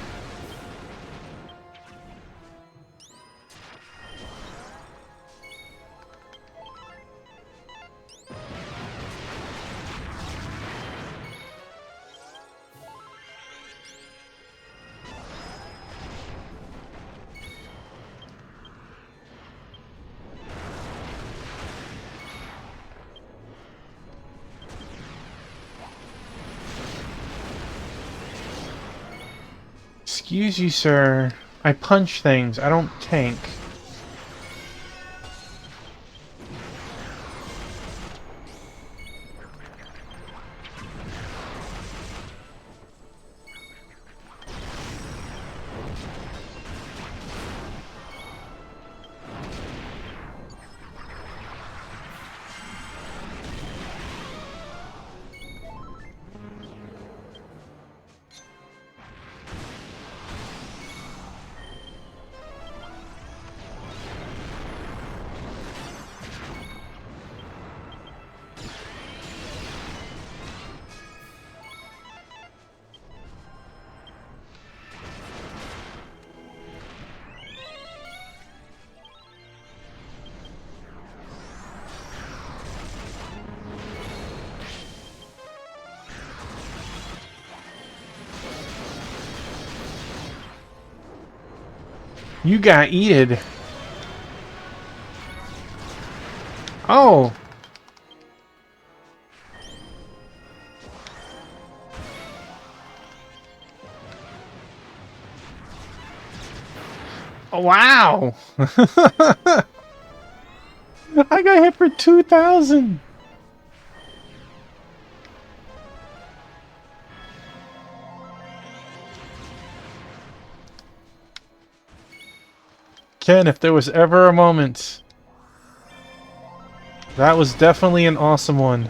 Excuse you, sir. I punch things. I don't tank. You got eated. Oh! Oh, wow! I got hit for 2,000! Ken, if there was ever a moment, that was definitely an awesome one.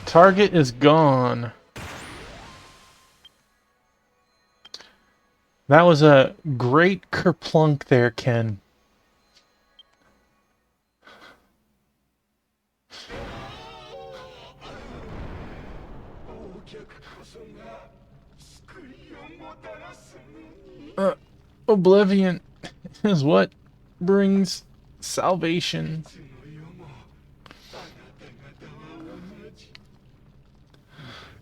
Target is gone. That was a great kerplunk there, Ken. Oblivion is what brings salvation. いつの世もあなた方は同じ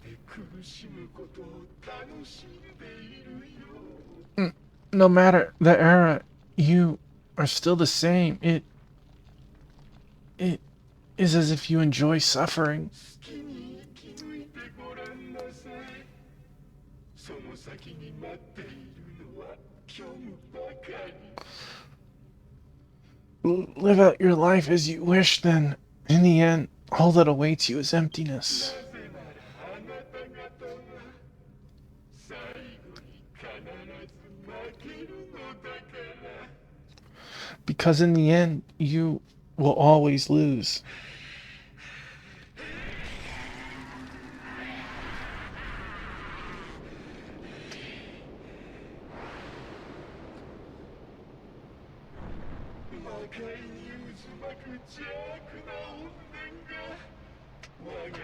無で苦しむことを楽しんでいるよ No matter the era, you are still the same. It is as if you enjoy suffering. 好きに生き抜いてごらんなさい。その先に待っているのは虚無ばかり。 Live out your life as you wish, then. In the end, all that awaits you is emptiness. なぜならあなた方は最後に必ず負けるのだから。 Because in the end, you will always lose. 魔界に渦巻く邪悪な怨念が我が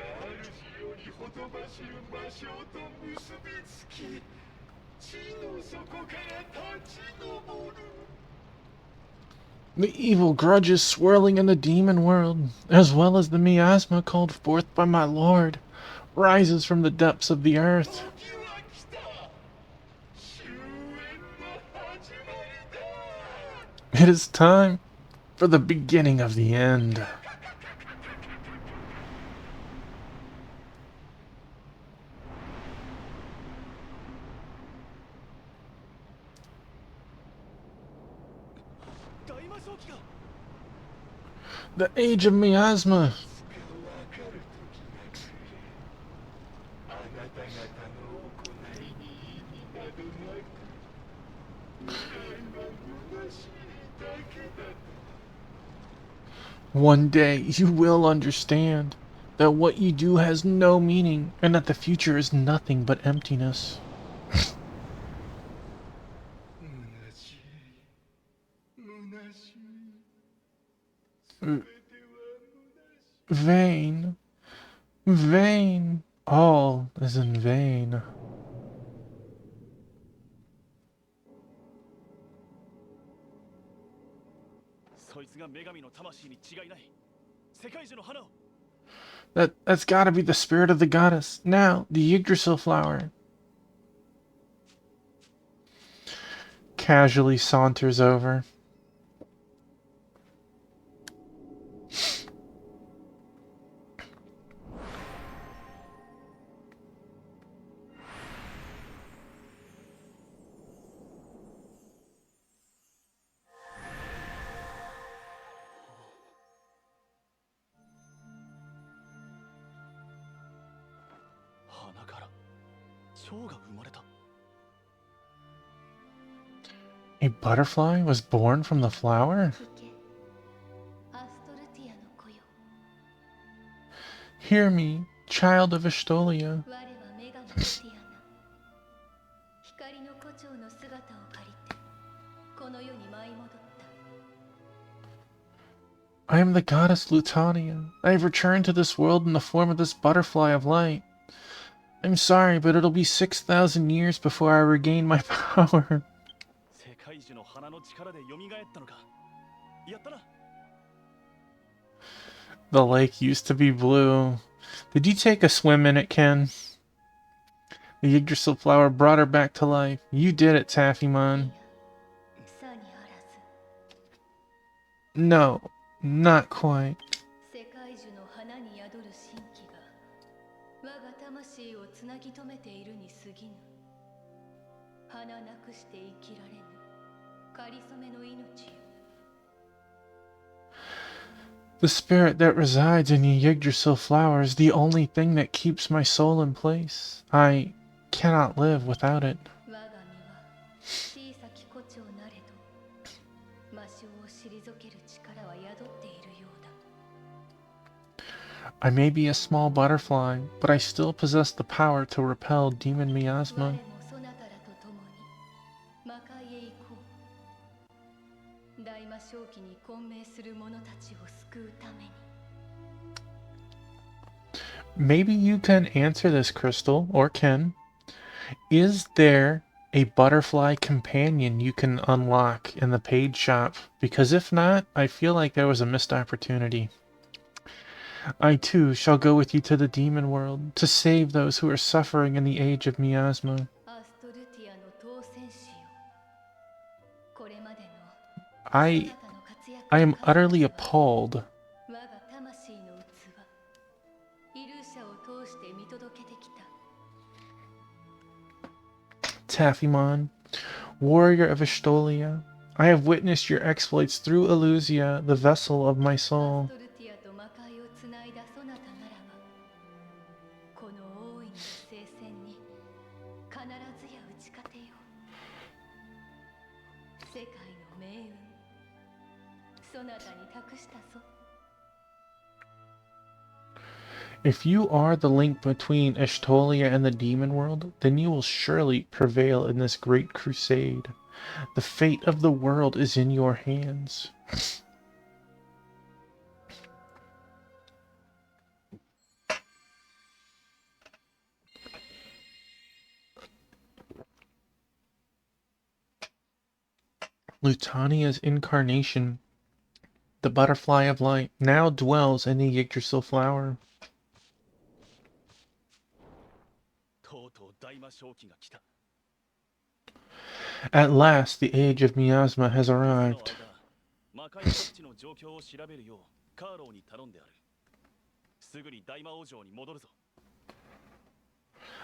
主よりほとばしる魔性と結びつき地の底から立ち上る。 The evil grudges swirling in the demon world, as well as the miasma called forth by my lord, rises from the depths of the earth. 時は来た。終焉の始まりだ。 It is time for the beginning of the end. 大魔将機が The age of miasma. わかる時が来る。あなた方の行いに意味などなく未来は虚しいだけだと。 One day you will understand that what you do has no meaning and that the future is nothing but emptiness. 虚しい。虚しい。 Mm. 全ては虚しい。 Vain. Vain. All is in vain. そいつが女神の魂に違いない。世界樹の花を That's gotta be the spirit of the goddess. Now, the Yggdrasil flower. Casually saunters over. A butterfly was born from the flower? 聞けアストルティアの子よ Hear me, child of Astolia. 我は女神ティアナ光の胡蝶の姿を借りてこの世に舞い戻った I am the goddess Lutania. I have returned to this world in the form of this butterfly of light. I'm sorry, but it'll be 6,000 years before I regain my power. 世界樹の花の力で蘇ったのか。やったな。 The lake used to be blue. Did you take a swim in it, Ken? The Yggdrasil flower brought her back to life. You did it, Taffymon. さにあらず No, not quite. 世界樹の花に宿る神気が我が魂をつなぎ止めているに過ぎぬ花なくして生きられぬかりそめの命よ The spirit that resides in the Yggdrasil flower is the only thing that keeps my soul in place. I cannot live without it. 我が身は小さき胡蝶なれど魔性を退ける力は宿っているようだ I may be a small butterfly, but I still possess the power to repel demon 我 miasma. もそなたらと共に魔界へ行こう大魔正気に混迷する者たちを救うために Maybe you can answer this, Crystal, or Ken. Is there a butterfly companion you can unlock in the paid shop? Because if not, I feel like there was a missed opportunity. I too shall go with you to the demon world to save those who are suffering in the age of miasma. アストルティアの当選士よこれまでの I am utterly appalled. 我が魂の器イルーシャを通して見届けてきた Taphimon, warrior of Estolia, I have witnessed your exploits through Elusia, the vessel of my ア soul. ストルティアと魔界をつないだそなたならばこの大いなる聖戦に必ずや打ち勝てよ世界の命運そなたに託したぞ If you are the link between Estolia and the demon world, then you will surely prevail in this great crusade. The fate of the world is in your hands. Lutania's incarnation, the butterfly of light, now dwells in the Yggdrasil flower. とうとう大魔正気が来た。 At last, the age of Miasma has arrived. 魔界各地の状況を調べるようカーローに頼んである。すぐに大魔王城に戻るぞ。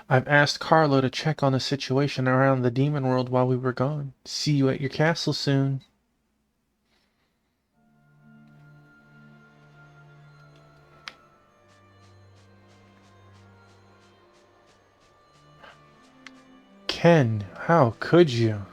I've asked Carlo to check on the situation around the demon world while we were gone. See you at your castle soon. Ken, how could you?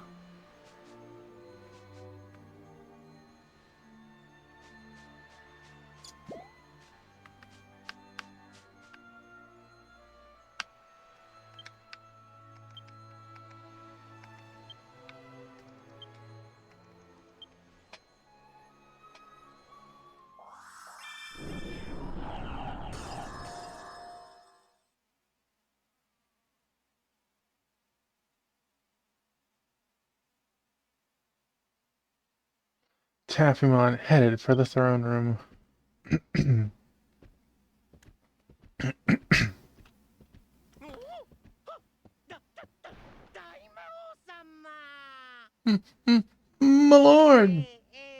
Taphimon headed for the throne room. 大魔王様 My lord!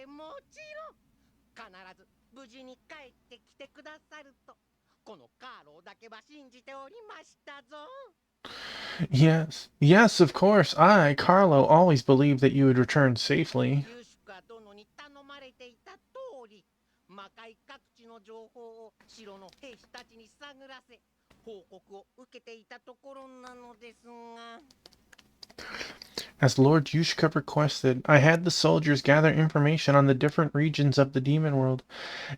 もちろん必ず無事に帰ってきてくださるとこのカーローだけは信じておりましたぞ Yes, yes, of course. I, Carlo, always believed that you would return safely. ユシュカ殿に頼まれていた通り魔界各地の情報を城の兵士たちに探らせ報告を受けていたところなのですが As Lord Yushka requested, I had the soldiers gather information on the different regions of the demon world,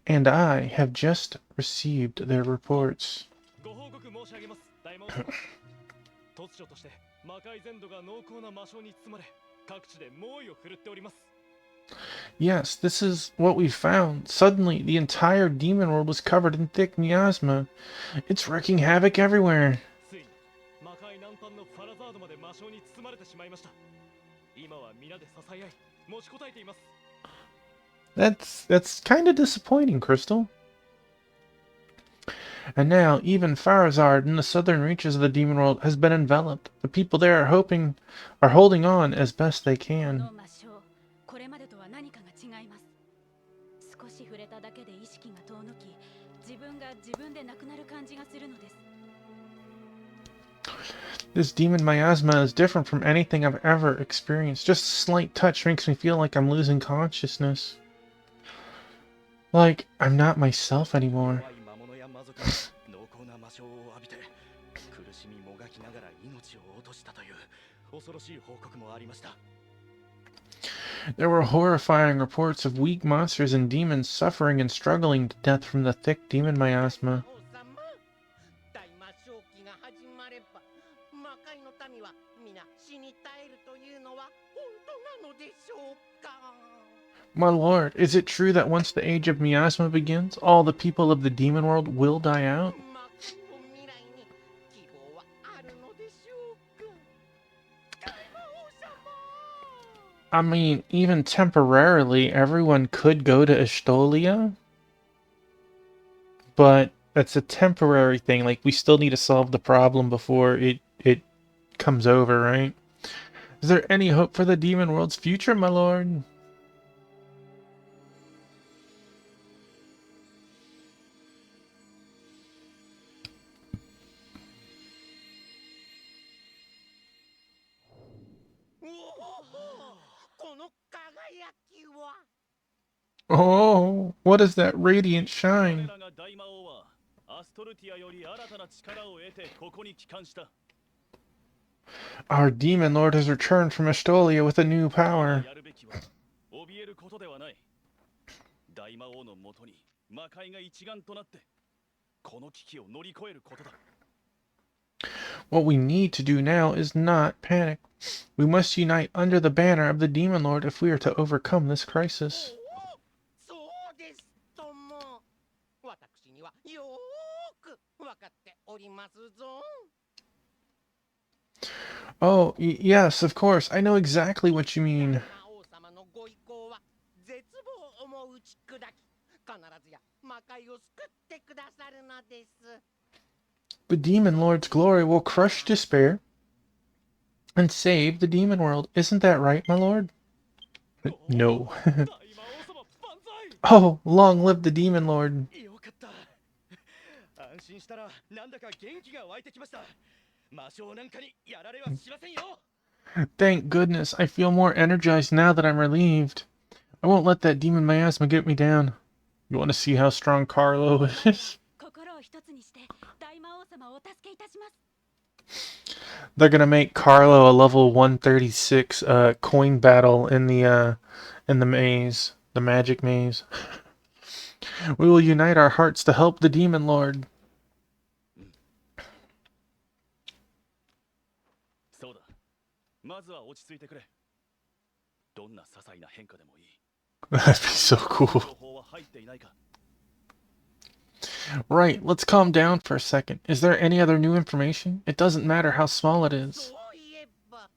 and I have just received their reports. ご報告申し上げます大魔王様突如として魔界全土が濃厚な魔性に包まれ各地で猛威を振るっております Yes, this is what we found. Suddenly, the entire demon world was covered in thick miasma. It's wreaking havoc everywhere. ついに魔界南端のファラザードまで魔性に包まれてしまいました今は皆で支え合い持ちこたえています That's kind of disappointing, Crystal. And now, even Farazard in the southern reaches of the demon world has been enveloped. The people there are holding on as best they こ can. の魔性これまでとは何かが違います少し触れただけで意識が遠のき自分が自分でなくなる感じがするのです This demon miasma is different from anything I've ever experienced. Just a slight touch makes me feel like I'm losing consciousness. Like, I'm not myself anymore. 怖い魔物や魔族が濃厚な魔性を浴びて苦しみもがきながら命を落としたという恐ろしい報告もありました。 There were horrifying reports of weak monsters and demons suffering and struggling to death from the thick demon miasma. 王様大魔正気が始まれば魔界の民は皆死に絶えるというのは本当なのでしょうか My lord, is it true that once the age of miasma begins, all the people of the demon world will die out? 魔界の未来に希望はあるのでしょうか大魔王様 I mean, even temporarily, everyone could go to Estolia. But that's a temporary thing. Like, we still need to solve the problem before it comes over, right? Is there any hope for the demon world's future, my lord? 撃は Oh, what is that radiant 我 shine? らが大魔王はアストルティアより新たな力を得てここに帰還した。 Our demon lord has returned from Estolia with a new power. やるべきは怯えることではない。大魔王のもとに魔界が一丸となってこの危機を乗り越えることだ。 What we need to do now is not panic. We must unite under the banner of the demon lord if we are to overcome this crisis. そうですとも。私にはよーくわかっておりますぞ。 Oh, yes, of course. I know exactly what you 大 mean. 魔王様のご意向は絶望をも打ち砕き、必ずや魔界を救ってくださるのです。 The demon lord's glory will crush despair and save the demon world. Isn't that right, my lord? No. 大魔王様万歳。 Oh, long live the demon lord. よかった。安心したらなんだか元気が湧いてきました。魔性なんかにやられはしませんよ。 Thank goodness, I feel more energized now that I'm relieved. I won't let that demon miasma get me down. You want to see how strong Carlo is? 心を一つにして大魔王様をお助けいたします。 They're gonna make Carlo a level 136 coin battle in the maze, the magic maze. We will unite our hearts to help the demon lord. そうだ。まずは落ち着いてくれ。どんな些細な変化でもいい。 That'd be so cool. 情報は入っていないか。 Right, let's calm down for a second. Is there any other new information? It doesn't matter how small it is. そういえば、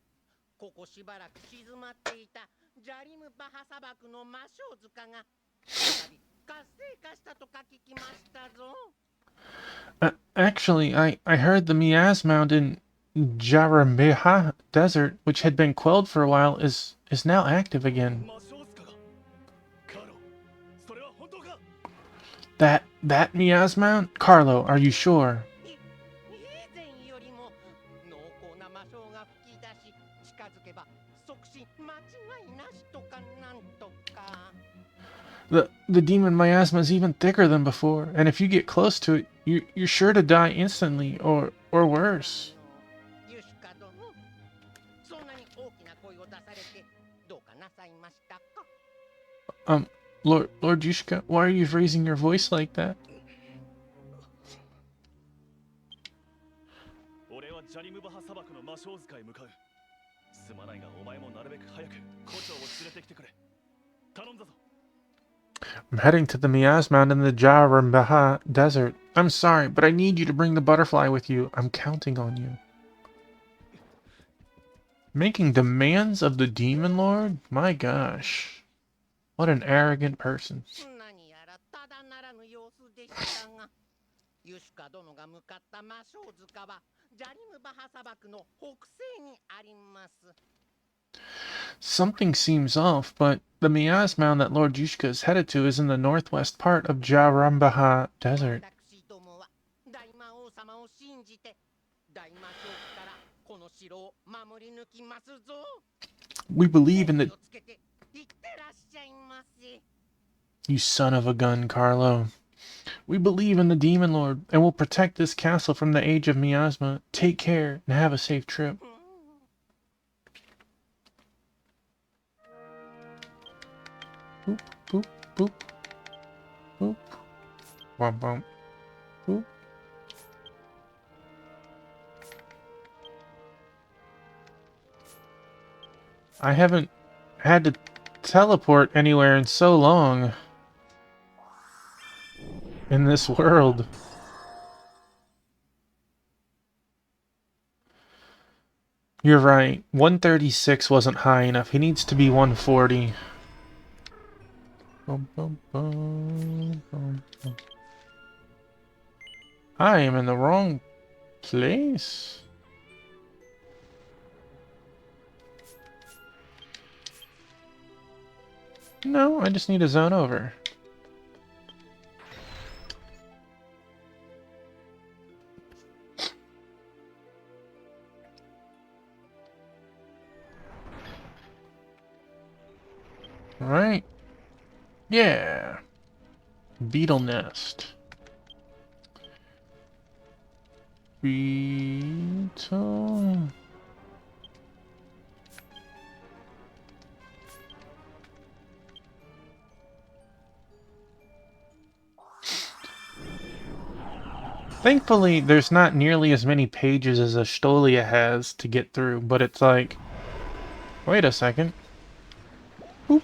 ここしばらく静まっていたジャリムバハ砂漠の魔性塚が再び活性化したとか聞きましたぞ。 Actually, I heard the Miaz Mound in Jarambeha Desert, which had been quelled for a while, is now active again. 魔性塚が。カーロ、それは本当か。 That Miaz Mound? Carlo, are you sure? 以前よりも濃厚な魔性が吹き出し、近づけば即死間違いなしとかなんとか。 The demon miasma is even thicker than before, and if you get close to it, you're sure to die instantly, or worse. ユシカ殿、そんなに大きな声を出されてどうかなさいましたか？ Lord Yushka, why are you raising your voice like that? 俺はジャリムバハ砂漠の魔性塚へ向かう。すまないがお前もなるべく早く胡蝶を連れてきてくれ。頼んだぞ。 I'm heading to the Miaz Mound in the Jarambaha Desert. I'm sorry, but I need you to bring the butterfly with you. I'm counting on you. Making demands of the Demon Lord? My gosh. What an arrogant person. 何やらただならぬ様子でしたが、ユシカ殿が向かった魔性塚はジャリムバハ砂漠の北西にあります。 Something seems off, but the Miaz Mound that Lord Yushka is headed to is in the northwest part of Jarambaha Desert. 私どもは大魔王様を信じて大魔将からこの城を守り抜きますぞ。 We believe in 気 the... をつけていってらっしゃいませ。 You son of a gun, Carlo. We believe in the Demon Lord, and will protect this castle from the age of miasma. Take care, and have a safe trip. Boop, boop, boop. Boop. Bum, bum. Boop. I haven't had to teleport anywhere in so long in this world. You're right. 136 wasn't high enough. He needs to be 140. Bum, bum, bum, bum, bum. I am in the wrong place. No, I just need a zone over. Alright. Yeah. Beetle nest. Beetle. Thankfully, there's not nearly as many pages as Astolia has to get through, but it's like, wait a second. Boop.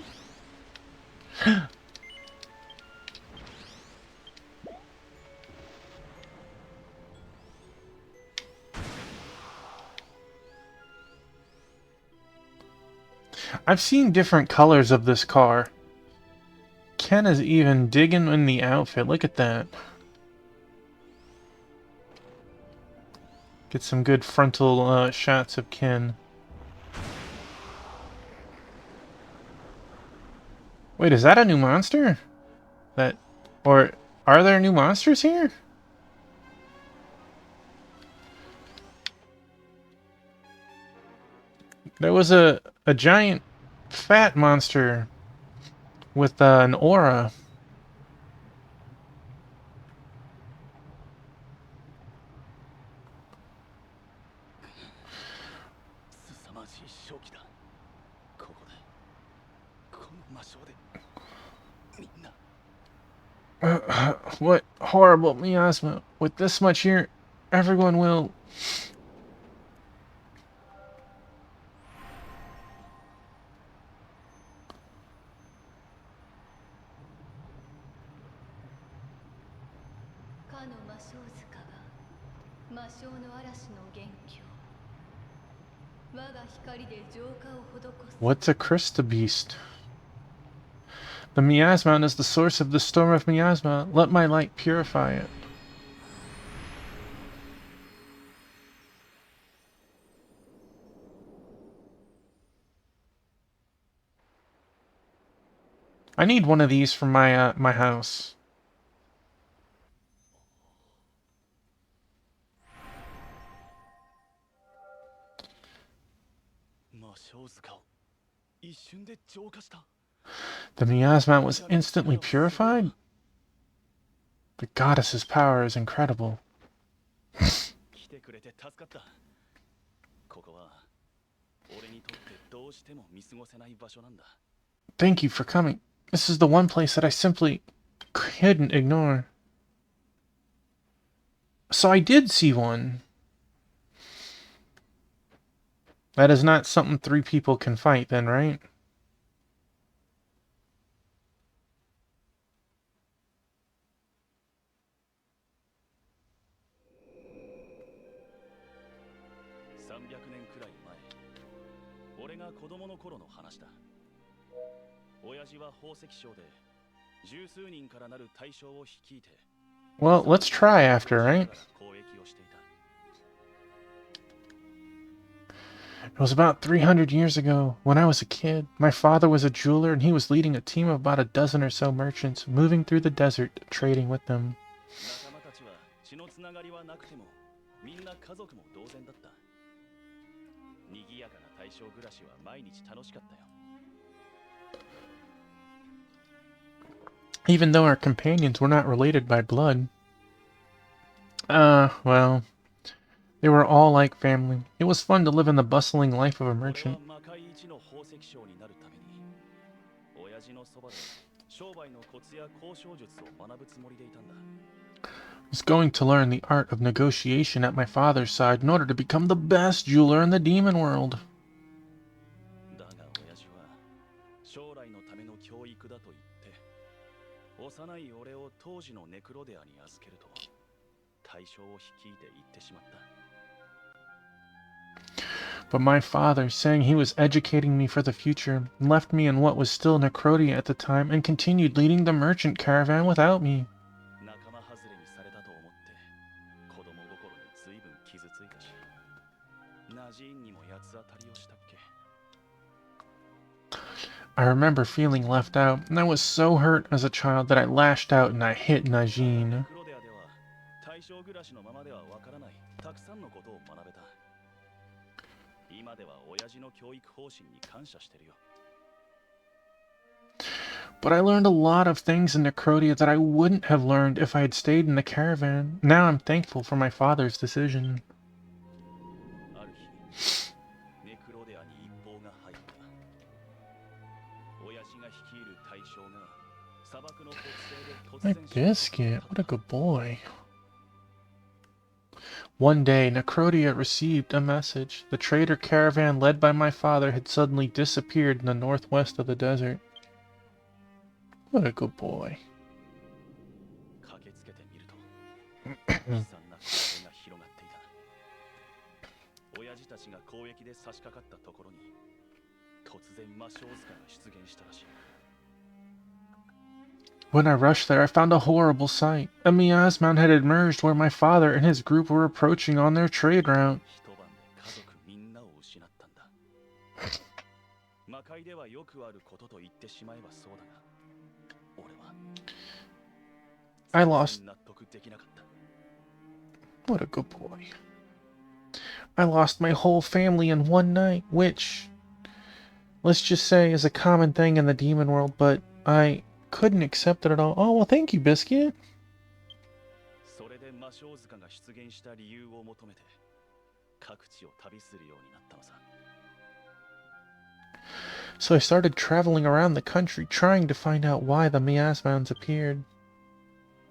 I've seen different colors of this car. Ken is even digging in the outfit. Look at that. Get some good frontal shots of Ken. Wait, is that a new monster? Or are there new monsters here? There was a giant fat monster with an aura. What horrible miasma. With this much here, everyone will... What's a Krista Beast? The miasma is the source of the storm of miasma. Let my light purify it. I need one of these for my my house. The miasma was instantly purified? The goddess's power is incredible. Thank you for coming. This is the one place that I simply couldn't ignore. So I did see one. That is not something 3 people can fight then, right? Well, let's try after, right? It was about 300 years ago, when I was a kid. My father was a jeweler, and he was leading a team of about a dozen or so merchants, moving through the desert, trading with them. Even though our companions were not related by blood. Well... They were all like family. It was fun to live in the bustling life of a merchant. I was going to learn the art of negotiation at my father's side in order to become the best jeweler in the demon world. But my father, saying he was educating me for the future, left me in what was still Necrodia at the time and continued leading the merchant caravan without me. I remember feeling left out, and I was so hurt as a child that I lashed out and I hit Najin. But I learned a lot of things in Necrodia that I wouldn't have learned if I had stayed in the caravan. Now I'm thankful for my father's decision. ある日ネクロデアに一報が入った。親父が率いる大将が砂漠の北西で突 My 然 biscuit, what a good boy. One day, Necrodia received a message. The trader caravan led by my father had suddenly disappeared in the northwest of the desert. What a good boy. 駆けつけてみると悲惨な光景が広がっていた。親父たちが交易で差し掛かったところに突然魔性塚が出現したらしい。 When I rushed there, I found a horrible sight. A miasma had emerged where my father and his group were approaching on their trade route. 一晩で家族みんなを失ったんだ。魔界ではよくあることと言ってしまえばそうだが、俺は I lost. 納得できなかった。 What a good boy. I lost my whole family in one night, which, let's just say, is a common thing in the demon world, but I couldn't accept it at all. Oh, well, thank you, Biscuit. それで魔性塚が出現した理由を求めて各地を旅するようになったのさ。 So I started traveling around the country trying to find out why the miasmans appeared.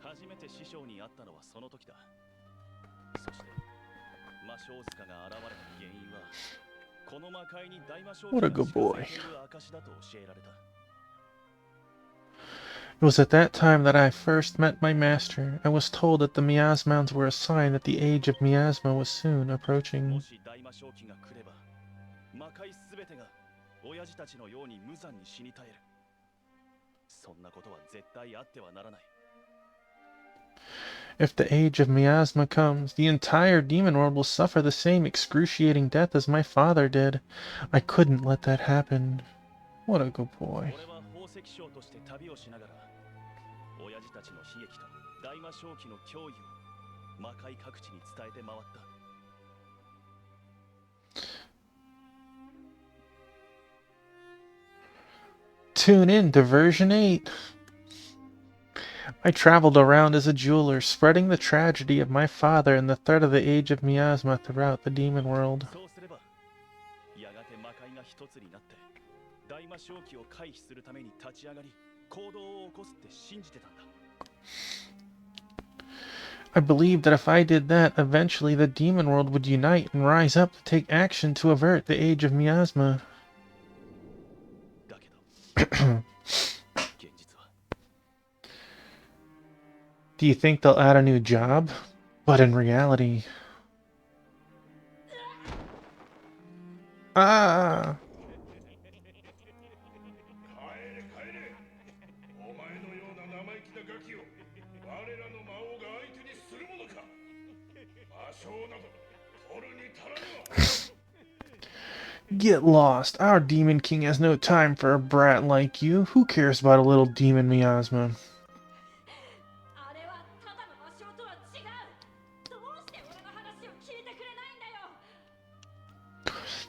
初めて師匠に会ったのはその時だ。そして魔性塚が現れた原因はこの魔界に大魔性 What a good boy. 証だと教えられた。 It was at that time that I first met my master. I was told that the miasmans were a sign that the age of miasma was soon approaching. もし大魔性期が来れば魔界すべてが親父たちのように無残に死に絶える。そんなことは絶対あってはならない。 If the age of miasma comes, the entire demon world will suffer the same excruciating death as my father did. I couldn't let that happen. What a good boy. 俺は宝石商として旅をしながら親父たちの悲劇と大魔性期の脅威を魔界各地に伝えて回った。 Tune in to version 8. I traveled around as a jeweler, spreading the tragedy of my father and the threat of the age of miasma throughout the demon world. そうすればやがて魔界が一つになって大魔性期を回避するために立ち上がり行動を起こすって信じてたんだ。 I believed that if I did that, eventually the demon world would unite and rise up to take action to avert the age of miasma. だけど現実は Do you think they'll add a new job? But in reality... Ah! 帰れ帰れ。お前のような生意気なガキを我らの魔王が相手にするものか。魔性など取るに足らぬわ。 Get lost. Our Demon King has no time for a brat like you. Who cares about a little demon miasma? あれはただの魔性とは違う。どうして俺の話を聞いてくれないんだよ。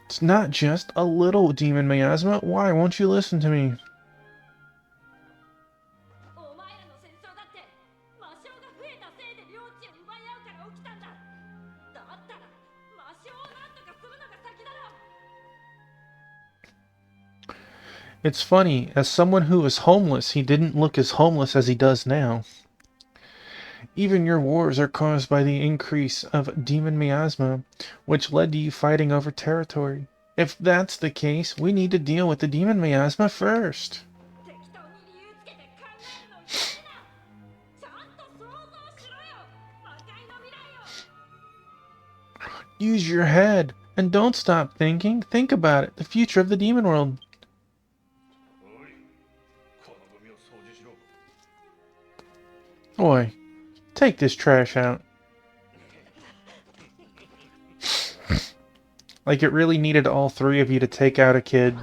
It's not just a little demon miasma. Why won't you listen to me? お前らの戦争だって魔性が増えたせいで領地を奪い合うから起きたんだ。だったら魔性をなんとかするのが先だろ。 It's funny, as someone who was homeless, he didn't look as homeless as he does now. Even your wars are caused by the increase of demon miasma, which led to you fighting over territory. If that's the case, we need to deal with the demon miasma first. 適当に理由つけて考えるのをやめな。ちゃんと想像しろよ。魔界の未来を。 Use your head, and don't stop thinking. Think about it, the future of the demon world. おい、このゴミを掃除しろ。 Boy, take this trash out. Like it really needed all three of you to take out a kid.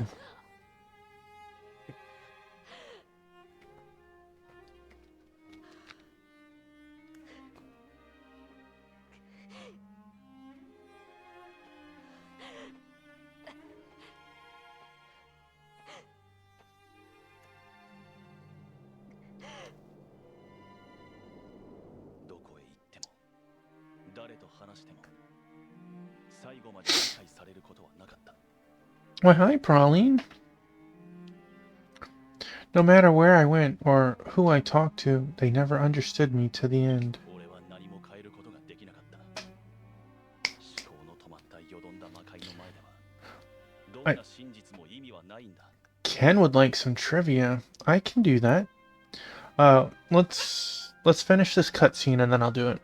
れと話しても最後まで理解されることはなかった。 Why, hi, Praline. No matter where I went or who I talked to, they never understood me to the end. 俺は何も変えることができなかった。思考の止まったよどんだ魔界の前ではどんな真実も意味はないんだ。 Ken would like some trivia. I can do that. Let's finish this cutscene and then I'll do it.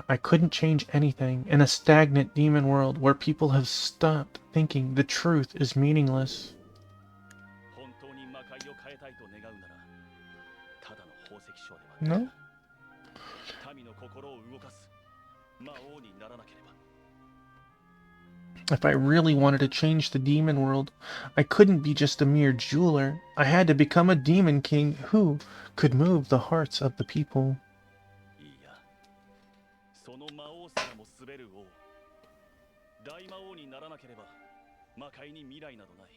I couldn't change anything in a stagnant demon world where people have stopped thinking the truth is meaningless. 本当に魔界を変えたいと願うならただの宝石商ではない。 No? 民の心を動かす魔王にならなければ。 If I really wanted to change the demon world, I couldn't be just a mere jeweler. I had to become a demon king who could move the hearts of the people. いいや、その魔王すらも滑る王。大魔王にならなければ魔界に未来などない。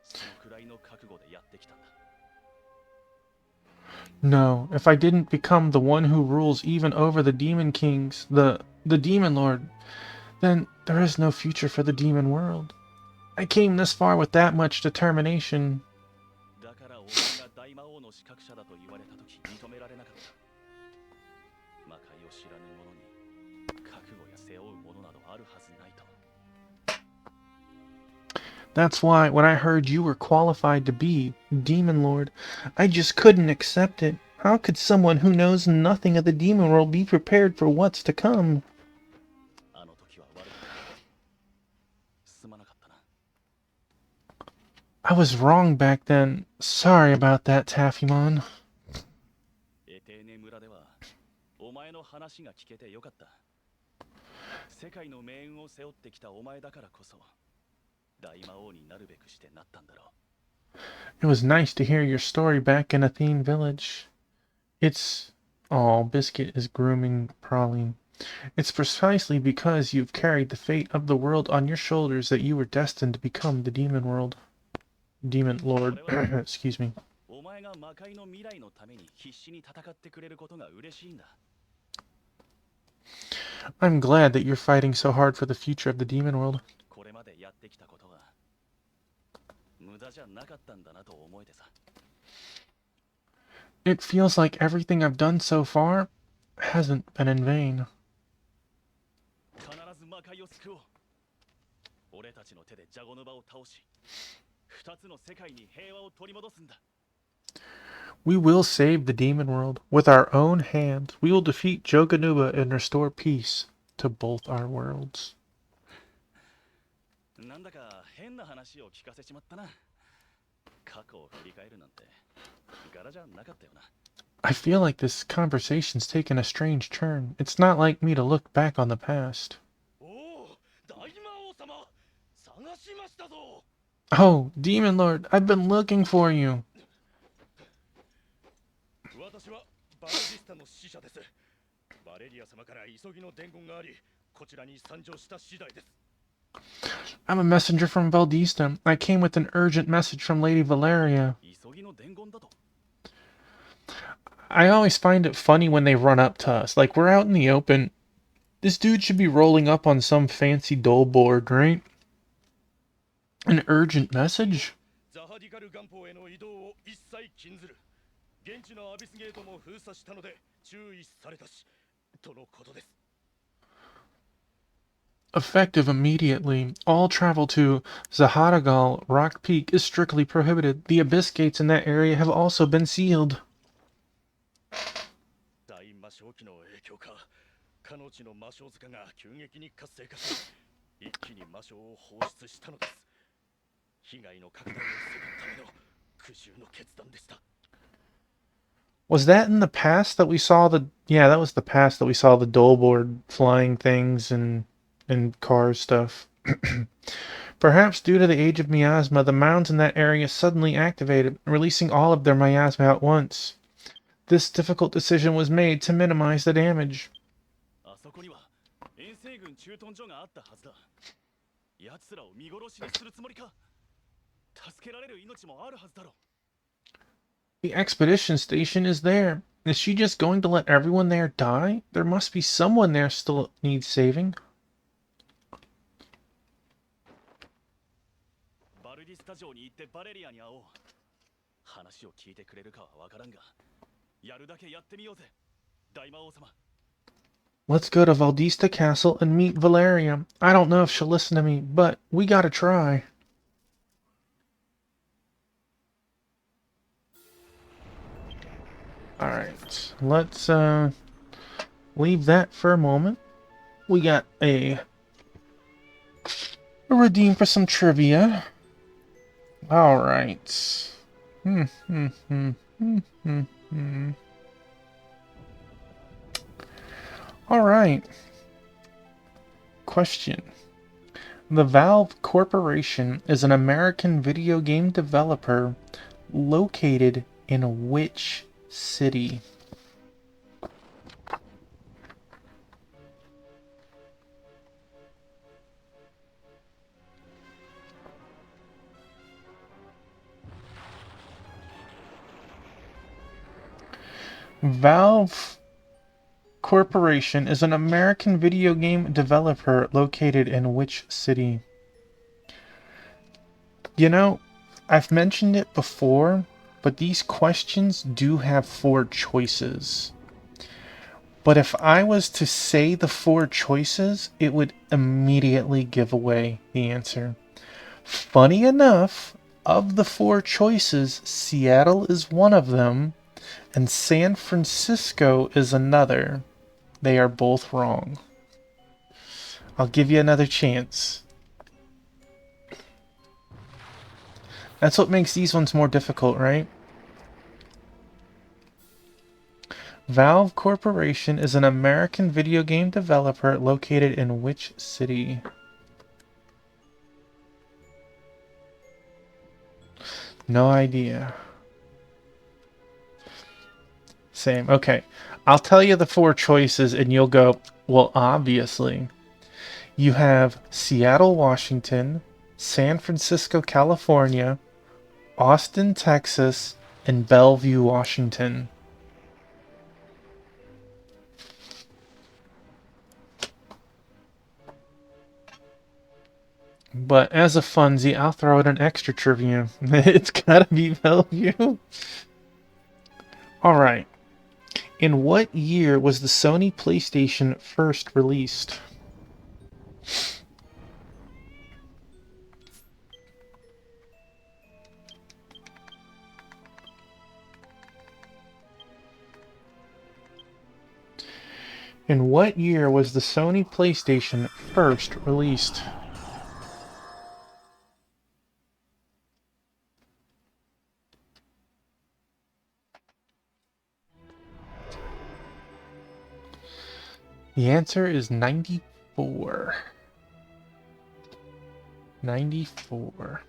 そのくらいの覚悟でやってきたんだ。 No, if I didn't become the one who rules even over the demon kings, the demon lord, then there is no future for the demon world. I came this far with that much determination. だからお前が大魔王の資格者だと言われたとき認められなかった。魔界を知らぬ者に覚悟や背負うものなどあるはずないと。 That's why when I heard you were qualified to be Demon Lord, I just couldn't accept it. How could someone who knows nothing of the demon world be prepared for what's to come? あの時は悪かった。すまなかったな。 I was wrong back then. Sorry about that, Taffymon. エテーネ村ではお前の話が聞けてよかった。世界の命運を背負ってきたお前だからこそ大魔王になるべくしてなったんだろう。 It was nice to hear your story back in Athene Village. It's... Oh, Biscuit is grooming Praline. It's precisely because you've carried the fate of the world on your shoulders that you were destined to become the demon world. Demon Lord. Excuse me. お前が魔界の未来のために必死に戦ってくれることが嬉しいんだ。 I'm glad that you're fighting so hard for the future of the demon world. これまでやってきたことは無駄じゃなかったんだなと思えてさ。 It feels like everything I've done so far hasn't been in vain. 必ず魔界を救おう。俺たちの手でジャゴヌバを倒し、二つの世界に平和を取り戻すんだ。 We will save the demon world. With our own hands, we will defeat Joganuba and restore peace to both our worlds. なんだか変な話を聞かせちまったな。過去を振り返るなんて柄じゃなかったよな。 I feel like this conversation's taken a strange turn. It's not like me to look back on the past. おお、大魔王様、探しましたぞ。 Oh, Demon Lord, I've been looking for you. 私はバレディスタの使者です。バレリア様から急ぎの伝言があり、こちらに参上した次第です。 I'm a messenger from Valdista. I came with an urgent message from Lady Valeria. 急ぎの伝言だと。 I always find it funny when they run up to us. Like, we're out in the open. This dude should be rolling up on some fancy dole board, right? An urgent message? ザハディカル岩峰への移動を一切禁ずる。現地のアビスゲートも封鎖したので注意されたし、とのことです。 Effective immediately. All travel to Zaharagal Rock Peak is strictly prohibited. The abyss gates in that area have also been sealed. 大魔性期の影響か、かの地の魔性塚が急激に活性化し、一気に魔性を放出したのです。被害の拡大を防ぐための苦渋の決断でした。 Was that in the past that we saw the... Yeah, that was the past that we saw the dole board flying things and cars stuff. Perhaps due to the age of miasma, the mounds in that area suddenly activated, releasing all of their miasma at once. This difficult decision was made to minimize the damage. あそこには遠征軍駐屯所があったはずだ。奴らを見殺しにするつもりか。助けられる命もあるはずだろう。 The expedition station is there. Is she just going to let everyone there die? There must be someone there still needs saving. バルディスタ城に行ってバレリアに会おう。話を聞いてくれるかはわからんが、やるだけやってみようぜ、大魔王様。Let's go to Valdista Castle and meet Valeria. I don't know if she'll listen to me, but we gotta try. Alright, let's leave that for a moment. We got a redeem for some trivia. Alright. Alright. Question. The Valve Corporation is an American video game developer located in which city? Valve Corporation is an American video game developer located in which city? You know, I've mentioned it before, but these questions do have 4 choices. But if I was to say the 4 choices, it would immediately give away the answer. Funny enough, of the 4 choices, Seattle is one of them, and San Francisco is another. They are both wrong. I'll give you another chance. That's what makes these ones more difficult, right? Valve Corporation is an American video game developer located in which city? No idea. Same. Okay. I'll tell you the 4 choices and you'll go, well, obviously. You have Seattle, Washington, San Francisco, California, Austin, Texas, and Bellevue, Washington. But as a funsy, I'll throw out an extra trivia. It's gotta be Bellevue. Alright. In what year was the Sony PlayStation first released? In what year was the Sony PlayStation first released? The answer is 94. 94.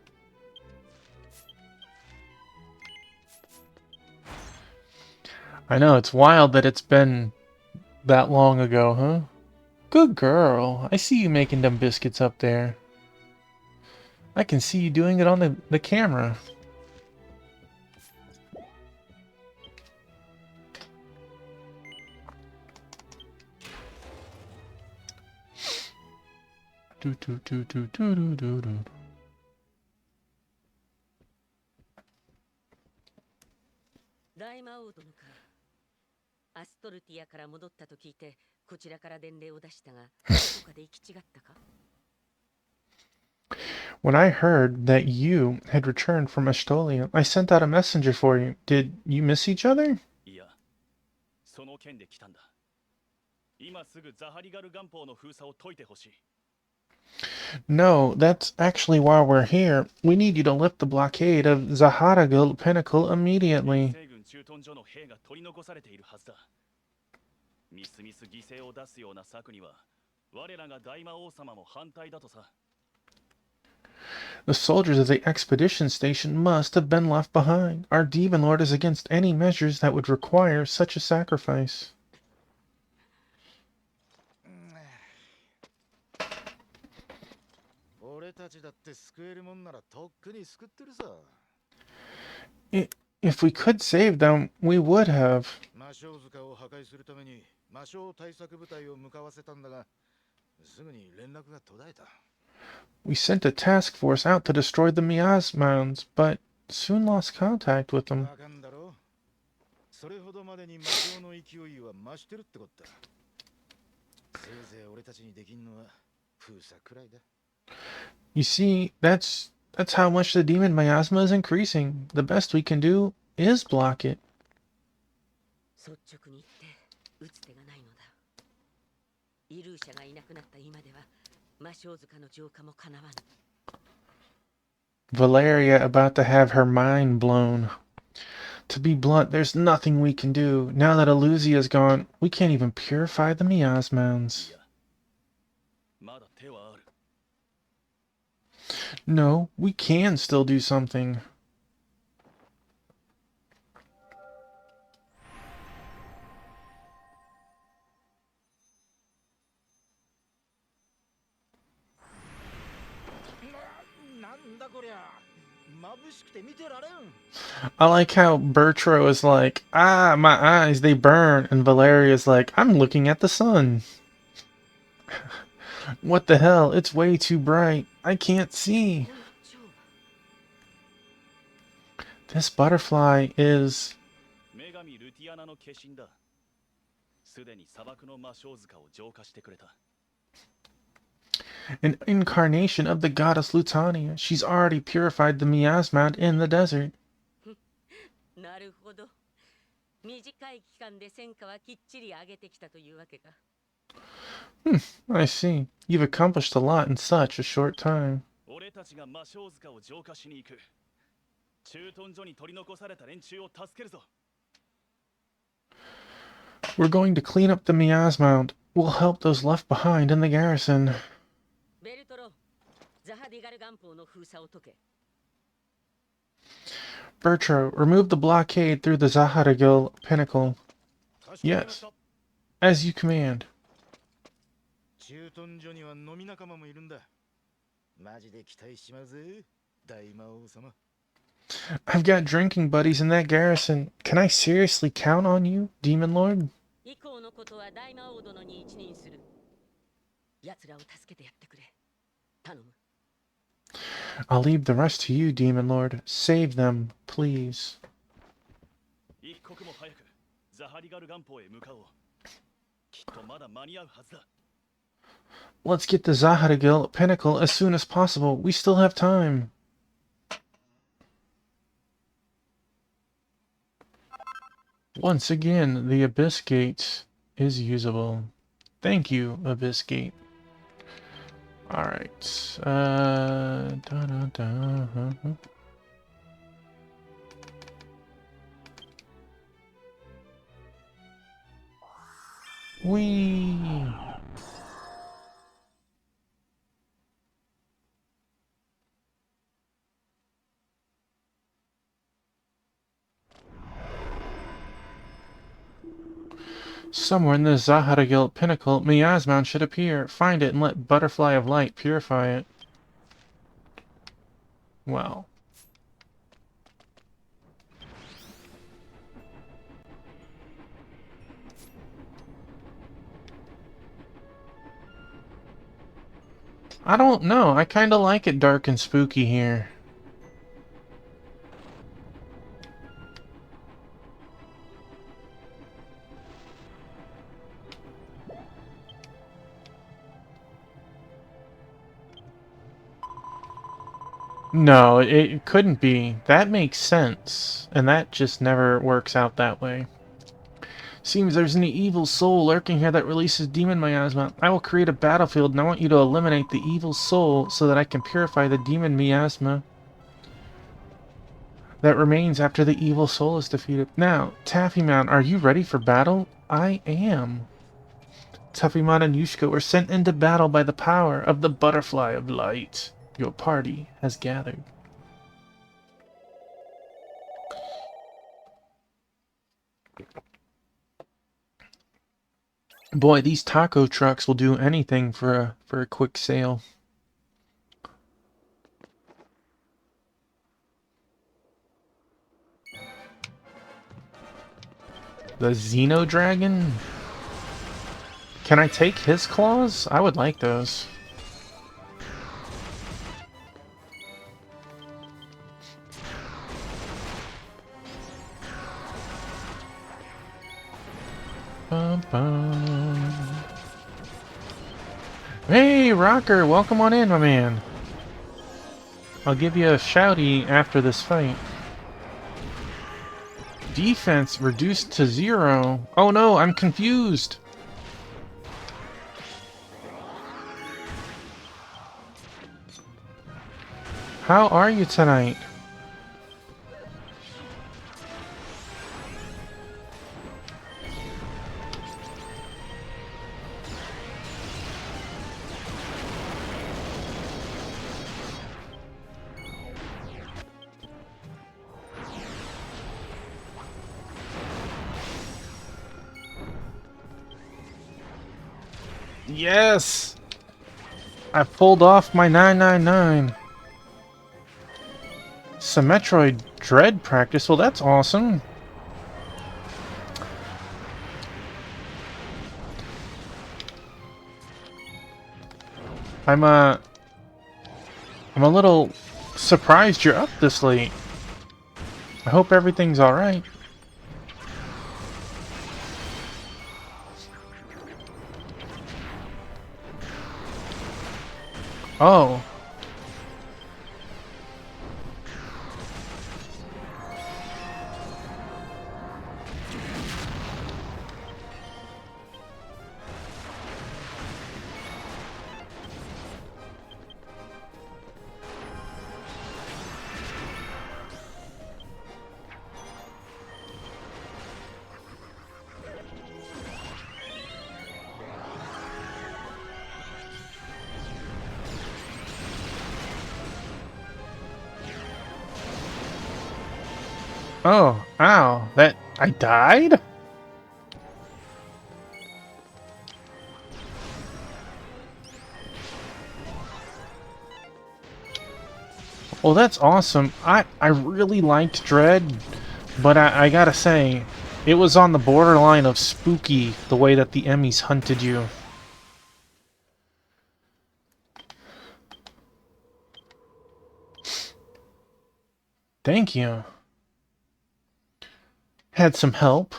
I know, it's wild that it's been that long ago, huh? Good girl. I see you making them biscuits up there. I can see you doing it on the camera. Do do do do do do do do. 大魔王殿か。アストルティアから戻ったと聞いて、こちらから伝令を出したが、どこかで行き違ったか? When I heard that you had returned from Astolia, I sent out a messenger for you. Did you miss each other? いや、その件で来たんだ。今すぐザハリガル元宝の封鎖を解いてほしい。No, that's actually why we're here. We need you to lift the blockade of Zaharagal Pinnacle immediately. 西軍駐屯所の兵が取り残されているはずだ。みすみす犠牲を出すような策には、我らが大魔王様も反対だとさ。The soldiers of the expedition station must have been left behind. Our demon lord is against any measures that would require such a sacrifice. 俺たちだって救えるもんならとっくに救ってるさ。If we could save them, we would have. ま魔性塚を破壊するために魔性対策部隊を向かわせたんだが、すぐに連絡が途絶えた。We sent a task force out to destroy the miasmounds, but soon lost contact with them. わかんだろう。それほどまでに魔性の勢いは増してるってことだ。せいぜい俺たちにできんのは封鎖くらいだ。You see, that's how much the demon miasma is increasing. The best we can do is block it. 率直に言って打つ手がないのだ。イルーシャがいなくなった今では魔性塚の浄化もかなわぬ。Valeria about to have her mind blown. To be blunt, there's nothing we can do. Now that Elusia's gone, we can't even purify the miasmounds. まだ手はある。 No, we can still do something. I like how Bertro is like, ah, my eyes, they burn. And Valeria's like, I'm looking at the sun. What the hell? It's way too bright. I can't see. This butterfly is... 女神ルティアナの化身だ。すでに砂漠の魔性塚を浄化してくれた。 an incarnation of the goddess Lutania. She's already purified the miasmound in the desert. なるほど。短い期間で戦果はきっちり上げてきたというわけか。I see. You've accomplished a lot in such a short time. 俺たちが魔性塚を浄化しに行く。駐屯所に取り残された連中を助けるぞ。 We're going to clean up the miasmound. We'll help those left behind in the garrison. ベルトロ、ザハディガル岩峰の封鎖を解け。 Bertro, remove the blockade through the Zaharagil pinnacle. Yes. As you command. 駐屯所には飲み仲間もいるんだ。マジで期待しまうぜ、大魔王様。 I've got drinking buddies in that garrison. Can I seriously count on you, Demon Lord? 以降のことは大魔王殿に一任する。奴らを助けてやってくれ。頼む。 I'll leave the rest to you, Demon Lord. Save them, please. 一刻も早くザハリガル岩峰へ向かおう。きっとまだ間に合うはずだ。 Let's get the Zaharagil pinnacle as soon as possible. We still have time. Once again, the Abyss Gate is usable. Thank you, Abyss Gate. Alright. Whee! Somewhere in the Zaharagil pinnacle, Miasmound should appear. Find it and let Butterfly of Light purify it. Well. I don't know. I kind of like it dark and spooky here. No, it couldn't be. That makes sense. And that just never works out that way. Seems there's an evil soul lurking here that releases demon miasma. I will create a battlefield and I want you to eliminate the evil soul so that I can purify the demon miasma that remains after the evil soul is defeated. Now, Taffymon, are you ready for battle? I am. Taffymon and Yushka were sent into battle by the power of the Butterfly of Light. Your party has gathered. Boy, these taco trucks will do anything for a quick sale. The Xenodragon? Can I take his claws? I would like those. Bum, bum. Hey, Rocker, welcome on in, my man. I'll give you a shouty after this fight. Defense reduced to 0. Oh no, I'm confused. How are you tonight? Yes! I pulled off my 999. Symmetroid Dread practice. Well, that's awesome. I'm a little surprised you're up this late. I hope everything's alright. Oh. Oh, ow. That... I died? Well, that's awesome. I really liked Dread, but I gotta say, it was on the borderline of spooky, the way that the Emmys hunted you. Thank you. Had some help.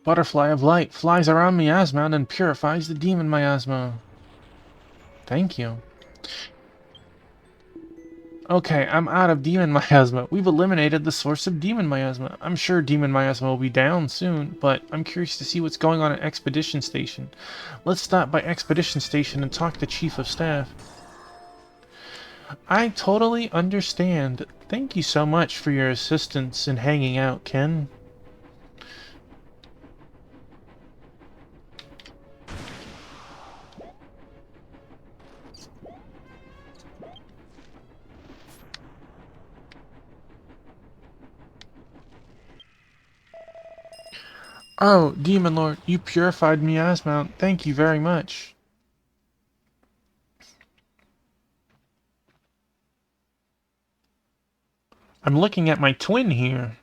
Butterfly of Light flies around Miasma and purifies the demon miasma. Thank you. Okay, I'm out of demon miasma. We've eliminated the source of demon miasma. I'm sure demon miasma will be down soon, but I'm curious to see what's going on at Expedition Station. Let's stop by Expedition Station and talk to Chief of Staff. I totally understand. Thank you so much for your assistance in hanging out, Ken. Oh, Demon Lord, you purified Miasma. Thank you very much. I'm looking at my twin here.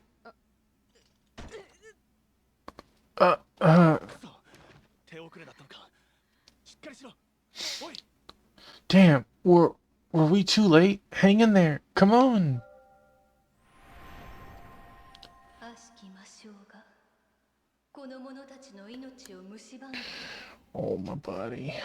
Damn, were we too late? Hang in there. Come on. Oh, my buddy.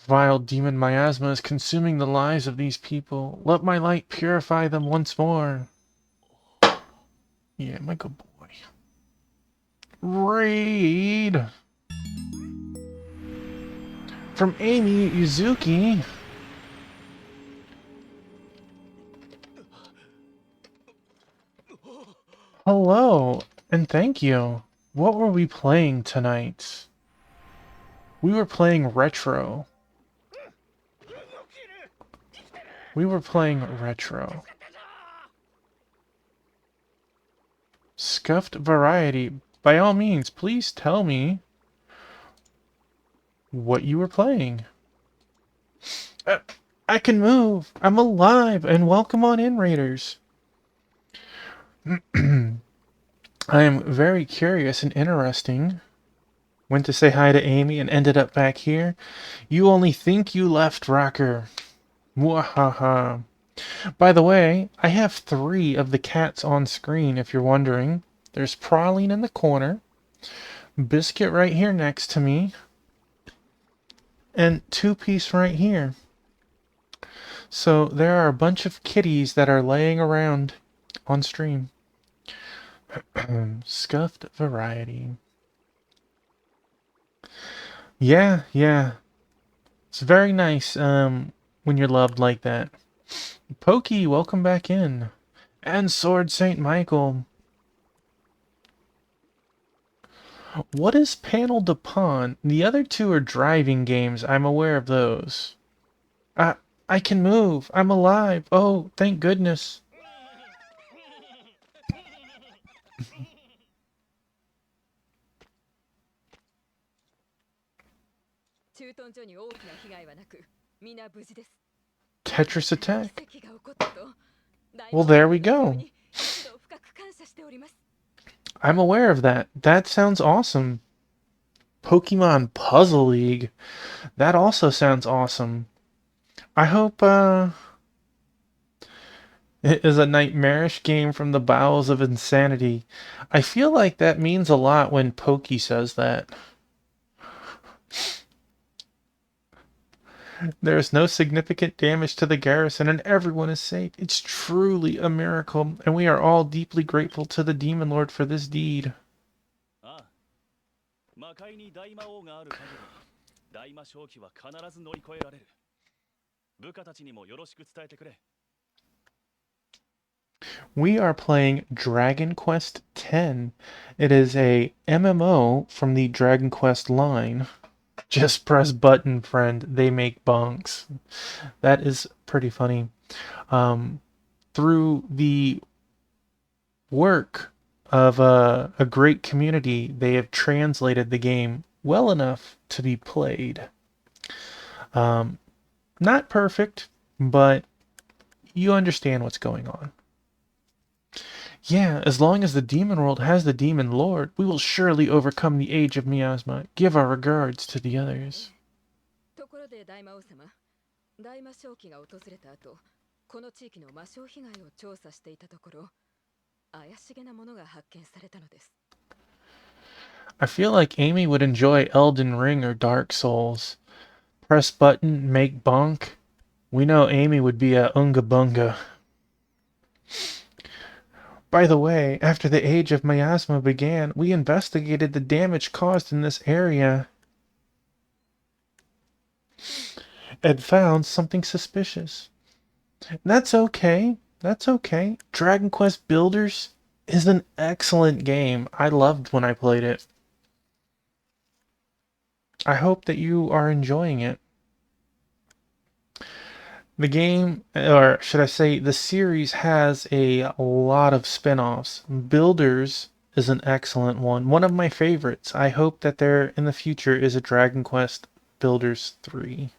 Vile demon miasma is consuming the lives of these people. Let my light purify them once more. Yeah, my good boy. Raid! From Amy Yuzuki. Hello, and thank you. What were we playing tonight? We were playing retro. Scuffed variety. By all means, please tell me. what you were playing. I can move. I'm alive, and welcome on in, Raiders. I am very curious and interesting. Went to say hi to Amy and ended up back here. You only think you left, Rocker. Mwahaha. By the way, I have 3 of the cats on screen, if you're wondering. There's Praline in the corner, Biscuit right here next to me, and Two Piece right here. So there are a bunch of kitties that are laying around on stream. Scuffed variety. Yeah, yeah. It's very nice when you're loved like that. Pokey, welcome back in. And Sword St. Michael. What is Panel de Pon? The other 2 are driving games. I'm aware of those. I can move. I'm alive. Oh, thank goodness. 駐屯所に大きな被害はなく、皆無事です。 Tetris attack. 奇跡が起こったと、 Well, there we go. 一度深く感謝しております。 I'm aware of that. That sounds awesome. Pokemon Puzzle League. That also sounds awesome. I hope, it is a nightmarish game from the bowels of insanity. I feel like that means a lot when Pokey says that. There is no significant damage to the garrison and everyone is safe. It's truly a miracle, and we are all deeply grateful to the Demon Lord for this deed. We are playing Dragon Quest X. It is a MMO from the Dragon Quest line. Just press button, friend. They make bunks. That is pretty funny. Through the work of a great community, they have translated the game well enough to be played. Not perfect, but you understand what's going on. Yeah, as long as the Demon World has the Demon Lord, we will surely overcome the Age of Miasma. Give our regards to the others. ところで大魔王様、大魔正気が訪れた後、この地域の魔性被害を調査していたところ、怪しげなものが発見されたのです。I feel like Amy would enjoy Elden Ring or Dark Souls. Press button, make bonk. We know Amy would be a Unga Bunga. By the way, after the Age of Miasma began, we investigated the damage caused in this area and found something suspicious. That's okay. That's okay. Dragon Quest Builders is an excellent game. I loved when I played it. I hope that you are enjoying it. The game, or should I say, the series has a lot of spin-offs. Builders is an excellent one of my favorites. I hope that there in the future is a Dragon Quest Builders 3.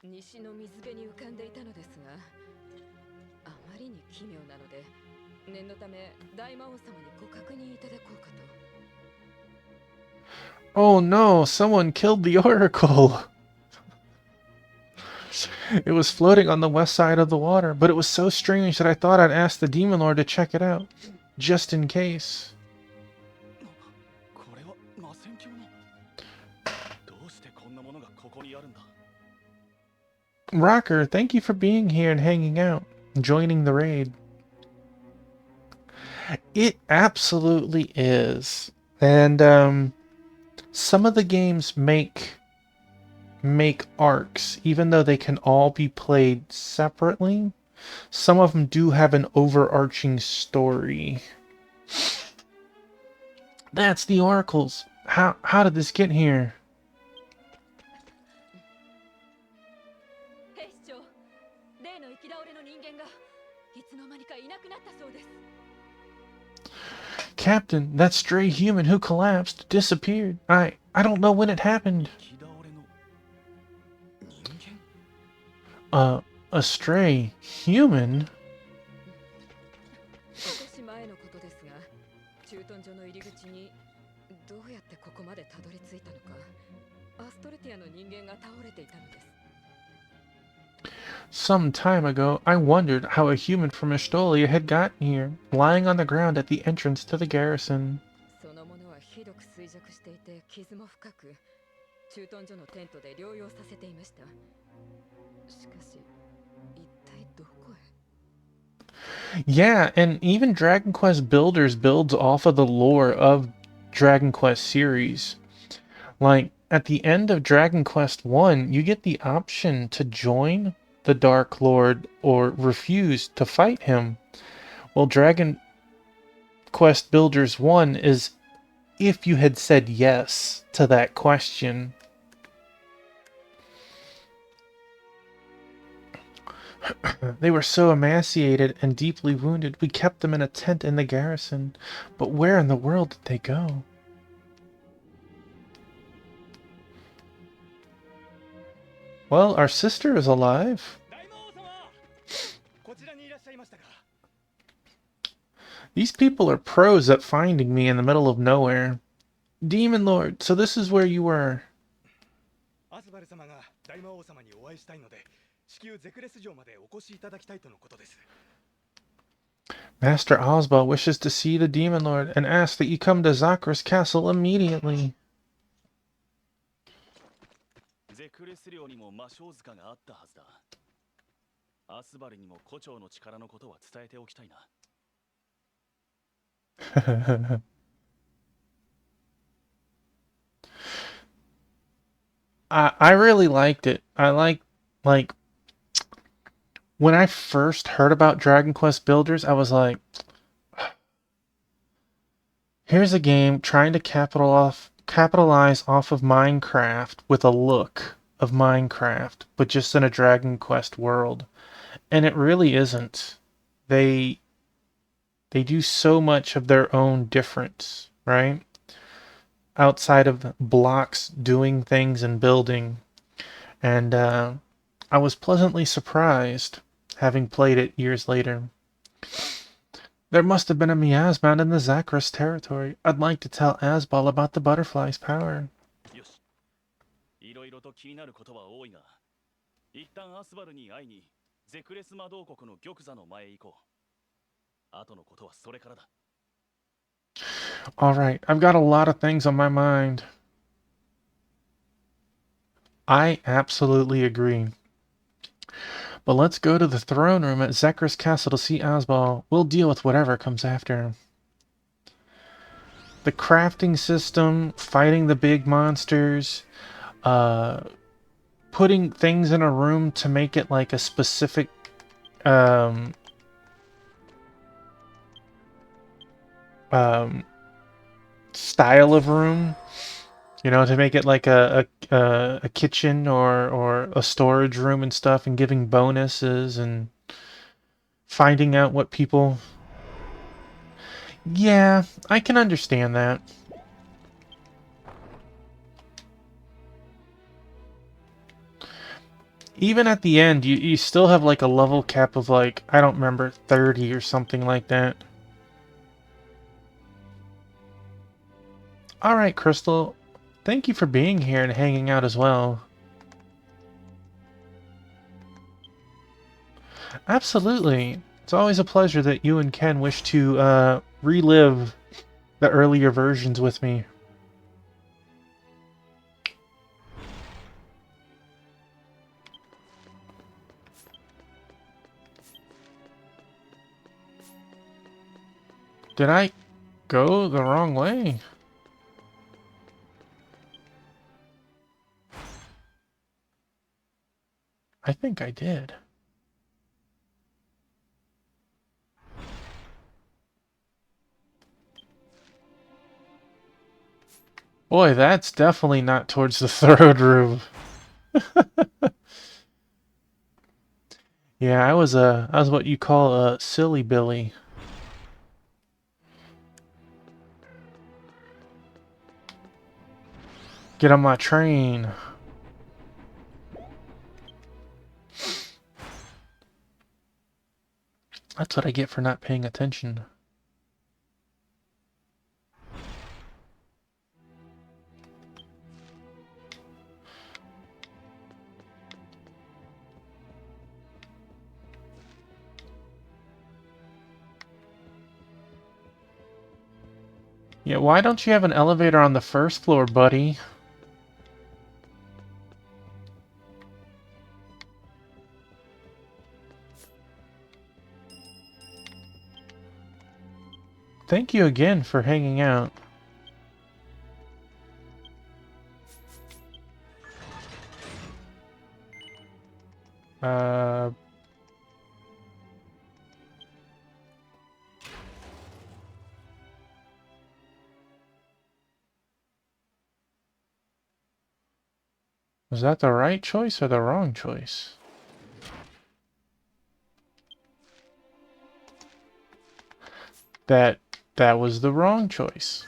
西の水辺に浮かんでいたのですが、あまりに奇妙なので、念のため大魔王様にご確認いただこうかと。 Oh no, someone killed the Oracle! It was floating on the west side of the water, but it was so strange that I thought I'd ask the Demon Lord to check it out, just in case. Rocker, thank you for being here and hanging out, joining the raid. It absolutely is. And, some of the games make arcs, even though they can all be played separately. Some of them do have an overarching story. That's the Oracles. How did this get here? Captain, that stray human who collapsed, disappeared. I don't know when it happened. 行き倒れの人間 A stray human? 少し前のことですが、駐屯所の入り口にどうやってここまでたどり着いたのか、アストルティアの人間が倒れていたのです。 Some time ago, I wondered how a human from Estolia had gotten here, lying on the ground at the entrance to the garrison. そのものはひどく衰弱していて傷も深く、駐屯所のテントで療養させていました。しかし、一体どこへ？ Yeah, and even Dragon Quest Builders builds off of the lore of Dragon Quest series. Like, at the end of Dragon Quest 1, you get the option to join the Dark Lord or refuse to fight him. Well, Dragon Quest Builders 1 is if you had said yes to that question. They were so emaciated and deeply wounded, we kept them in a tent in the garrison. But where in the world did they go? Well, our sister is alive. 大魔王様、こちらにいらっしゃいましたか。 These people are pros at finding me in the middle of nowhere. Demon Lord, so this is where you were. アスバル様が大魔王様にお会いしたいので、至急ゼクレス城までお越しいただきたいとのことです。 Master Osbal wishes to see the Demon Lord and asks that you come to Zakras Castle immediately. ゼクレス領にも魔性塚があったはずだ。アスバルにも胡蝶の力のことは伝えておきたいな。I really liked it. I like when I first heard about Dragon Quest Builders, I was like, here's a game trying to capitalize off of Minecraft with a look of Minecraft, but just in a Dragon Quest world. And it really isn't. They do so much of their own difference, right? Outside of blocks doing things and building. And I was pleasantly surprised, having played it years later. There must have been a miasma in the Zakras territory. I'd like to tell Asbal about the butterfly's power. よし。いろいろと気になることは多いが、一旦アスバルに会いにゼクレス魔導国の玉座の前へ行こう。後のことはそれからだ。Alright, I've got a lot of things on my mind. I absolutely agree. But let's go to the throne room at Zakras Castle to see Asbal. We'll deal with whatever comes after. The crafting system, fighting the big monsters, putting things in a room to make it like a specific style of room, you know, to make it like a kitchen or a storage room and stuff, and giving bonuses and finding out what people... Yeah, I can understand that. Even at the end, you still have like a level cap of like, I don't remember, 30 or something like that. Alright, Crystal. Thank you for being here and hanging out as well. Absolutely. It's always a pleasure that you and Ken wish to relive the earlier versions with me. Did I go the wrong way? I think I did. Boy, that's definitely not towards the throne room. Yeah, I was what you call a silly Billy. Get on my train. That's what I get for not paying attention. Yeah, why don't you have an elevator on the first floor, buddy? Thank you again for hanging out. Was that the right choice or the wrong choice? That was the wrong choice.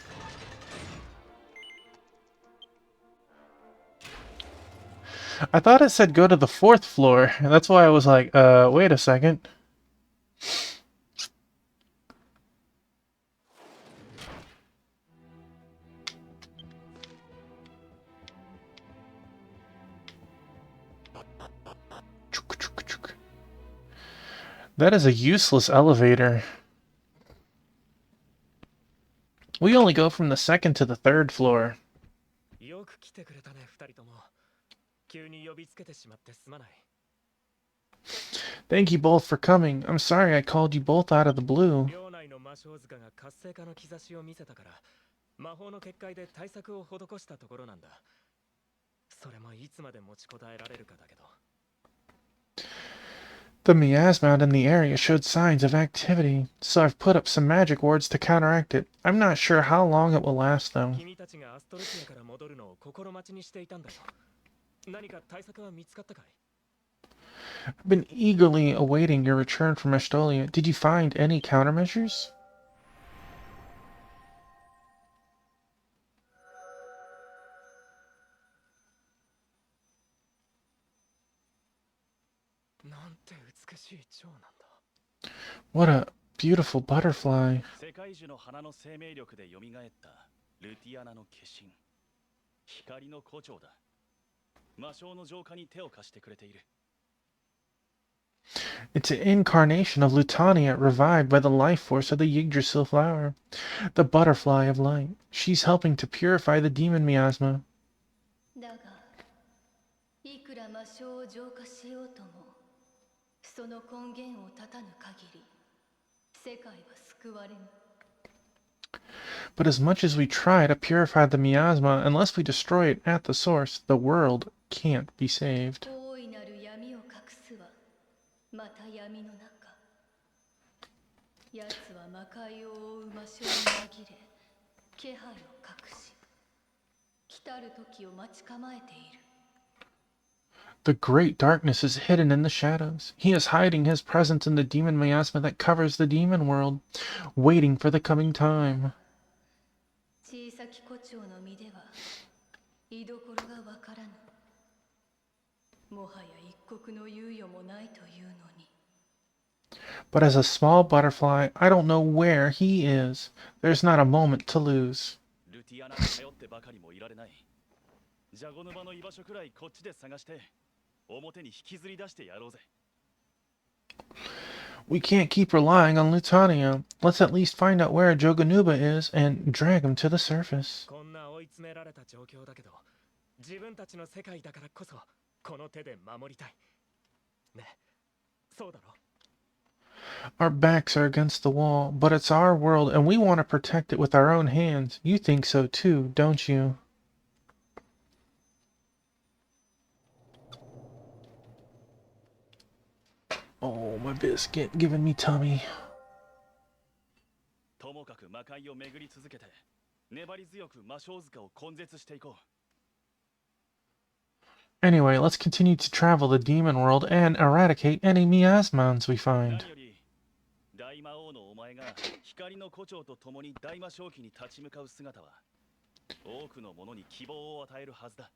I thought it said go to the 4th floor. That's why I was like, wait a second. That is a useless elevator. We only go from the 2nd to the 3rd floor. よく来てくれたね、二人とも。急に呼びつけてしまってすまない。Thank you both for coming. I'm sorry I called you both out of the blue. 領内の魔性塚が活性化の兆しを見せたから、魔法の結界で対策を施したところなんだ。それもいつまで持ちこたえられるかだけど。The miasma out in the area showed signs of activity, so I've put up some magic wards to counteract it. I'm not sure how long it will last, though. 君たちがアストルティアから戻るのを心待ちにしていたんだよ。何か対策は見つかったかい？ I've been eagerly awaiting your return from Estolia. Did you find any countermeasures? なんて美しい蝶なんだ。 What a beautiful butterfly. 世界樹の花の生命力で蘇ったルティアナの化身。光の胡蝶だ。魔性の浄化に手を貸してくれている。 It's an incarnation of Lutania, revived by the life force of the Yggdrasil flower. The butterfly of light. She's helping to purify the demon miasma. だが、いくら魔性を浄化しようとも、その根源を断たぬ限り、世界は救われぬ。 But as much as we try to purify the miasma, unless we destroy it at the source, the world can't be saved. 大いなる闇を隠すは、また闇の中。奴は魔界を覆う魔性に紛れ、気配を隠し、来たる時を待ち構えている。 The great darkness is hidden in the shadows. He is hiding his presence in the demon miasma that covers the demon world, waiting for the coming time. 小さき胡蝶の実では居所がわからぬ。もはや一刻の猶予もないというのに。 But as a small butterfly, I don't know where he is. There's not a moment to lose. ルティアナに頼ってばかりもいられない。ジャゴ沼の居場所くらいこっちで探して、表に引きずり出してやろうぜ。 We can't keep relying on Lutania. Let's at least find out where Joganuba is and drag him to the surface. こんな追い詰められた状況だけど、自分たちの世界だからこそ、この手で守りたい。ね、そうだろ。 Our backs are against the wall, but it's our world and we want to protect it with our own hands. You think so too, don't you? Oh, my biscuit giving me tummy. ともかく魔界を巡り続けて、粘り強く魔性塚を根絶していこう。 Anyway, let's continue to travel the demon world and eradicate any miasmans we find. 何より大魔王のお前が光の胡蝶と共に大魔正気に立ち向かう姿は多くの者に希望を与えるはずだ。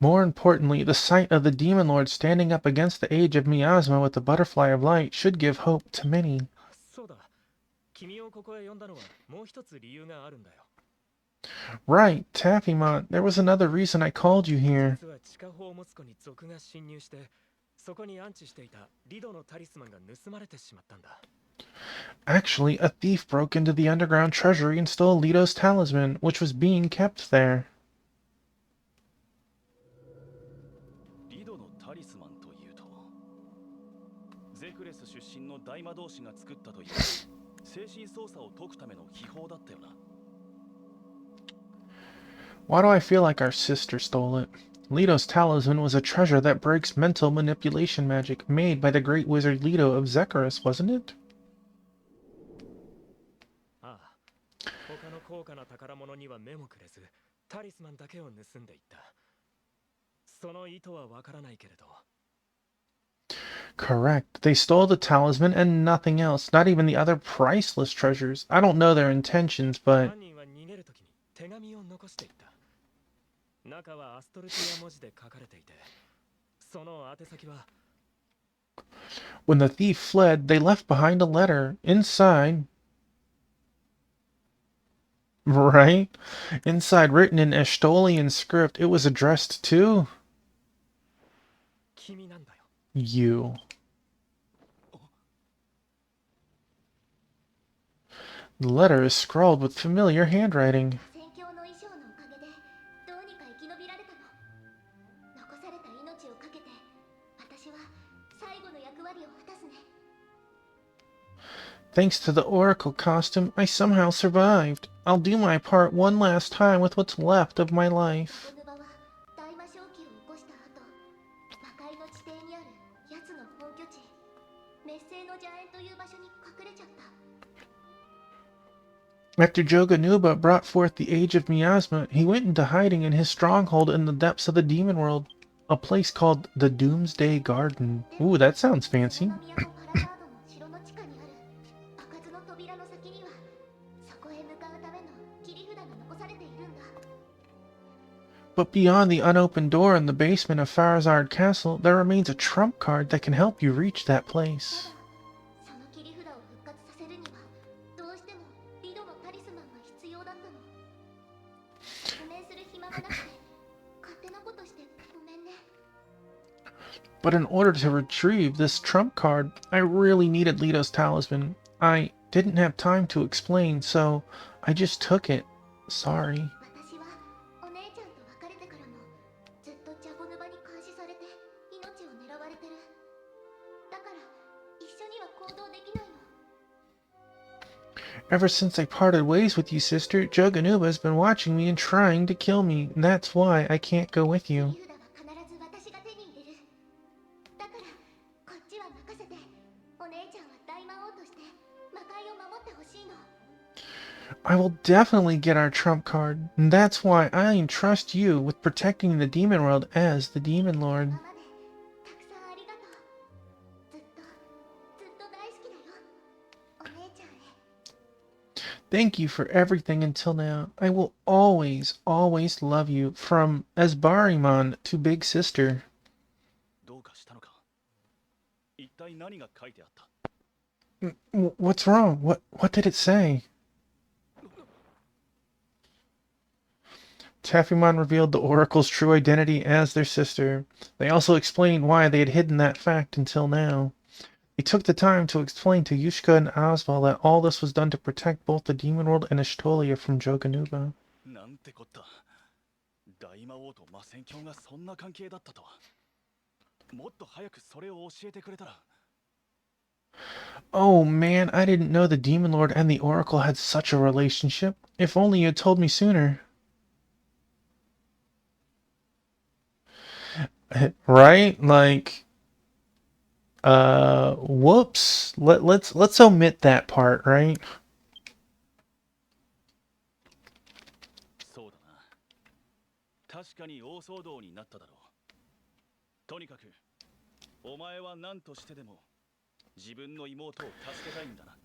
More importantly, the sight of the Demon Lord standing up against the Age of Miasma with the Butterfly of Light should give hope to many. そうだ。君をここへ呼んだのはもう一つ理由があるんだよ。 Right, Taffymon, there was another reason I called you here. 実は地下宝物庫に賊が侵入して、そこに安置していたリドのタリスマンが盗まれてしまったんだ。 Actually, a thief broke into the underground treasury and stole Lito's talisman, which was being kept there. リドのタリスマンというと、ゼクレス出身の大魔導士が作ったという精神操作を解くための秘宝だったよな。 Why do I feel like our sister stole it? Lito's talisman was a treasure that breaks mental manipulation magic made by the great wizard Lito of Zekarus, wasn't it? ああ。他の高価な宝物には目もくれず、タリスマンだけを盗んでいった。その意図はわからないけれど。 Correct. They stole the talisman and nothing else, not even the other priceless treasures. I don't know their intentions, but 犯人は逃げるときに手紙を残していった。中はアストルティア文字で書かれていて、その宛先は when the thief fled, they left behind a letter. Inside, right? Inside, written in Estolian script, it was addressed to 君なんだよ。 you. The letter is scrawled with familiar handwriting. 戦況の衣装のおかげでどうにか生き延びられたの。残された命をかけて私は最後の役割を果たすね。 Thanks to the Oracle costume, I somehow survived. I'll do my part one last time with what's left of my life. ヌバは大魔正気を起こした後、魔界の地底にある奴の本拠地、滅星の邪縁という場所に隠れちゃった。 After Joganuba brought forth the Age of Miasma, he went into hiding in his stronghold in the depths of the demon world, a place called the Doomsday Garden. Ooh, that sounds fancy. 都パラガードの城の地下にある開かずの扉の先にはそこへ向かうための切り札が残されているんだ。 But beyond the unopened door in the basement of Farazard Castle, there remains a trump card that can help you reach that place. その切り札を復活させるにはどうしてもリドのタリスマンが必要だったの。説明する暇がなくて勝手なことしてごめんね。 But in order to retrieve this trump card, I really needed Lito's talisman. I didn't have time to explain, so I just took it. Sorry. 私はお姉ちゃんと別れてからもずっとジャボヌバに監視されて命を狙われてる。だから一緒には行動できないの。 Ever since I parted ways with you, sister, Joganuba has been watching me and trying to kill me. That's why I can't go with you. 切り札は必ず私が手に入れる。だからこっちは任せて。お姉ちゃんは大魔王として魔界を守ってほしいの。 I will definitely get our trump card. And that's why I entrust you with protecting the demon world as the demon lord. 今までたくさんありがとう。ずっと大好きだよ。お姉ちゃんへ。 Thank you for everything until now. I will always, always love you. From Asbarimon to Big Sister. どうかしたのか。一体何が書いてあった。 What's wrong? What did it say? Taffymon revealed the Oracle's true identity as their sister. They also explained why they had hidden that fact until now. They took the time to explain to Yushka and Osval that all this was done to protect both the Demon World and Estolia from Joganuba. なんてこった。大魔王と魔戦卿がそんな関係だったとは。もっと早くそれを教えてくれたら。 Oh man, I didn't know the Demon Lord and the Oracle had such a relationship. If only you had told me sooner. Right? Like, whoops. Let's omit that part, right? そうだな。確かに大騒動になっただろう。とにかく、お前は何としてでも自分の妹を助けたいんだな。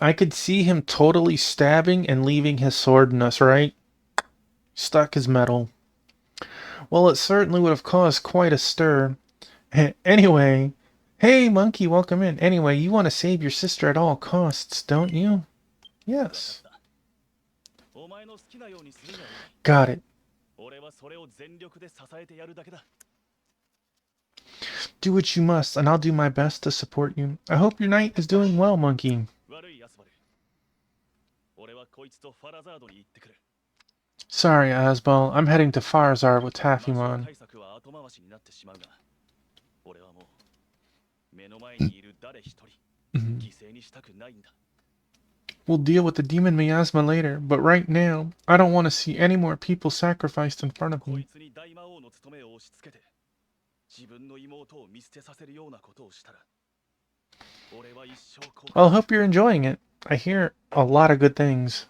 I could see him totally stabbing and leaving his sword in us, right? Stuck his metal. Well, it certainly would have caused quite a stir. Anyway, hey, Monkey, welcome in. Anyway, you want to save your sister at all costs, don't you? Yes. お前の好きなようにするがいい。 Got it. 俺はそれを全力で支えてやるだけだ。 Do what you must, and I'll do my best to support you. I hope your night is doing well, Monkey. 悪いヤスバル。俺はこいつとファラザードに行ってくる。 Sorry, Asbel. I'm heading to Farzar with 魔性 Taffymon. 対策は後回しになってしまうが、俺はもう目の前にいる誰一人 犠牲にしたくないんだ。 We'll deal with the demon miasma later, but right now, I don't want to see any more people sacrificed in front of こい me. つに大魔王の務めを押し付けて、自分の妹を見捨てさせるようなことをしたら、俺は一生後悔。 Well, I hope you're enjoying it. I hear a lot of good things.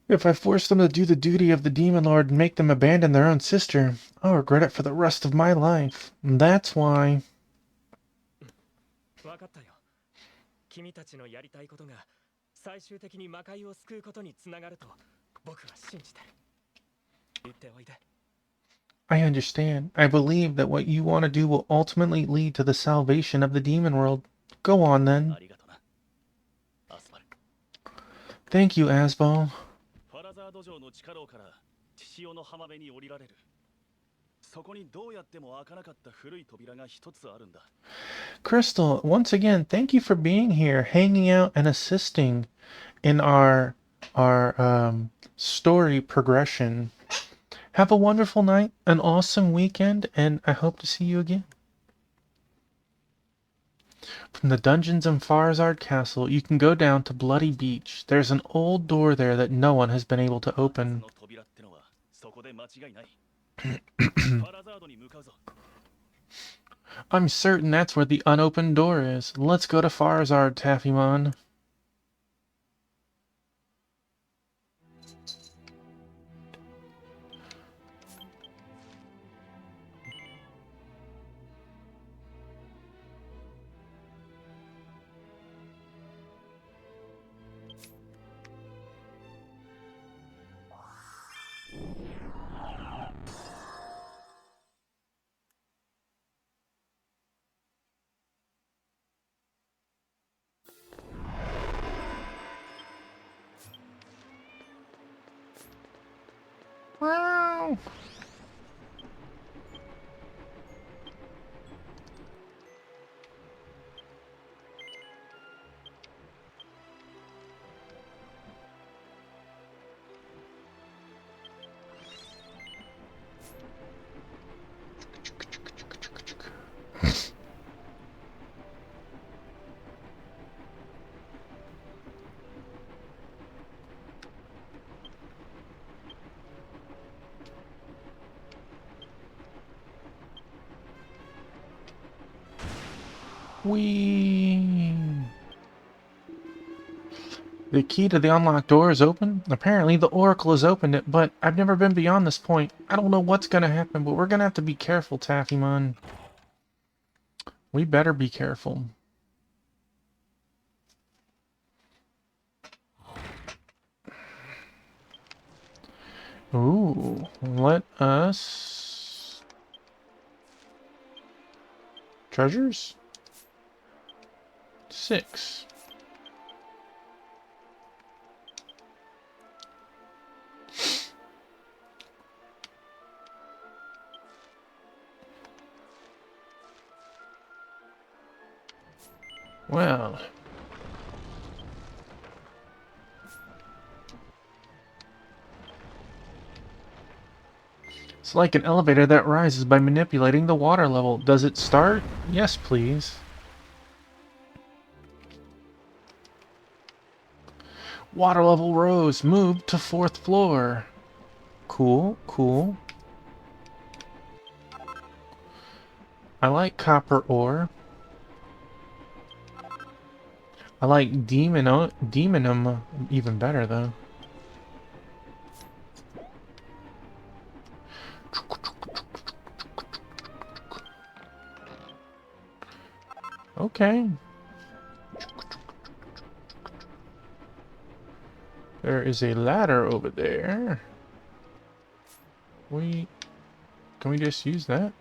If I force them to do the duty of the Demon Lord and make them abandon their own sister, I'll regret it for the rest of my life. And that's why... わかったよ。君たちのやりたいことが最終的に魔界を救うことにつながると僕は信じてる。言っておいで。 I understand. I believe that what you want to do will ultimately lead to the salvation of the demon world. Go on then. ありがとな、アスバル。 Thank you, Asbel. ファラザード城の地下牢から血潮の浜辺に降りられる。そこにどうやっても開かなかった古い扉が一つあるんだ。 Crystal, once again, thank you for being here, hanging out and assisting in our story progression. Have a wonderful night, an awesome weekend, and I hope to see you again. From the dungeons in Farzard Castle, you can go down to Bloody Beach. There's an old door there that no one has been able to そ open. の扉ってのはそこで間違いない。ファラザードに向かうぞ。 I'm certain that's where the unopened door is. Let's go to Farzard, Taffymon. Wow. Whee! The key to the unlocked door is open? Apparently the Oracle has opened it, but I've never been beyond this point. I don't know what's gonna happen, but we're gonna have to be careful, Taffymon. We better be careful. Ooh, let us... Treasures? 6. Well... It's like an elevator that rises by manipulating the water level. Does it start? Yes, please. Water level rose. Moved to 4th floor. Cool, cool. I like copper ore. I like demonum even better, though. Okay. There is a ladder over there. Can we just use that?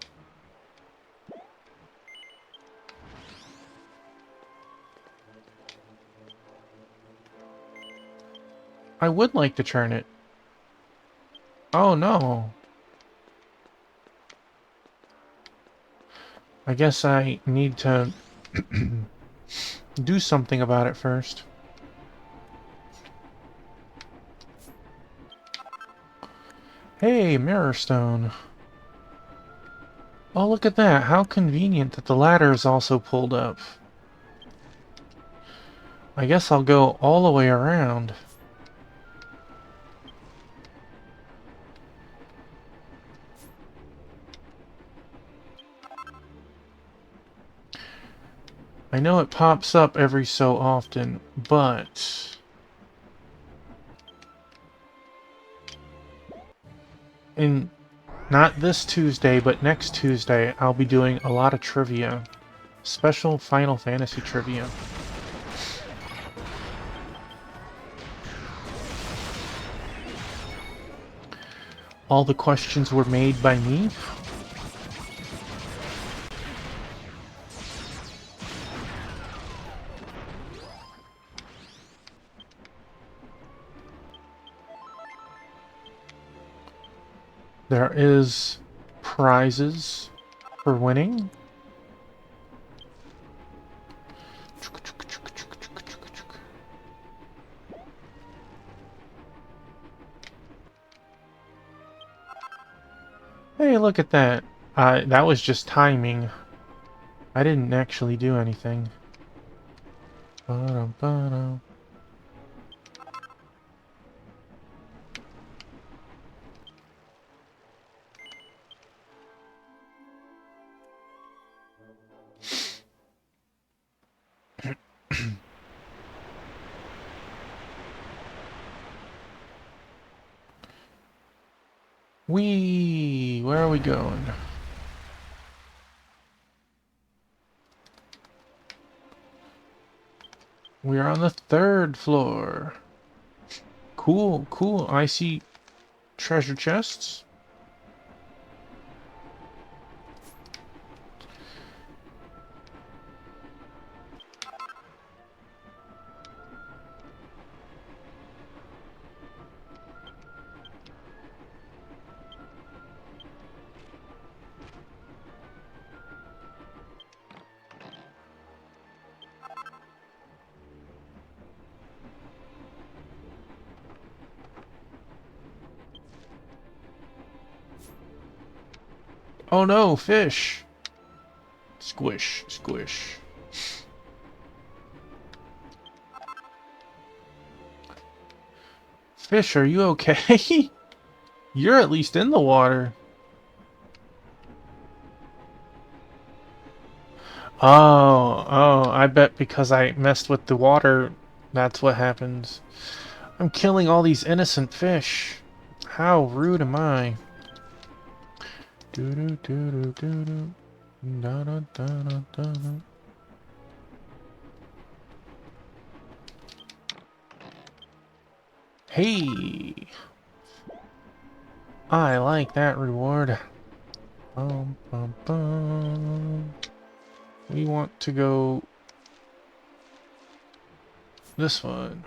I would like to turn it. Oh no. I guess I need to do something about it first. Hey, mirror stone. Oh, look at that. How convenient that the ladder is also pulled up. I guess I'll go all the way around. I know it pops up every so often, but... not this Tuesday, but next Tuesday, I'll be doing a lot of trivia. Special Final Fantasy trivia. All the questions were made by me. There is prizes for winning. Hey, look at that. That was just timing. I didn't actually do anything. Ba-dum-ba-dum. Where are we going? We are on the 3rd floor. Cool, cool. I see treasure chests. Oh no, fish! Squish, squish. Fish, are you okay? You're at least in the water. Oh, I bet because I messed with the water, that's what happens. I'm killing all these innocent fish. How rude am I? Do-do-do-do-do-do. Da-da-da-da-da. Hey! I like that reward. Bum, bum, bum. We want to go this one.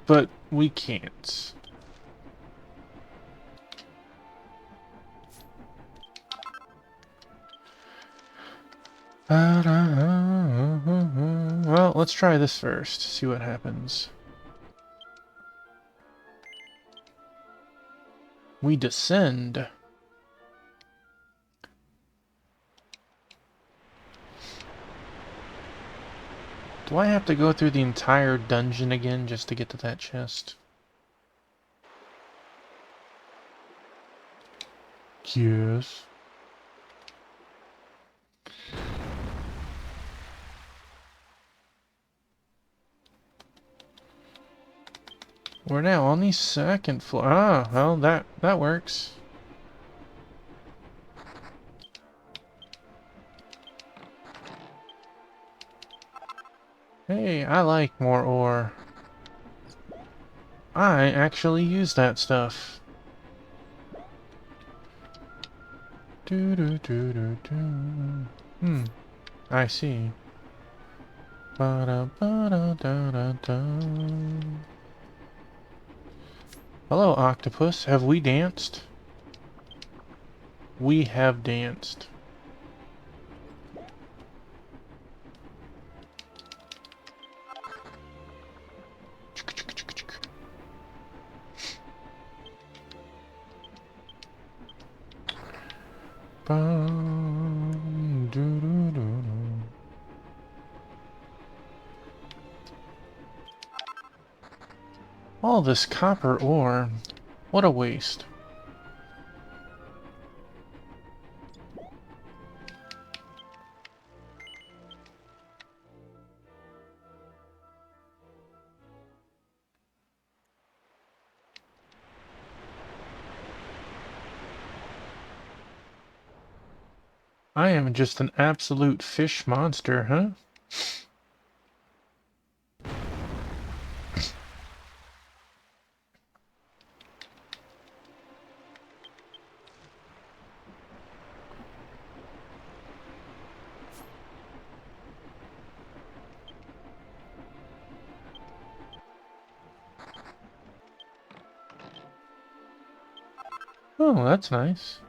But we can't. Well, let's try this first, see what happens. We descend. Do I have to go through the entire dungeon again just to get to that chest? Yes. We're now on the 2nd floor. Ah, well, that works. Hey, I like more ore. I actually use that stuff. Do do do do do. I see. Ba da ba da da da da. Hello, octopus. Have we danced? We have danced. Bum, doo doo doo doo. All this copper ore. What a waste. I am just an absolute fish monster, huh? Oh, that's nice.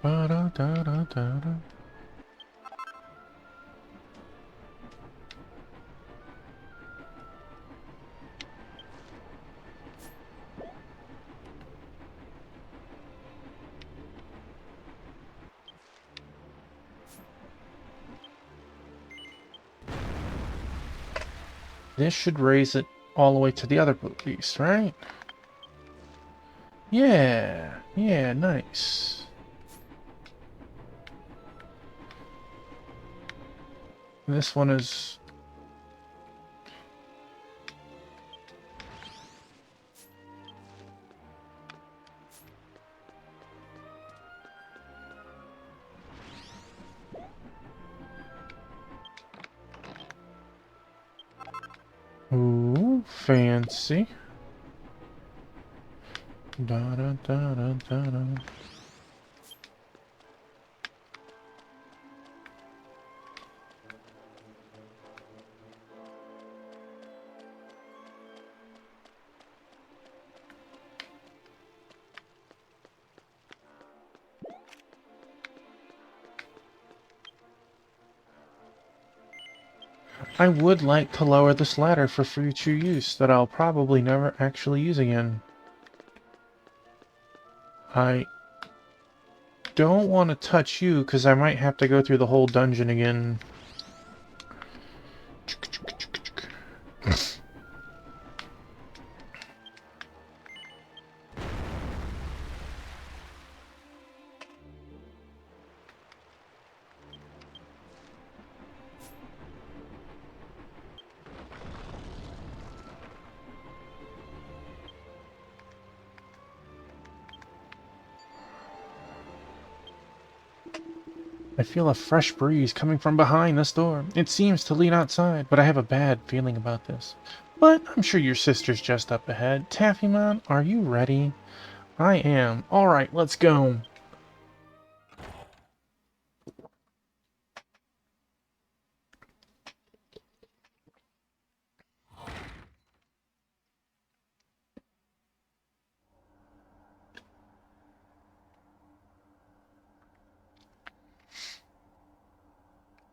Ba da da da da da. This should raise it all the way to the other piece, right? Yeah, yeah, nice. This one is... Ooh, fancy. Da da da da da da. I would like to lower this ladder for future use that I'll probably never actually use again. I don't want to touch you because I might have to go through the whole dungeon again. I feel a fresh breeze coming from behind this door. It seems to lead outside, but I have a bad feeling about this. But I'm sure your sister's just up ahead. Taffymon, are you ready? I am. Alright, let's go.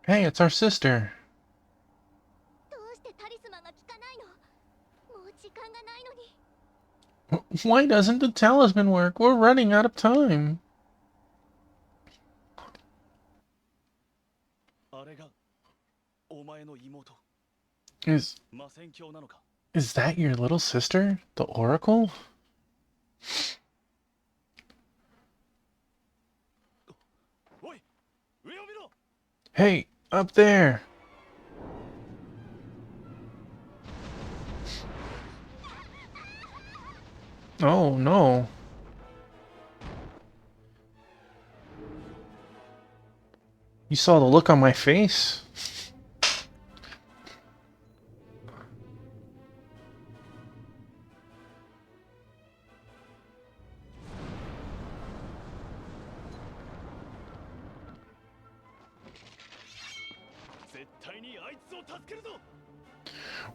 Hey, it's our sister. どうしてタリスマンが効かないの？もう時間がないのに。 Why doesn't the talisman work? We're running out of time. あれがお前の妹 Is 魔戦卿なのか is that your little sister? The Oracle? おい上を見ろ Hey, up there. Oh, no. You saw the look on my face? 絶対にあいつを助けるぞ。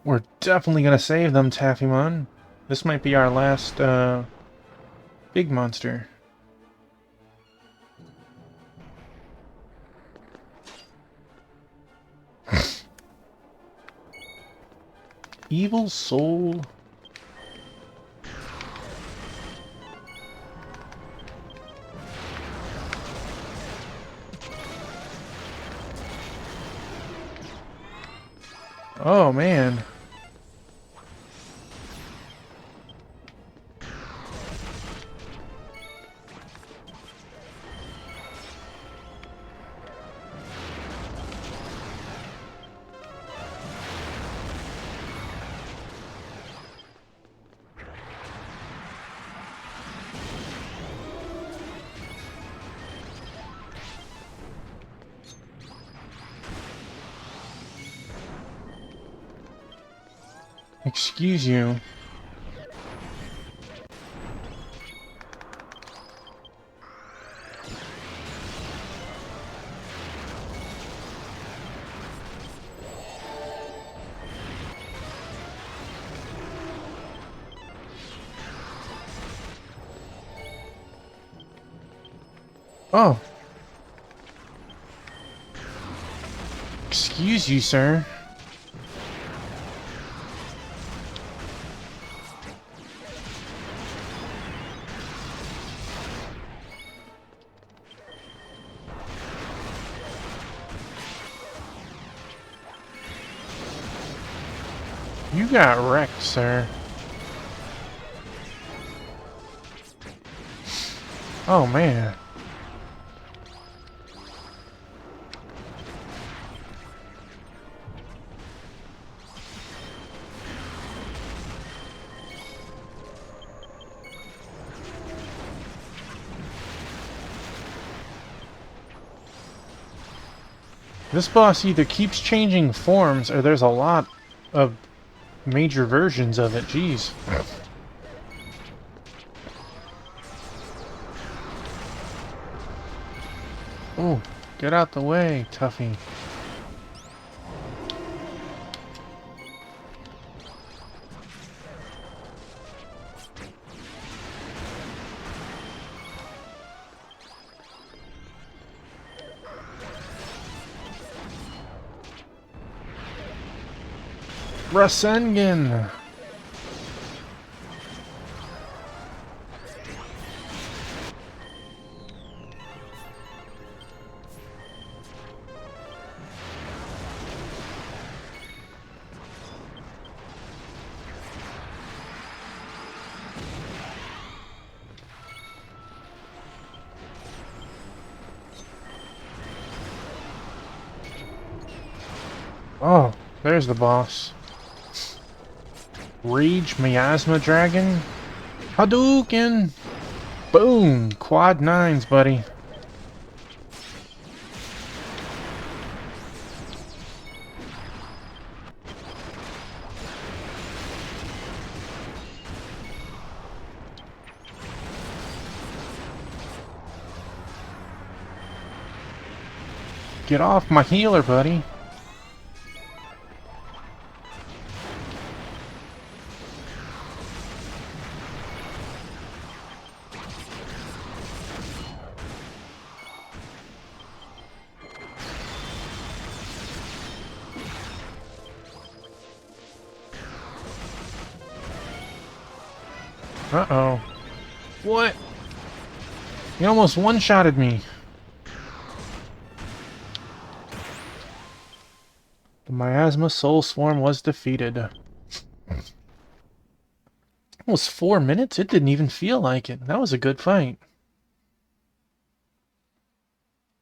We're definitely gonna save them, Taffymon. This might be our last, big monster. Evil Soul. Oh, man. Excuse you. Oh. Excuse you, sir. You got wrecked, sir. Oh, man. This boss either keeps changing forms or there's a lot of major versions of it. Jeez. Oh, get out the way, Tuffy. Rasengan! Oh, there's the boss. Rage Miasma Dragon? Hadouken! Boom! Quad 9s, buddy. Get off my healer, buddy. Uh-oh. What? He almost one-shotted me. The Miasma Soul Swarm was defeated. Almost 4 minutes? It didn't even feel like it. That was a good fight.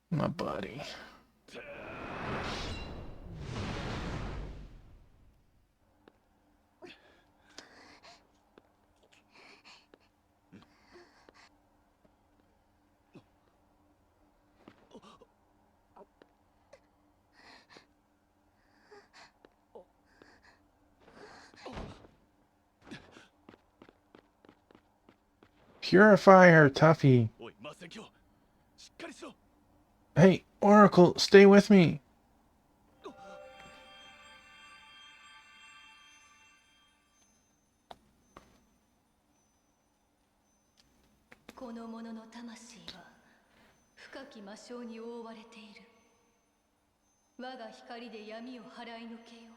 My buddy. Purify her, Tuffy. おい魔戦鏡しっかりしろ Hey, Oracle, stay with me. この者の魂は深き魔性に覆われている。我が光で闇を払いのけよ。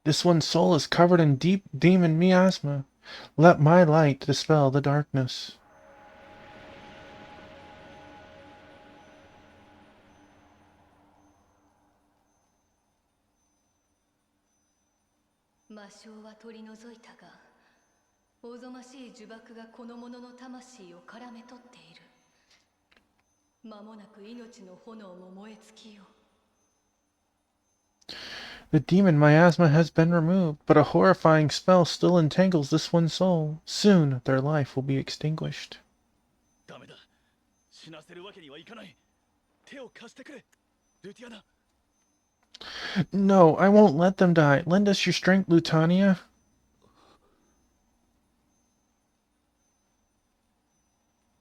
This one's soul is covered in deep demon miasma. Let my light dispel the darkness. 魔性は取り除いたが、おぞましい呪縛がこの者の魂を絡め取っている。間もなく命の炎も燃え尽きよう。 The demon miasma has been removed, but a horrifying spell still entangles this one's soul. Soon, their life will be extinguished. ダメだ死なせるわけにはいかない手を貸してくれルティアナ No, I won't let them die. Lend us your strength, Lutania.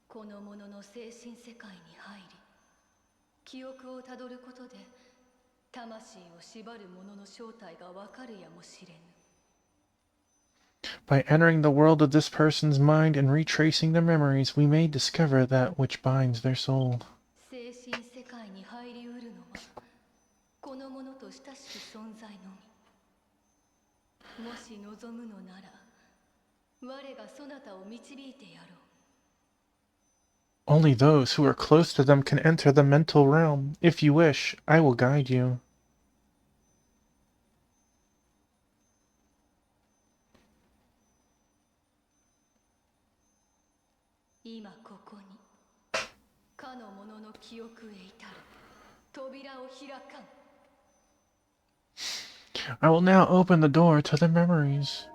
この者の精神世界に入り、記憶をたどることで魂を縛る者の正体がわかるやもしれぬ。 By entering the world of this person's mind and retracing their memories, we may discover that which binds their soul. 精神世界に入りうるのはこの者と親しき存在のみ。もし望むのなら、我がそなたを導いてやろう。 Only those who are close to them can enter the mental realm. If you wish, I will guide you. 今ここにかの者の記憶へ至る扉を開かん。 I will now open the door to the memories.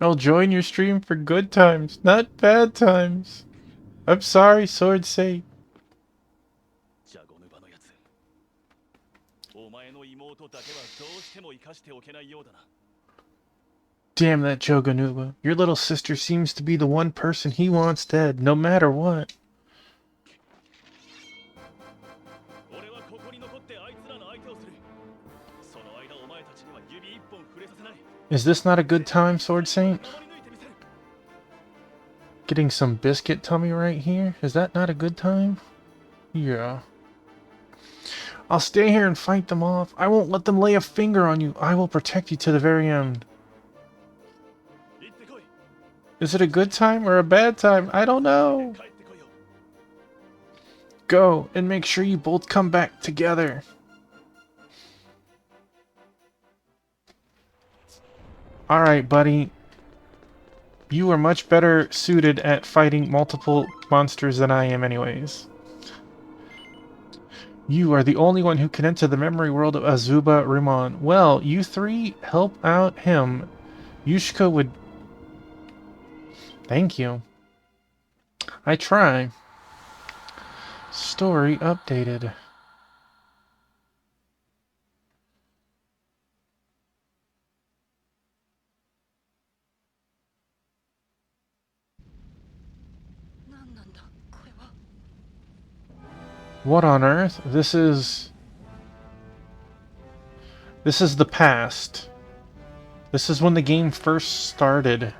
I'll join your stream for good times, not bad times. I'm sorry, Sword Saint. ジャゴヌバのやつお前の妹だけはどうしても生かしておけないようだな Damn that Joganuba. Your little sister seems to be the one person he wants dead, no matter what. 俺はここに残ってあいつらの相手をするその間お前たちには指一本触れさせない Is this not a good time, Sword Saint? Getting some biscuit tummy right here? Is that not a good time? Yeah. I'll stay here and fight them off. I won't let them lay a finger on you. I will protect you to the very end. Is it a good time or a bad time? I don't know. Go, and make sure you both come back together. Alright, buddy. You are much better suited at fighting multiple monsters than I am anyways. You are the only one who can enter the memory world of Azuba Rimon. Well, you three help out him. Yushika would... Thank you. I try. Story updated. What on earth? This is the past. This is when the game first started.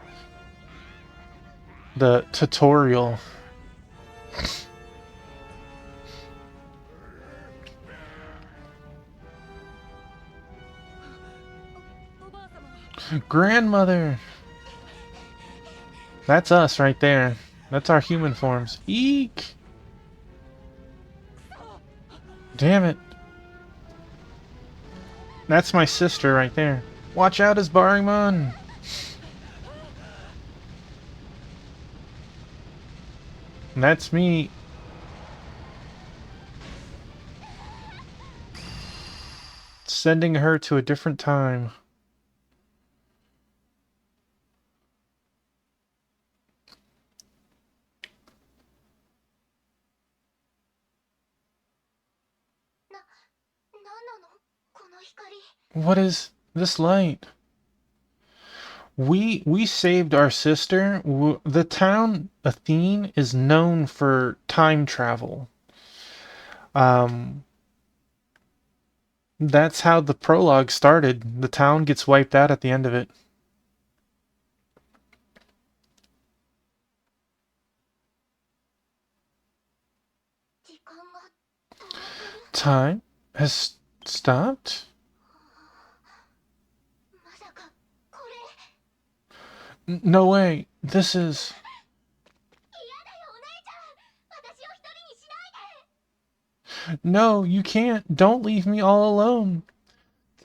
The tutorial. Grandmother! That's us right there. That's our human forms. Eek! Damn it. That's my sister right there. Watch out, Asbarimon! And that's me. Sending her to a different time. なんなのこの光。 What is this light? We saved our sister. The town Athene is known for time travel. That's how the prologue started. The town gets wiped out at the end of it. Time has stopped? No way. This is... No, you can't. Don't leave me all alone.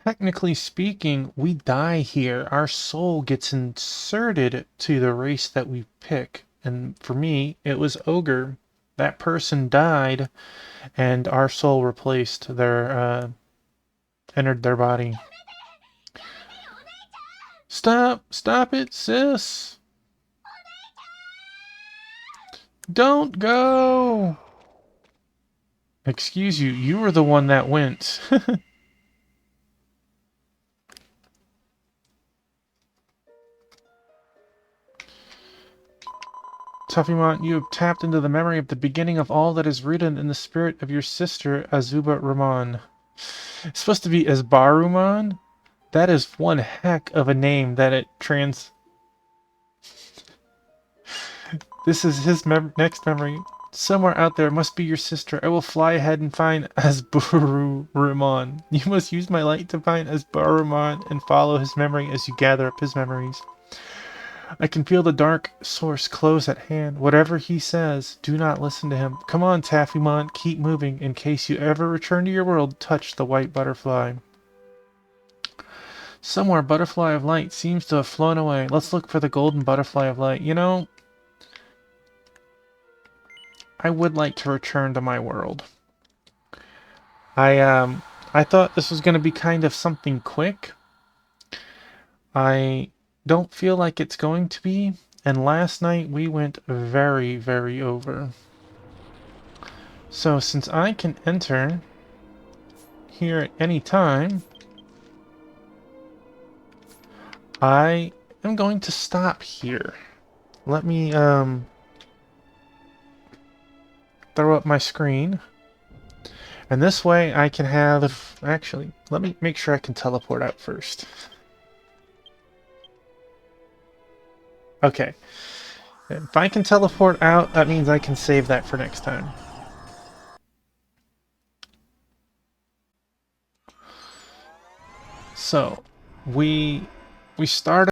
Technically speaking, we die here. Our soul gets inserted to the race that we pick. And for me, it was Ogre. That person died, and our soul replaced their, entered their body. Stop! Stop it, sis! Don't go! Excuse you, you were the one that went. Tafimon, you have tapped into the memory of the beginning of all that is written in the spirit of your sister, Azuba Rahman. It's supposed to be Asbaruman? That is one heck of a name that it This is his next memory. Somewhere out there must be your sister. I will fly ahead and find Asbaruman. You must use my light to find Asbaruman and follow his memory as you gather up his memories. I can feel the dark source close at hand. Whatever he says, do not listen to him. Come on, Taffymon, keep moving. In case you ever return to your world, touch the white butterfly. Somewhere, butterfly of light seems to have flown away. Let's look for the golden butterfly of light. You know, I would like to return to my world. I thought this was going to be kind of something quick. I don't feel like it's going to be, and last night we went very, very over. So since I can enter here at any time, I am going to stop here. Let me throw up my screen, and this way I can have... Actually, let me make sure I can teleport out first. Okay. If I can teleport out, that means I can save that for next time. So, we started